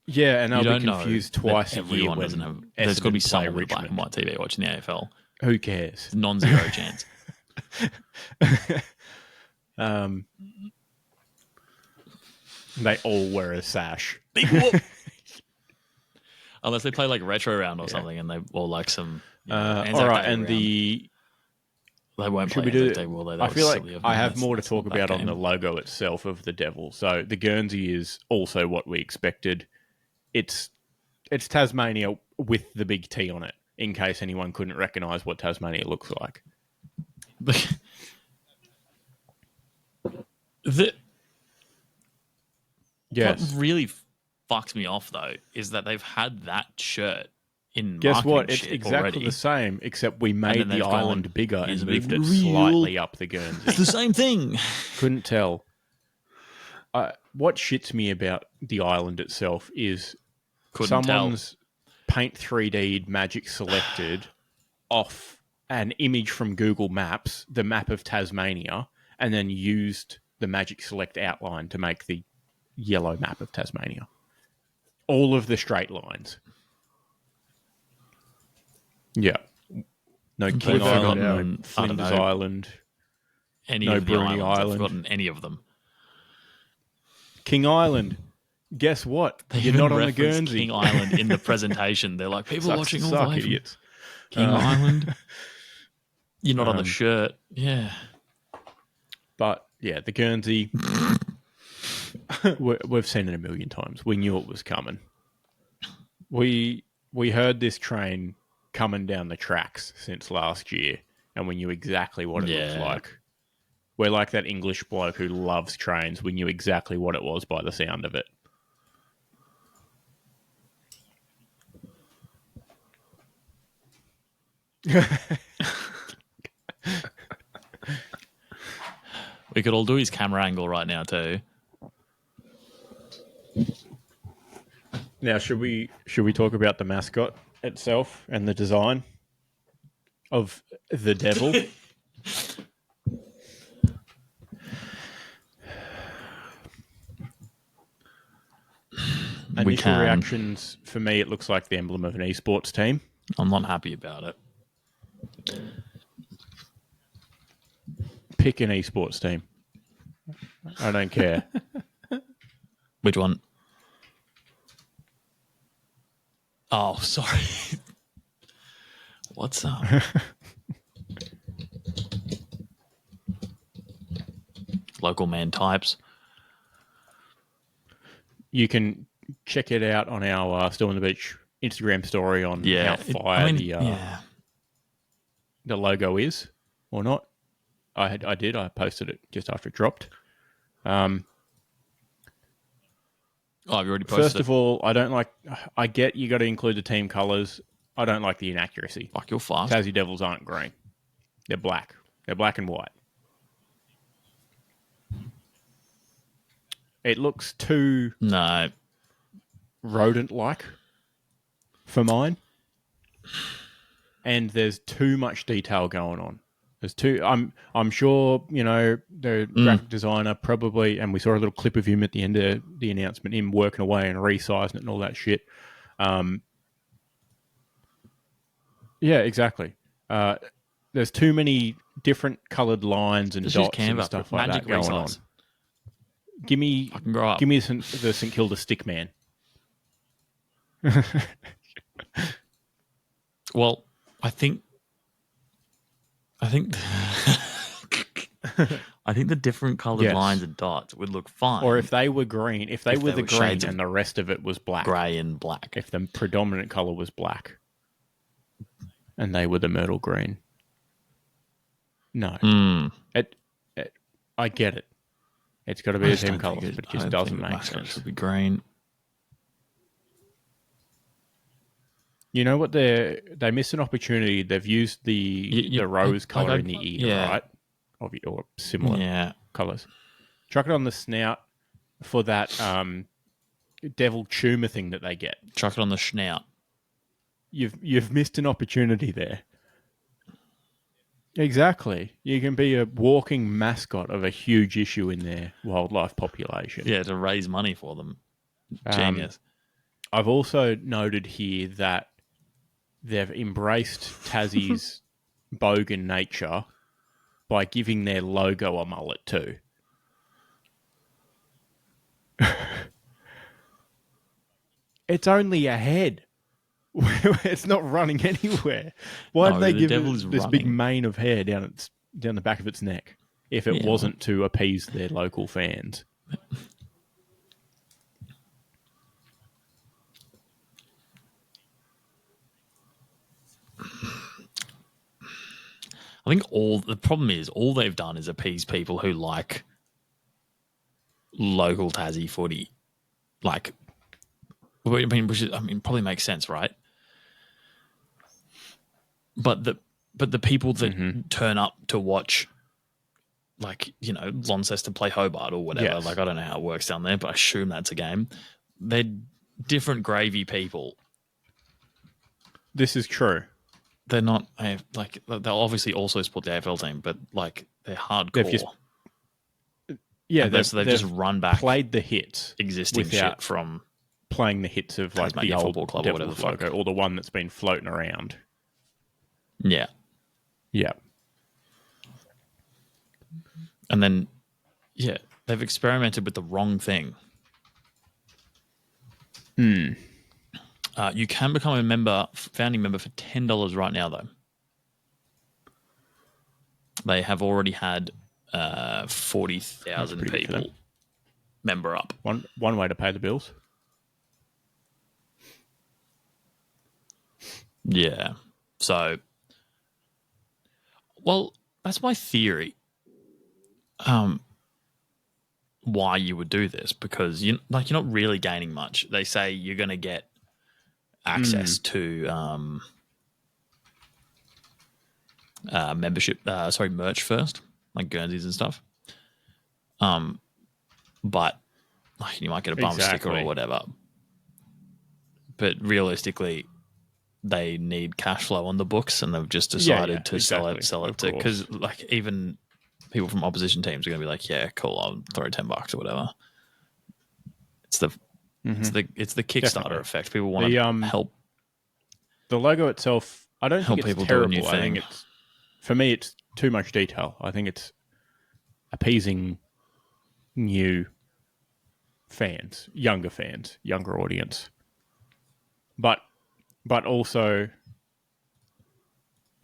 Yeah, and they'll be confused twice a year when there's got to be someone with with black and white TV watching the AFL. Who cares? Non-zero chance. They all wear a sash. Big whoop. Unless they play like retro round or something, and they all like some. All right, and they won't play. I feel like I have more to talk about on the logo itself of the Devil. So the Guernsey is also what we expected. It's Tasmania with the big T on it, in case anyone couldn't recognise what Tasmania looks like. What really fucks me off, though, is that they've had that shirt in Guess what? It's shit exactly already. The same, except we made the island bigger and moved it real... slightly up the Guernsey. It's the same thing. Couldn't tell. what shits me about the island itself is Couldn't someone's Paint 3D magic selected off an image from Google Maps, the map of Tasmania, and then used the magic select outline to make the yellow map of Tasmania. All of the straight lines. Yeah. No King Island, no Flinders Island. Any no of the Bruny islands. I've Island. forgotten any of them. King Island. Guess what? They You're even not on the referenced Guernsey. King Island in the presentation. They're like, people watching all the way from idiots. King Island. You're not on the shirt. Yeah. But, yeah, the Guernsey, we've seen it a million times. We knew it was coming. We heard this train coming down the tracks since last year, and we knew exactly what it looked like. We're like that English bloke who loves trains. We knew exactly what it was by the sound of it. We could all do his camera angle right now too. Now, should we talk about the mascot itself and the design of the devil? Initial reactions for me, it looks like the emblem of an esports team. I'm not happy about it. Pick an esports team. I don't care. Which one? Oh, sorry. What's up? Local man types. You can check it out on our Still on the Beach Instagram story on how fire the logo is or not. I did. I posted it just after it dropped. Oh, have you already posted First of all, I get you got to include the team colours. I don't like the inaccuracy. Fuck, you're fast. Tassie Devils aren't green. They're black. They're black and white. It looks too rodent-like for mine. And there's too much detail going on. I'm sure, the graphic designer probably, and we saw a little clip of him at the end of the announcement, him working away and resizing it and all that shit. Yeah, exactly. There's too many different coloured lines and dots and stuff like that going on. Give me the St Kilda stick man. Well, I think the different coloured lines and dots would look fine. Or if they were green, if they were the green and the rest of it was black. Grey and black. If the predominant colour was black and they were the myrtle green. No. I get it. It's got to be the same colours, but it just doesn't make sense. It should be green. You know what? They missed an opportunity. They've used the rose colour in the ear, right? Or similar colours. Chuck it on the snout for that devil tumour thing that they get. Chuck it on the snout. You've missed an opportunity there. Exactly. You can be a walking mascot of a huge issue in their wildlife population. Yeah, to raise money for them. Genius. I've also noted here that they've embraced Tassie's bogan nature by giving their logo a mullet too. It's only a head. It's not running anywhere. Why did they give it this big mane of hair down the back of its neck if it wasn't to appease their local fans? I think the problem is all they've done is appease people who like local Tassie footy. Like, I mean, probably makes sense, right? But the people that turn up to watch Launceston play Hobart or whatever. Yes. Like, I don't know how it works down there, but I assume that's a game. They're different gravy people. This is true. They're not they'll obviously also support the AFL team, but like they're hardcore. So they've just run back, played the hits existing shit from playing the hits of like Tasmanian the old Football Club or whatever the fuck, logo, or the one that's been floating around. Yeah. And then, they've experimented with the wrong thing. You can become a founding member for $10 right now, though. They have already had 40,000 people member up. One way to pay the bills. Yeah. So, well, that's my theory. Why you would do this, because you're not really gaining much. They say you're going to get access to merch first, like Guernseys and stuff. But like you might get a bump sticker or whatever. But realistically, they need cash flow on the books, and they've just decided to sell it to, because like even people from opposition teams are going to be like, yeah, cool, I'll throw $10 or whatever. It's the Kickstarter effect. People want to help. The logo itself, I don't think it's terrible. I think for me, it's too much detail. I think it's appeasing new fans, younger audience, but also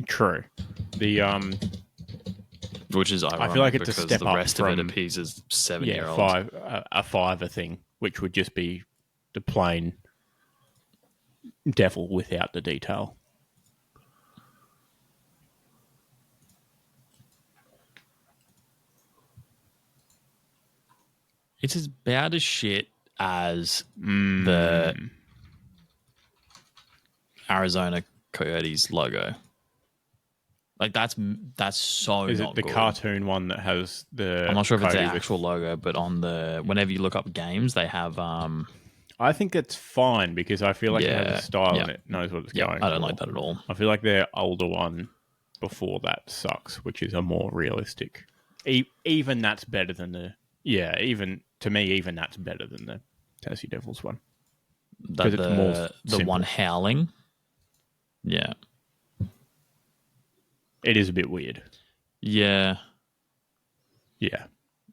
true. Which is ironic, I feel like it's a step the up rest from of it appeases 7-year-olds. A $5 thing, which would just be the plain devil without the detail. It's as bad as shit as the Arizona Coyotes logo. Like that's so. Is not it the good. Cartoon one that has the? I'm not sure if it's the Coyote actual logo, but on whenever you look up games, they have. I think it's fine because I feel like it has a style and it knows what it's going. I don't like that at all. I feel like their older one before that sucks, which is a more realistic. Even that's better than the. Yeah, even to me, even that's better than the Tassie Devils one. Because it's more the one howling. Yeah. It is a bit weird. Yeah. Yeah.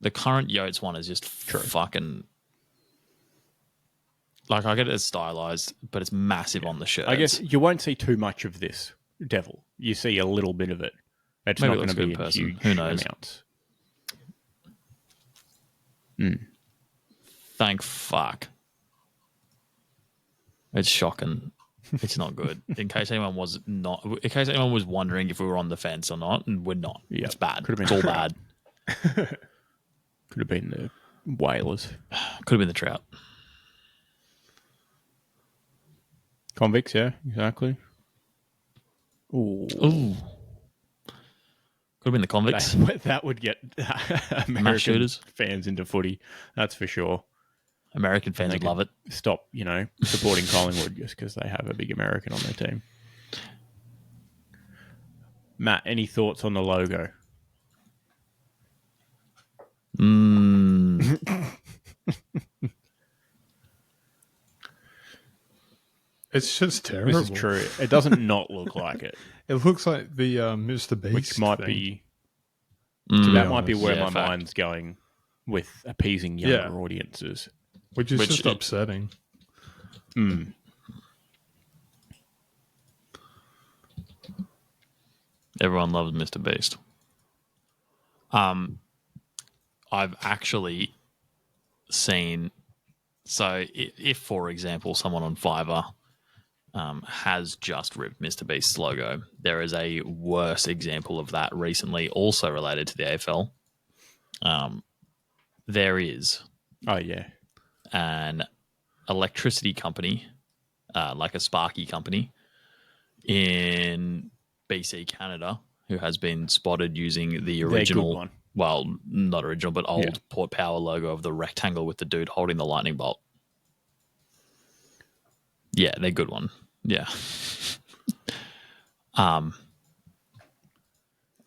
The current Yotes one is just fucking... Like, I get it as stylized, but it's massive on the shirt. I guess you won't see too much of this devil. You see a little bit of it. It's Maybe not going to be in huge Who knows? amounts. Thank fuck. It's shocking. It's not good. In case anyone was wondering if we were on the fence or not, and we're not. Yeah. It's bad. It's all bad. Could have been the Whalers. Could have been the Trout. Convicts, yeah, exactly. Ooh. Could have been the Convicts. That would get American fans into footy. That's for sure. American fans would love it. Stop, supporting Collingwood just because they have a big American on their team. Matt, any thoughts on the logo? It's just terrible. This is true. It doesn't not look like it. It looks like the Mr. Beast, which might thing. that might be where my mind's going with appeasing younger audiences. Which is just upsetting. Everyone loves Mr. Beast. I've actually seen... So if, for example, someone on Fiverr has just ripped Mr. Beast's logo, there is a worse example of that recently, also related to the AFL. There is... Oh, yeah. An electricity company, like a Sparky company in BC, Canada, who has been spotted using the Their original, good one. well, not original, but old Yeah. Port Power logo of the rectangle with the dude holding the lightning bolt. Yeah, they're good one. Yeah.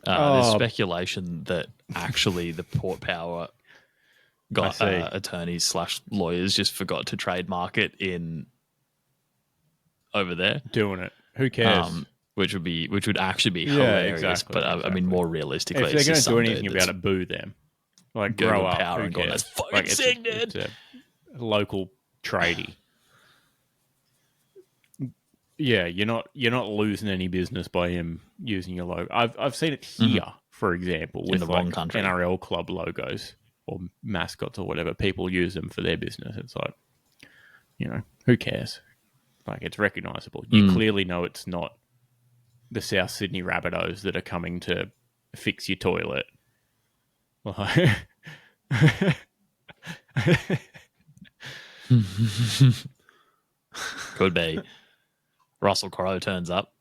There's speculation that actually the Port Power attorneys / lawyers just forgot to trademark it in over there. Doing it. Who cares? Which would actually be hilarious. Exactly, But I mean, more realistically, if they're going to do anything about it, boo them. Like, grow up. Power Who and go, cares? that's fucking Like, sick, dude. It's a local tradie. Yeah, you're not losing any business by him using your logo. I've seen it here, for example, with in the wrong country. NRL club logos or mascots or whatever. People use them for their business. It's like, who cares? Like, it's recognisable. You clearly know it's not the South Sydney Rabbitohs that are coming to fix your toilet. Could be. Russell Crowe turns up.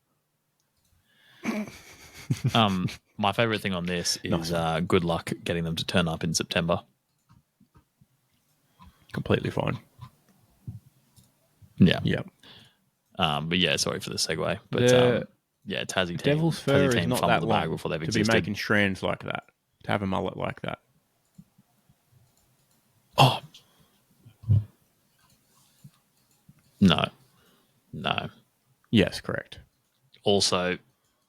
My favourite thing on this is good luck getting them to turn up in September. Completely fine. Yeah. Yep. But yeah, sorry for the segue. But Tassie team. Devil's fur is not that long before they've to existed. be making strands like that. To have a mullet like that. Oh. No. Yes, correct. Also,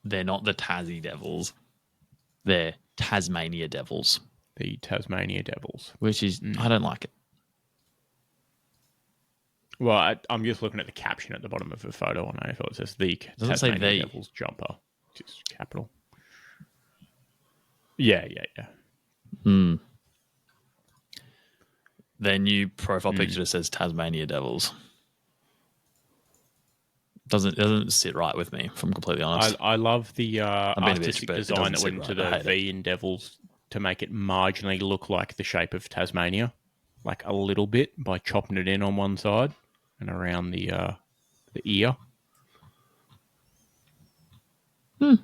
they're not the Tassie Devils. They're Tasmania Devils. The Tasmania Devils. Which is, I don't like it. Well, I'm just looking at the caption at the bottom of the photo on AFL. It says the Tasmania Devils jumper, which is capital. Yeah. Their new profile picture just says Tasmania Devils. Doesn't sit right with me, if I'm completely honest. I love the artistic bitch, design that went into the V in Devils to make it marginally look like the shape of Tasmania, like a little bit, by chopping it in on one side and around the ear. I'm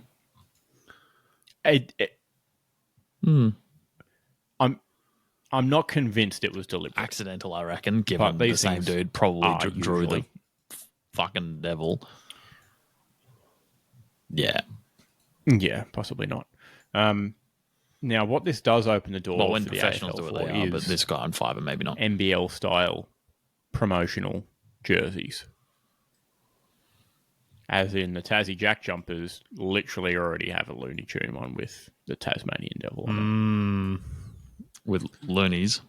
not convinced it was deliberate. Accidental, I reckon, given the same dude probably drew the fucking devil. Yeah. Yeah, possibly not. Now, what this does open the door when for the professionals AFL do it, for they are, is but this guy on Fiverr maybe not. NBL style promotional jerseys. As in the Tassie Jack jumpers literally already have a Looney Tune one with the Tasmanian Devil on it. With loonies.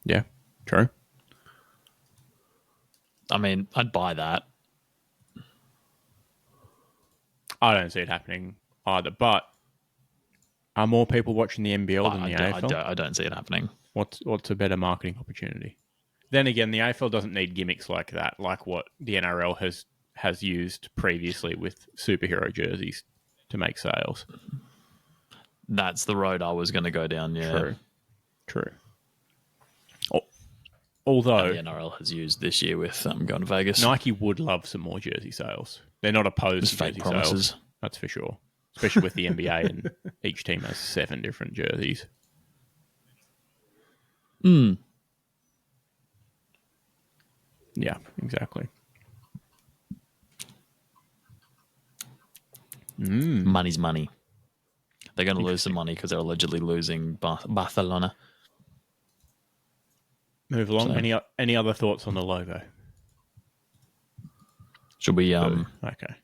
Yeah, true. I mean, I'd buy that. I don't see it happening either, but are more people watching the NBL than the AFL? I don't see it happening. What's a better marketing opportunity? Then again, the AFL doesn't need gimmicks like that, like what the NRL has used previously with superhero jerseys to make sales. That's the road I was going to go down, yeah. True. Although the NRL has used this year with going to Vegas. Nike would love some more jersey sales. They're not opposed to jersey sales. That's for sure. Especially with the NBA and each team has 7 different jerseys. Yeah, exactly. Money's money. They're going to lose some money because they're allegedly losing Barcelona. Move along. So, any other thoughts on the logo? Should we okay.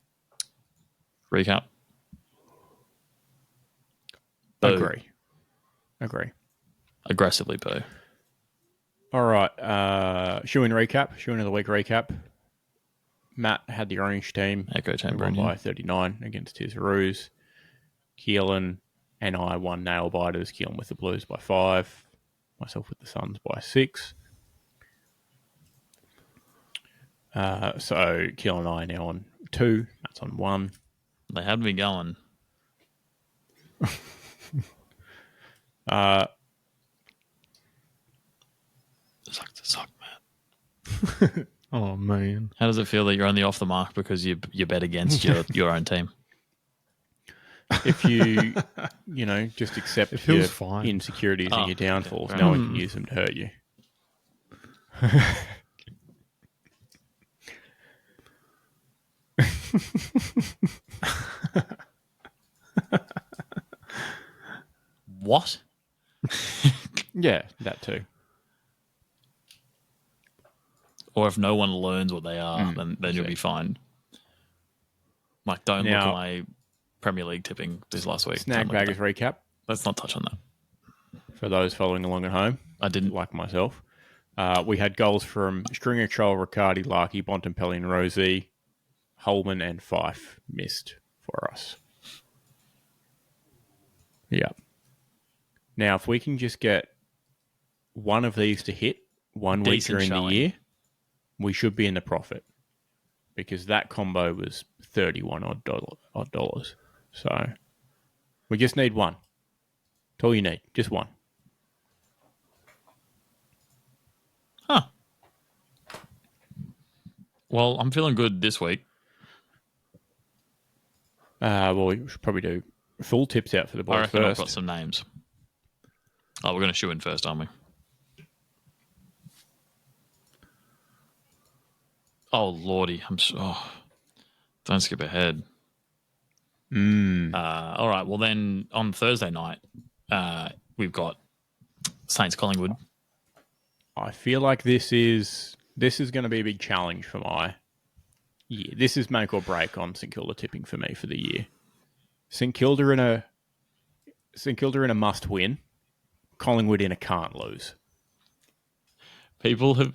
Recap? Agree. Aggressively boo. All right. Shoe in of the week recap. Matt had the orange team. Echo Chamber won by 39 against his Roos. Keelan and I won nail biters. Keelan with the Blues by 5. Myself with the Suns by 6. So Keelan and I are now on 2. Matt's on 1. They had me going. Suck, man. Oh, man. How does it feel that you're only off the mark because you bet against your own team? If you, just accept It feels your fine. insecurities and your downfalls, okay. no one can use them to hurt you. What? Yeah, that too. Or if no one learns what they are, then you'll be fine. Like, don't look at my Premier League tipping this last week. Snag baggers recap. Let's not touch on that. For those following along at home, I didn't like myself. We had goals from Stringer, Troll, Riccardi, Larky, Bontempelli and Rosie. Holman and Fife missed for us. Yeah. Now, if we can just get one of these to hit one week Decent during showing. the year, we should be in the profit. Because that combo was $31 odd dollars. So we just need one. That's all you need. Just one. Huh. Well, I'm feeling good this week. Well, we should probably do full tips out for the I boys reckon I've first. got some names. Oh, we're going to shoe in first, aren't we? Oh, Lordy. Don't skip ahead. All right. Well, then on Thursday night, we've got Saints Collingwood. I feel like this is going to be a big challenge for my year. This is make or break on St Kilda tipping for me for the year. St Kilda in a must win. Collingwood in a can't lose. People have.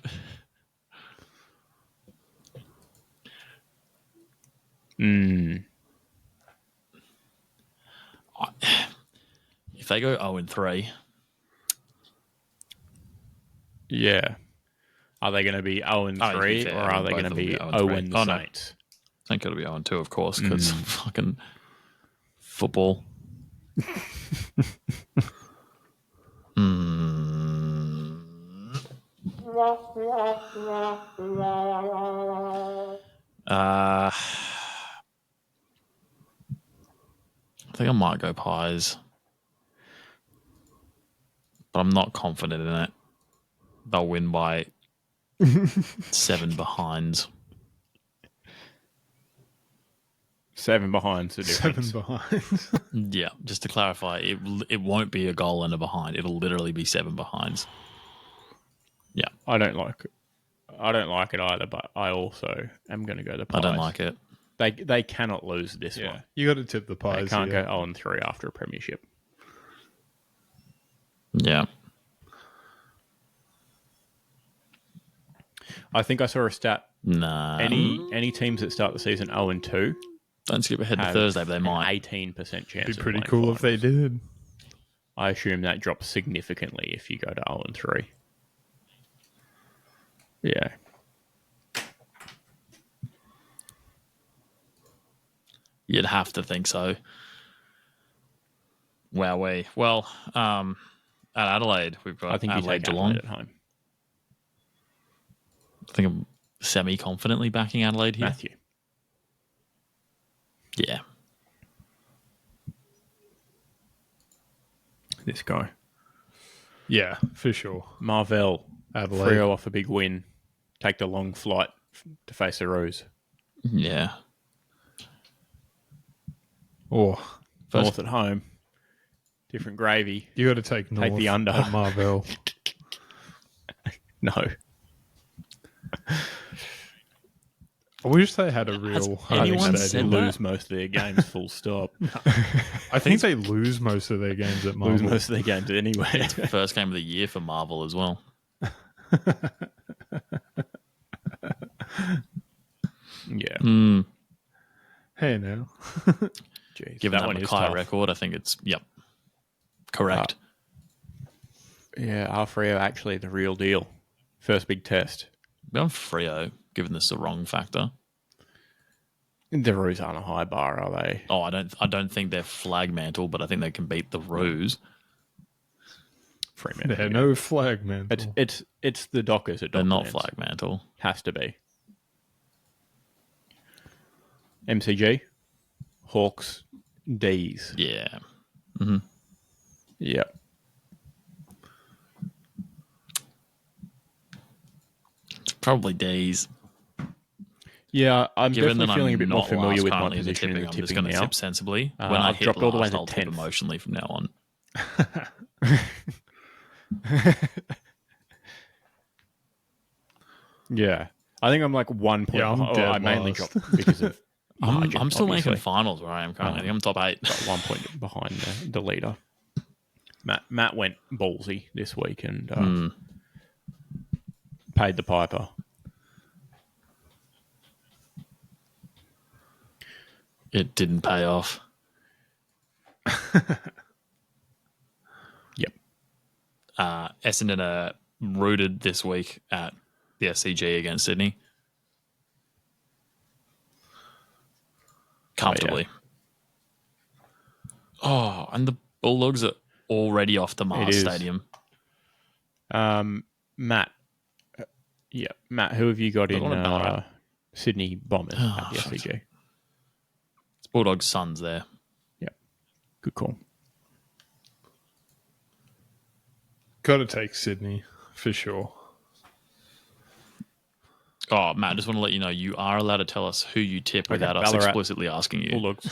If they go 0-3. Yeah. Are they going to be 0-3 or are they going to be 0-3 the Saints? I think it'll be 0-2, of course, because fucking football. I think I might go Pies, but I'm not confident in it. They'll win by 7 behinds. 7 behinds the difference. 7 behind. Yeah, just to clarify, it won't be a goal and a behind. It'll literally be 7 behinds. Yeah, I don't like it either, but I also am going to go the Pies. I don't like it. They cannot lose this one. You got to tip the Pies. They can't go 0-3 after a premiership. Yeah. I think I saw a stat. Nah. Any teams that start the season 0-2 Don't skip ahead to Thursday, but they might. 18% chance. It'd be of pretty playing cool if they finals. did. I assume that drops significantly if you go to 0-3. Yeah. You'd have to think so. Wowee. Well, at Adelaide, we've got I think you Adelaide take Geelong. Adelaide at home. I think I'm semi-confidently backing Adelaide here. Matthew. Yeah. This guy. Yeah, for sure. Marvell. Adelaide. Freo off a big win. Take the long flight to face the Roos. Yeah. Oh, North at home. Different gravy. you got to take North the under. at Marvell. No. I wish they had a real home anyone They said stadium. that? lose most of their games, full stop. I think they lose most of their games at Lose Marvel. most of their games anywhere. First game of the year for Marvel as well. Yeah. Hey now. Jeez, Given that one is Mackay tough. record, I think it's, correct. Yeah, are Freo actually the real deal? First big test. I'm Freo, given this the wrong factor. The Roos aren't a high bar, are they? Oh, I don't think they're flag mantle, but I think they can beat the Roos. Fremantle. Yeah, no flag, man. It's the Dockers. They're not flag mantle. Has to be. MCG, Hawks, D's. Yeah. Yep. Probably D's. Yeah, I'm Given definitely that feeling I'm a bit more not familiar last with my currently position in the I'm just tipping going to now. tip sensibly. When I I've hit dropped all the way last, to I'll tip 10th. emotionally from now on. Yeah. I think I'm like 1 point. Yeah, I'm dead I mainly last. dropped because of margin. I'm still obviously. making finals where I am currently. I think I'm top 8. Got 1 point behind the leader. Matt went ballsy this week and paid the piper. It didn't pay off. Yep. Essendon are rooted this week at the SCG against Sydney. Comfortably. Oh, and the Bulldogs are already off to Mars Stadium. Matt. Matt, who have you got in Sydney Bombers at the SCG? It's Bulldogs' sons there. Yep. Good call. Got to take Sydney for sure. Oh, Matt, I just want to let you know you are allowed to tell us who you tip without us Ballarat, explicitly asking you. Bulldogs.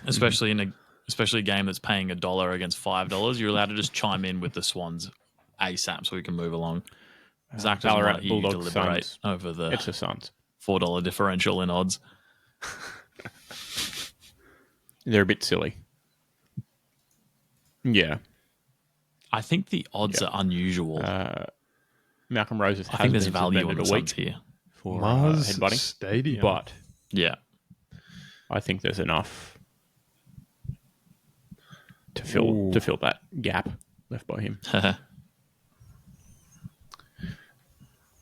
Especially a game that's paying $1 against $5, you're allowed to just chime in with the Swans ASAP so we can move along. Zach doesn't Ballarat, want to hear you Bulldogs, deliberate Suns. over the It's the Suns. $4 differential in odds. They're a bit silly. Yeah. I think the odds are unusual. Malcolm Rose I think there's value on suspended the a week Suns here. for Mars headbutting. Stadium. But Yeah. I think there's enough to fill that gap left by him.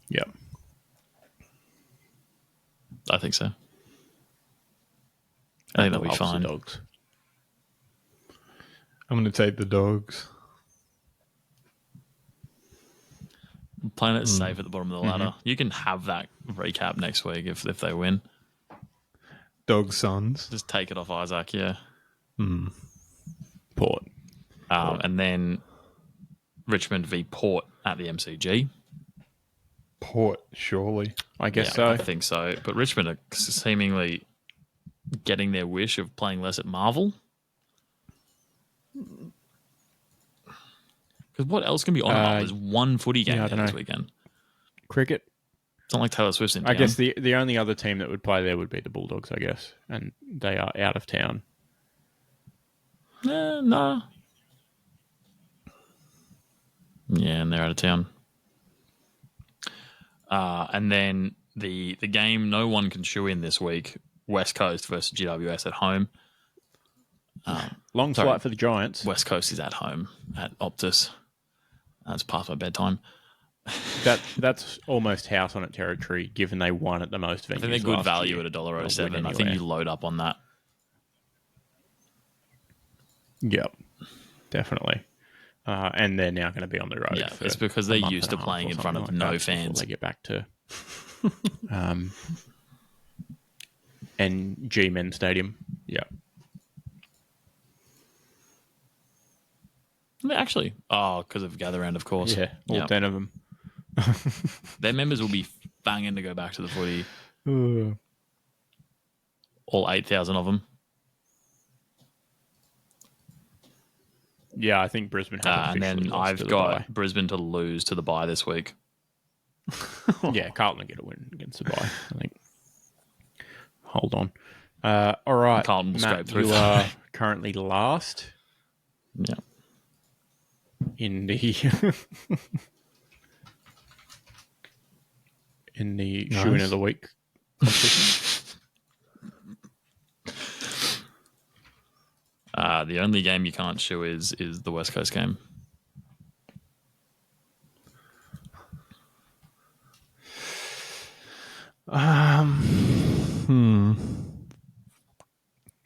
Yep. I think so. I think that'll be fine. Dogs. I'm going to take the Dogs. Playing it safe at the bottom of the ladder. You can have that recap next week if they win. Dog Suns. Just take it off Isaac, yeah. Port. And then Richmond v Port at the MCG. Port, surely. I guess Yeah, so. I think so. But Richmond are seemingly getting their wish of playing less at Marvel. Because what else can be on Marvel? There's one footy game there this weekend. Cricket. It's not like Taylor Swift's in town. I guess the only other team that would play there would be the Bulldogs, I guess. And they are out of town. No. Yeah, and they're out of town. And then the game no one can shoe in this week, West Coast versus GWS at home. Long flight for the Giants. West Coast is at home at Optus. That's past my bedtime. That's almost house on it territory, given they won at the most venues. I think they're good value year. at $1.07. I think you load up on that. Yep, definitely. And they're now going to be on the road. Yeah, it's because they're used to playing in front of no fans. They get back to and G-Men Stadium. Yeah. Actually, because of Gather Round, of course. Yeah, all 10 of them. Their members will be banging to go back to the footy. All 8,000 of them. Yeah, I think Brisbane have and then I've got Brisbane to lose to the bye this week. Yeah, Carlton will get a win against the bye, I think. Hold on. All right, Carlton will scrape through. You are currently last. Yeah. In the shoe-in of the week competition. The only game you can't shoe is the West Coast game.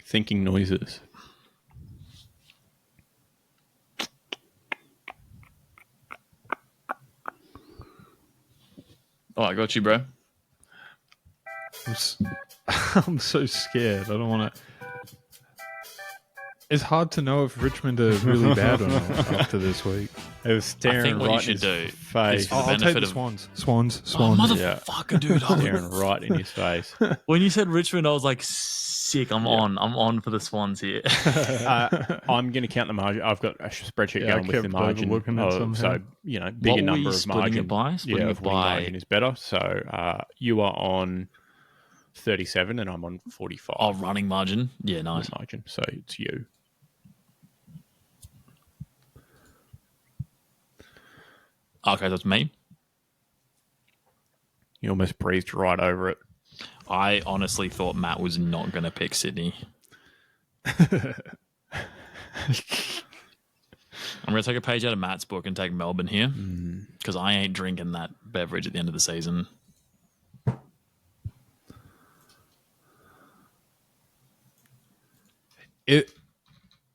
Thinking noises. Oh, I got you, bro. I'm so scared. I don't want to. It's hard to know if Richmond are really bad or not after this week. It was staring I think what right you should in do his face. is for the I'll take benefit the of Swans. Swans. Oh, motherfucker, dude! Staring right in his face. When you said Richmond, I was like, sick. I'm on for the Swans here. I'm going to count the margin. I've got a spreadsheet Yeah, I going with the kept margin. overlooking it somehow. So, bigger What were number you of splitting margin. it by? Splitting it winning by- margin is better. So you are on 37 and I'm on 45. Oh, running margin. Yeah, nice. Margin. So it's you. Okay, that's me. You almost breezed right over it. I honestly thought Matt was not going to pick Sydney. I'm going to take a page out of Matt's book and take Melbourne here because I ain't drinking that beverage at the end of the season.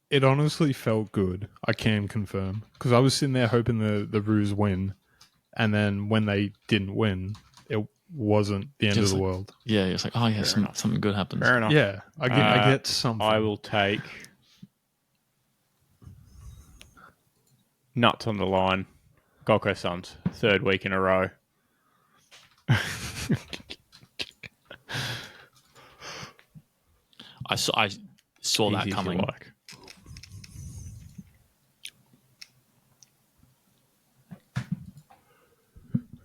It honestly felt good. I can confirm because I was sitting there hoping the Roos win, and then when they didn't win, it wasn't the end of the world. Yeah, it's like, oh yeah, something good happens. Fair enough. Yeah, I get something. I will take nuts on the line. Gold Coast Suns, 3rd week in a row. I saw that Easy if you coming. like.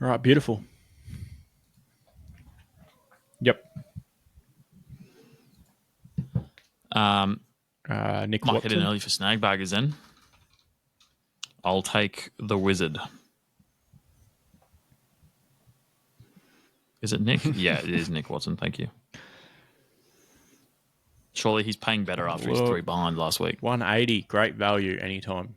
All right, beautiful. Yep. Nick Might Watson. hit in early for snag baggers then. I'll take the Wizard. Is it Nick? Yeah, it is Nick Watson. Thank you. Surely he's paying better after his 3 behind last week. 180, great value anytime.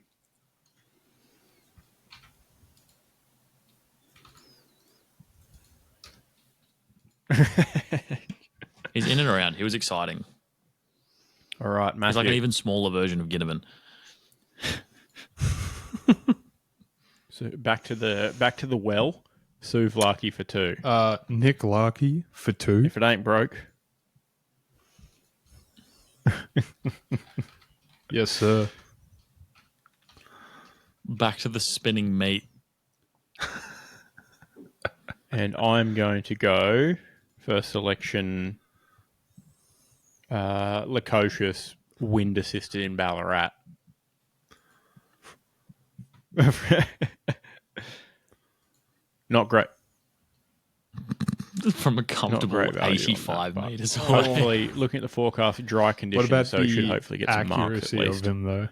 He's in and around. He was exciting. All right, Matthew. He's like an even smaller version of Ginnivan. So back to the well. Suv Larky for 2. Nick Larky for 2. If it ain't broke. Yes, sir. Back to the spinning meat. And I'm going to go first selection Lacocious wind assisted in Ballarat. Not great. From a comfortable great value on 85 that, metres away. Hopefully, looking at the forecast, dry What conditions, about so the it should hopefully get some marks at accuracy of least. him, though?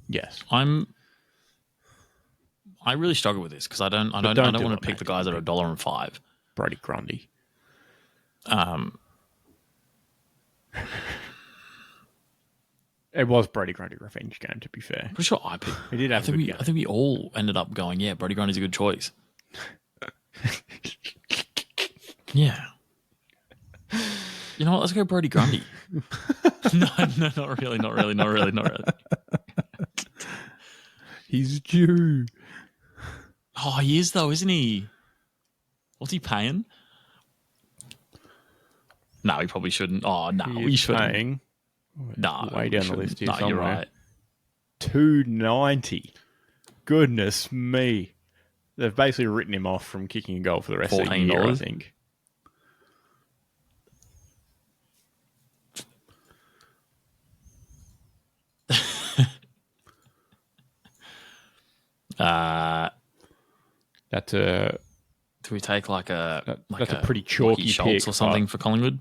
Yes. I really struggle with this because I don't do want it, to pick mate. the guys that are $1.05. Brody Grundy. It was Brody Grundy revenge game, to be fair. Pretty sure I picked. He did have a good game. I think we all ended up going, yeah, Brody Grundy's a good choice. Yeah. You know what? Let's go Brody Grundy. no, not really. He's due. Oh, he is though, isn't he? What's he paying? No, he probably shouldn't. Oh, no, He we is shouldn't. paying No, way we down the shouldn't. list here No, you're somewhere. right. $290. Goodness me. They've basically written him off from kicking a goal for the rest of the year, I $14. think. That's a Do we take like that's a pretty chalky Schultz pick, or something but- for Collingwood?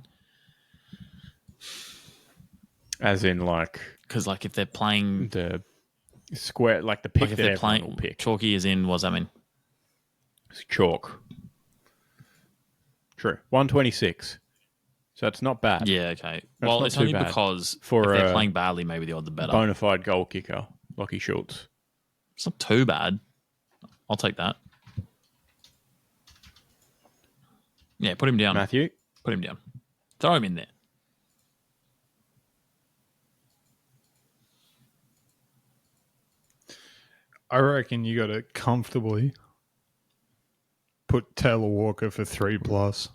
as in like Because like if they're playing, the square, like the pick like if that they're everyone playing will pick. chalky, as in what does that mean? It's chalk. True. 126. So it's not bad. Yeah, okay. Well, not it's too only bad because for if they're a playing badly, maybe the odds are better. Bona fide goal kicker, Lockie Schultz. It's not too bad. I'll take that. Yeah, put him down. Matthew? Put him down. Throw him in there. I reckon you got to comfortably put Taylor Walker for 3+.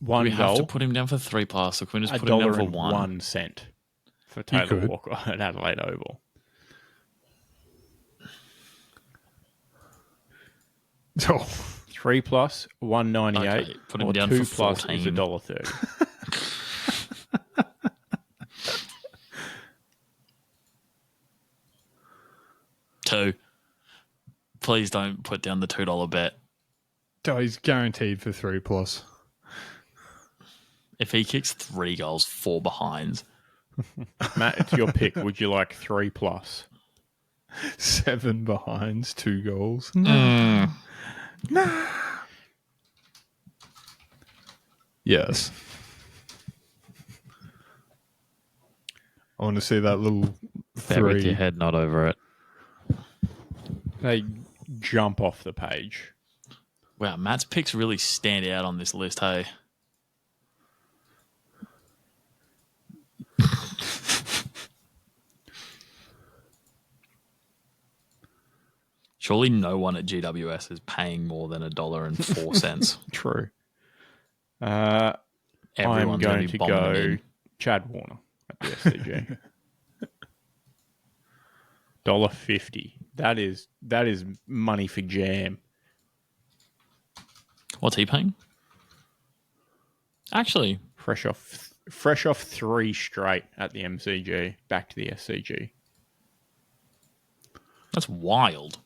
One we goal. have to put him down for 3+. So can we just put him down for $1 for Taylor Walker at Adelaide Oval. Oh. 3+, $1.98. Okay, put him or down 2+ for is $14. $1.30. $2. Please don't put down the $2 bet. Oh, he's guaranteed for 3+. If he kicks 3 goals, 4 behinds. Matt, it's your pick. Would you like 3+? 7 behinds, 2 goals. No. No. Yes. I want to see that little Bet with your 3. head not over it. They jump off the page. Wow, Matt's picks really stand out on this list, hey? Surely no one at GWS is paying more than $1.04. True. Everyone's I'm going be to bombing go in. Chad Warner at the SCG. $1.50. That is money for jam. What's he paying? Actually, Fresh off 3 straight at the MCG, back to the SCG. that's wild.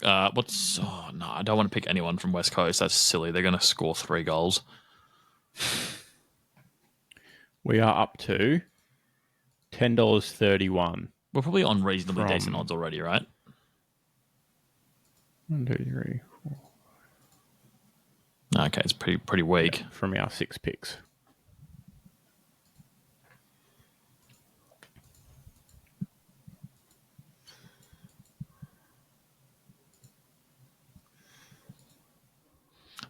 Oh no, I don't want to pick anyone from West Coast. That's silly. They're going to score 3 goals. We are up to $10.31. We're probably on reasonably decent odds already, right? 1, 2, 3, 4. Okay, it's pretty weak. From our 6 picks.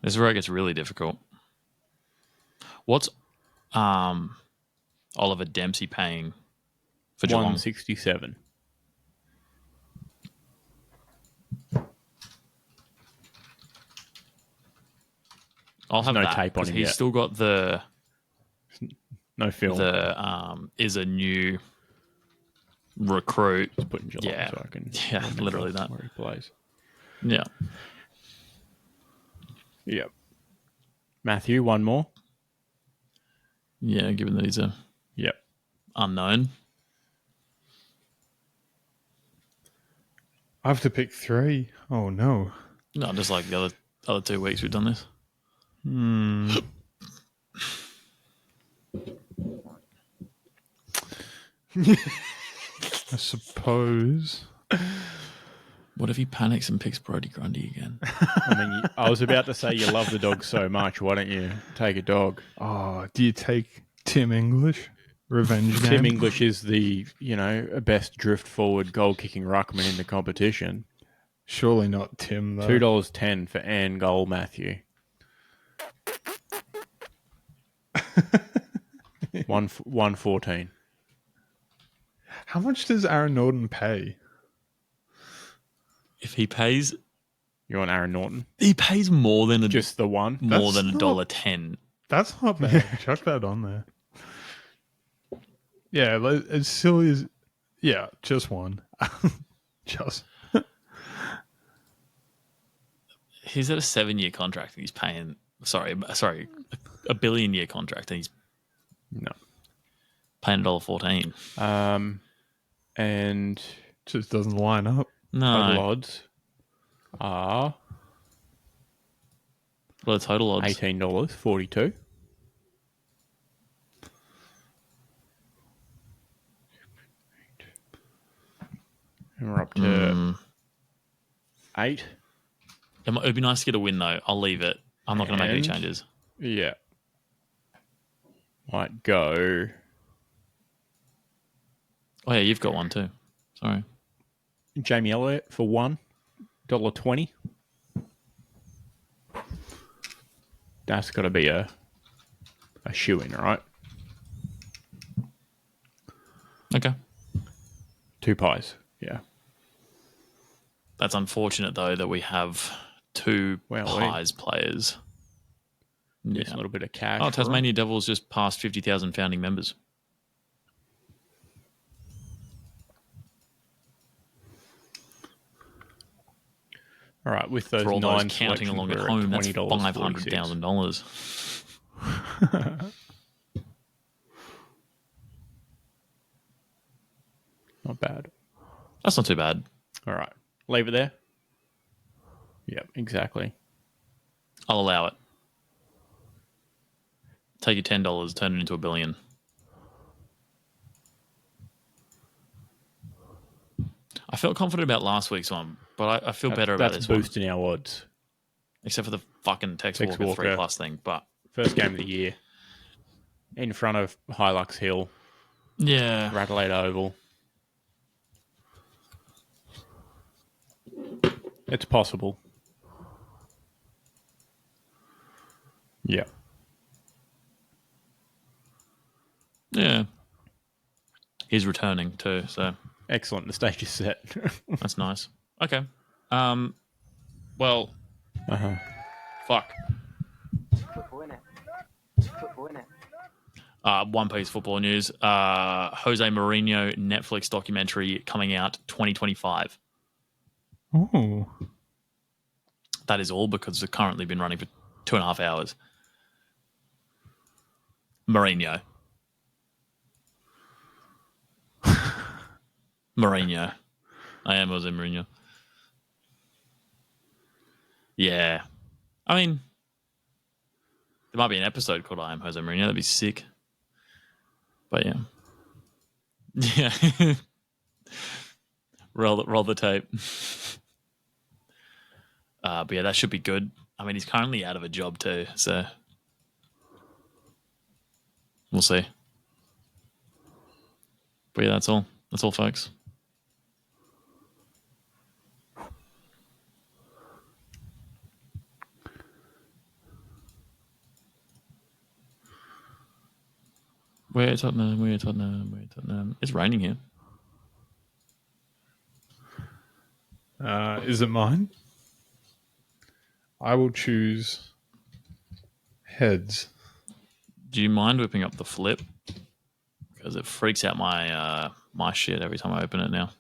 This is where it gets really difficult. What's Oliver Dempsey paying for Geelong? 167. I'll have no that tape on because him he's yet. still got the film. is a new recruit. Just put in Geelong Yeah. so I can Yeah, literally that. where he plays. Yeah. Yep. Matthew, one more. Yeah, given that he's a Yep. unknown. I have to pick 3. Oh, no. No, just like the other 2 weeks we've done this. I suppose. What if he panics and picks Brodie Grundy again? I mean, I was about to say you love the dog so much. Why don't you take a dog? Oh, do you take Tim English? Revenge game? Tim English is the, best drift forward goal kicking ruckman in the competition. Surely not Tim, though. $2.10 for Ann Goal, Matthew. 114. How much does Aaron Norton pay? If he pays, You want Aaron Norton? he pays more than Just the one? more than That's $1.10. That's not bad. Chuck that on there. Yeah, as silly as... Yeah, just one. Just... He's at a 7-year contract and he's paying... Sorry, a billion-year contract and he's No. paying $1.14. And Just doesn't line up. total No. odds are What are the total odds? $18.42. And we're up to 8. It would be nice to get a win, though. I'll leave it. I'm not going to make any And- changes. Yeah. Might go Oh, yeah, you've got one, too. Sorry. Jamie Elliott for $1.20. That's got to be a shoe-in, right? Okay. 2 pies. Yeah. That's unfortunate, though, that we have 2 pies players. Just a little bit of cash. Oh, Tasmania Devils just passed 50,000 founding members. All right, with those for all 9 those counting along at we're home, that's $20.46. $500,000. Not bad. That's not too bad. All right, leave it there. Yep, exactly. I'll allow it. Take your $10, turn it into $1 billion. I felt confident about last week's one, but I feel better about this one. That's boosting our odds. Except for the fucking Tex Walker 3+ thing. But first game of the year. In front of Hilux Hill. Yeah. Radelaide Oval. It's possible. Yeah. Yeah. He's returning too, so... Excellent. The stage is set. That's nice. Okay. Well... Fuck. One piece football news. Jose Mourinho Netflix documentary coming out 2025. Oh. That is all because it's currently been running for 2.5 hours. Mourinho. Mourinho. I am Jose Mourinho. Yeah. I mean, there might be an episode called I Am Jose Mourinho. That'd be sick. But yeah. Yeah. roll the tape. But yeah, that should be good. I mean, he's currently out of a job too, so we'll see. But yeah, that's all. That's all, folks. We're Tottenham. It's raining here. Is it mine? I will choose heads. Do you mind whipping up the flip? Because it freaks out my my shit every time I open it now.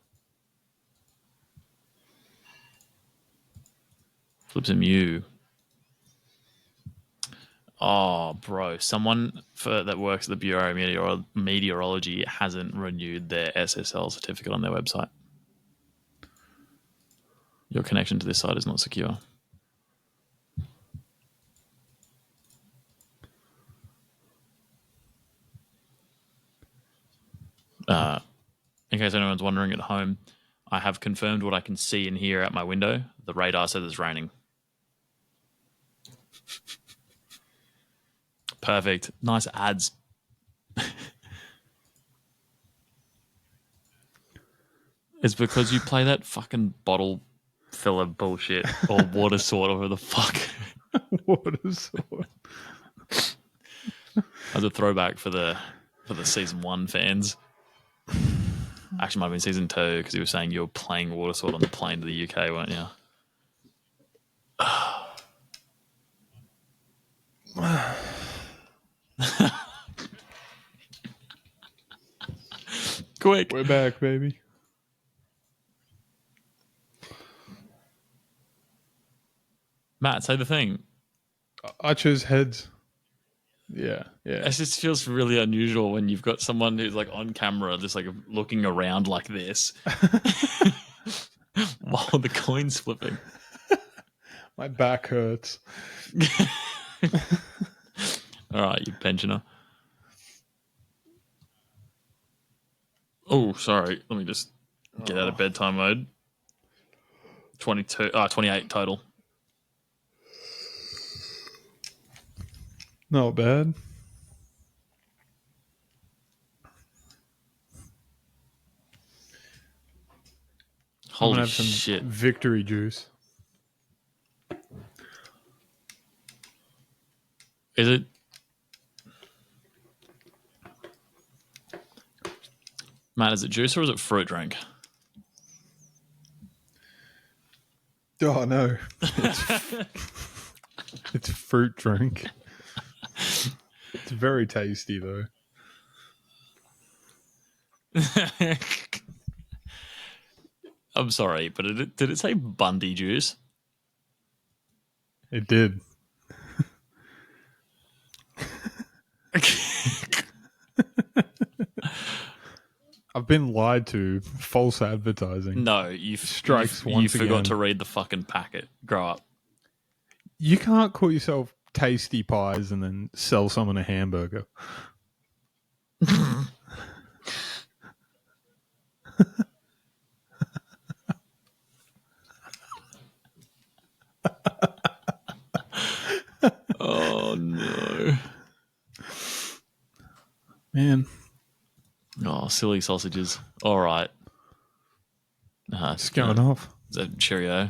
Flip's a Mew. Oh, bro. Someone that works at the Bureau of Meteorology hasn't renewed their SSL certificate on their website. Your connection to this site is not secure. In case anyone's wondering at home, I have confirmed what I can see and hear out my window. The radar says it's raining. Perfect. Nice ads. It's because you play that fucking bottle filler bullshit or water sword or whatever the fuck. Water sword. As a throwback for the season 1 fans. Actually, might have been season 2 because he was saying you were playing water sword on the plane to the UK, weren't you? Quick. We're back, baby. Matt, say the thing. I choose heads. Yeah. It just feels really unusual when you've got someone who's like on camera, just like looking around like this while the coin's flipping. My back hurts. All right, you pensioner. Oh, sorry. Let me just get out of bedtime mode. 28 total. Not bad. Holy I'm gonna have some shit. victory juice. Is it? Matt, is it juice or is it fruit drink? Oh, no. It's fruit drink. It's very tasty, though. I'm sorry, but did it say Bundy juice? It did. I've been lied to. False advertising. No, you Strikes you once forgot again. to read the fucking packet. Grow up. You can't call yourself Tasty Pies and then sell someone a hamburger. Oh no. Man. Oh, silly sausages. All right. It's going off. Cheerio.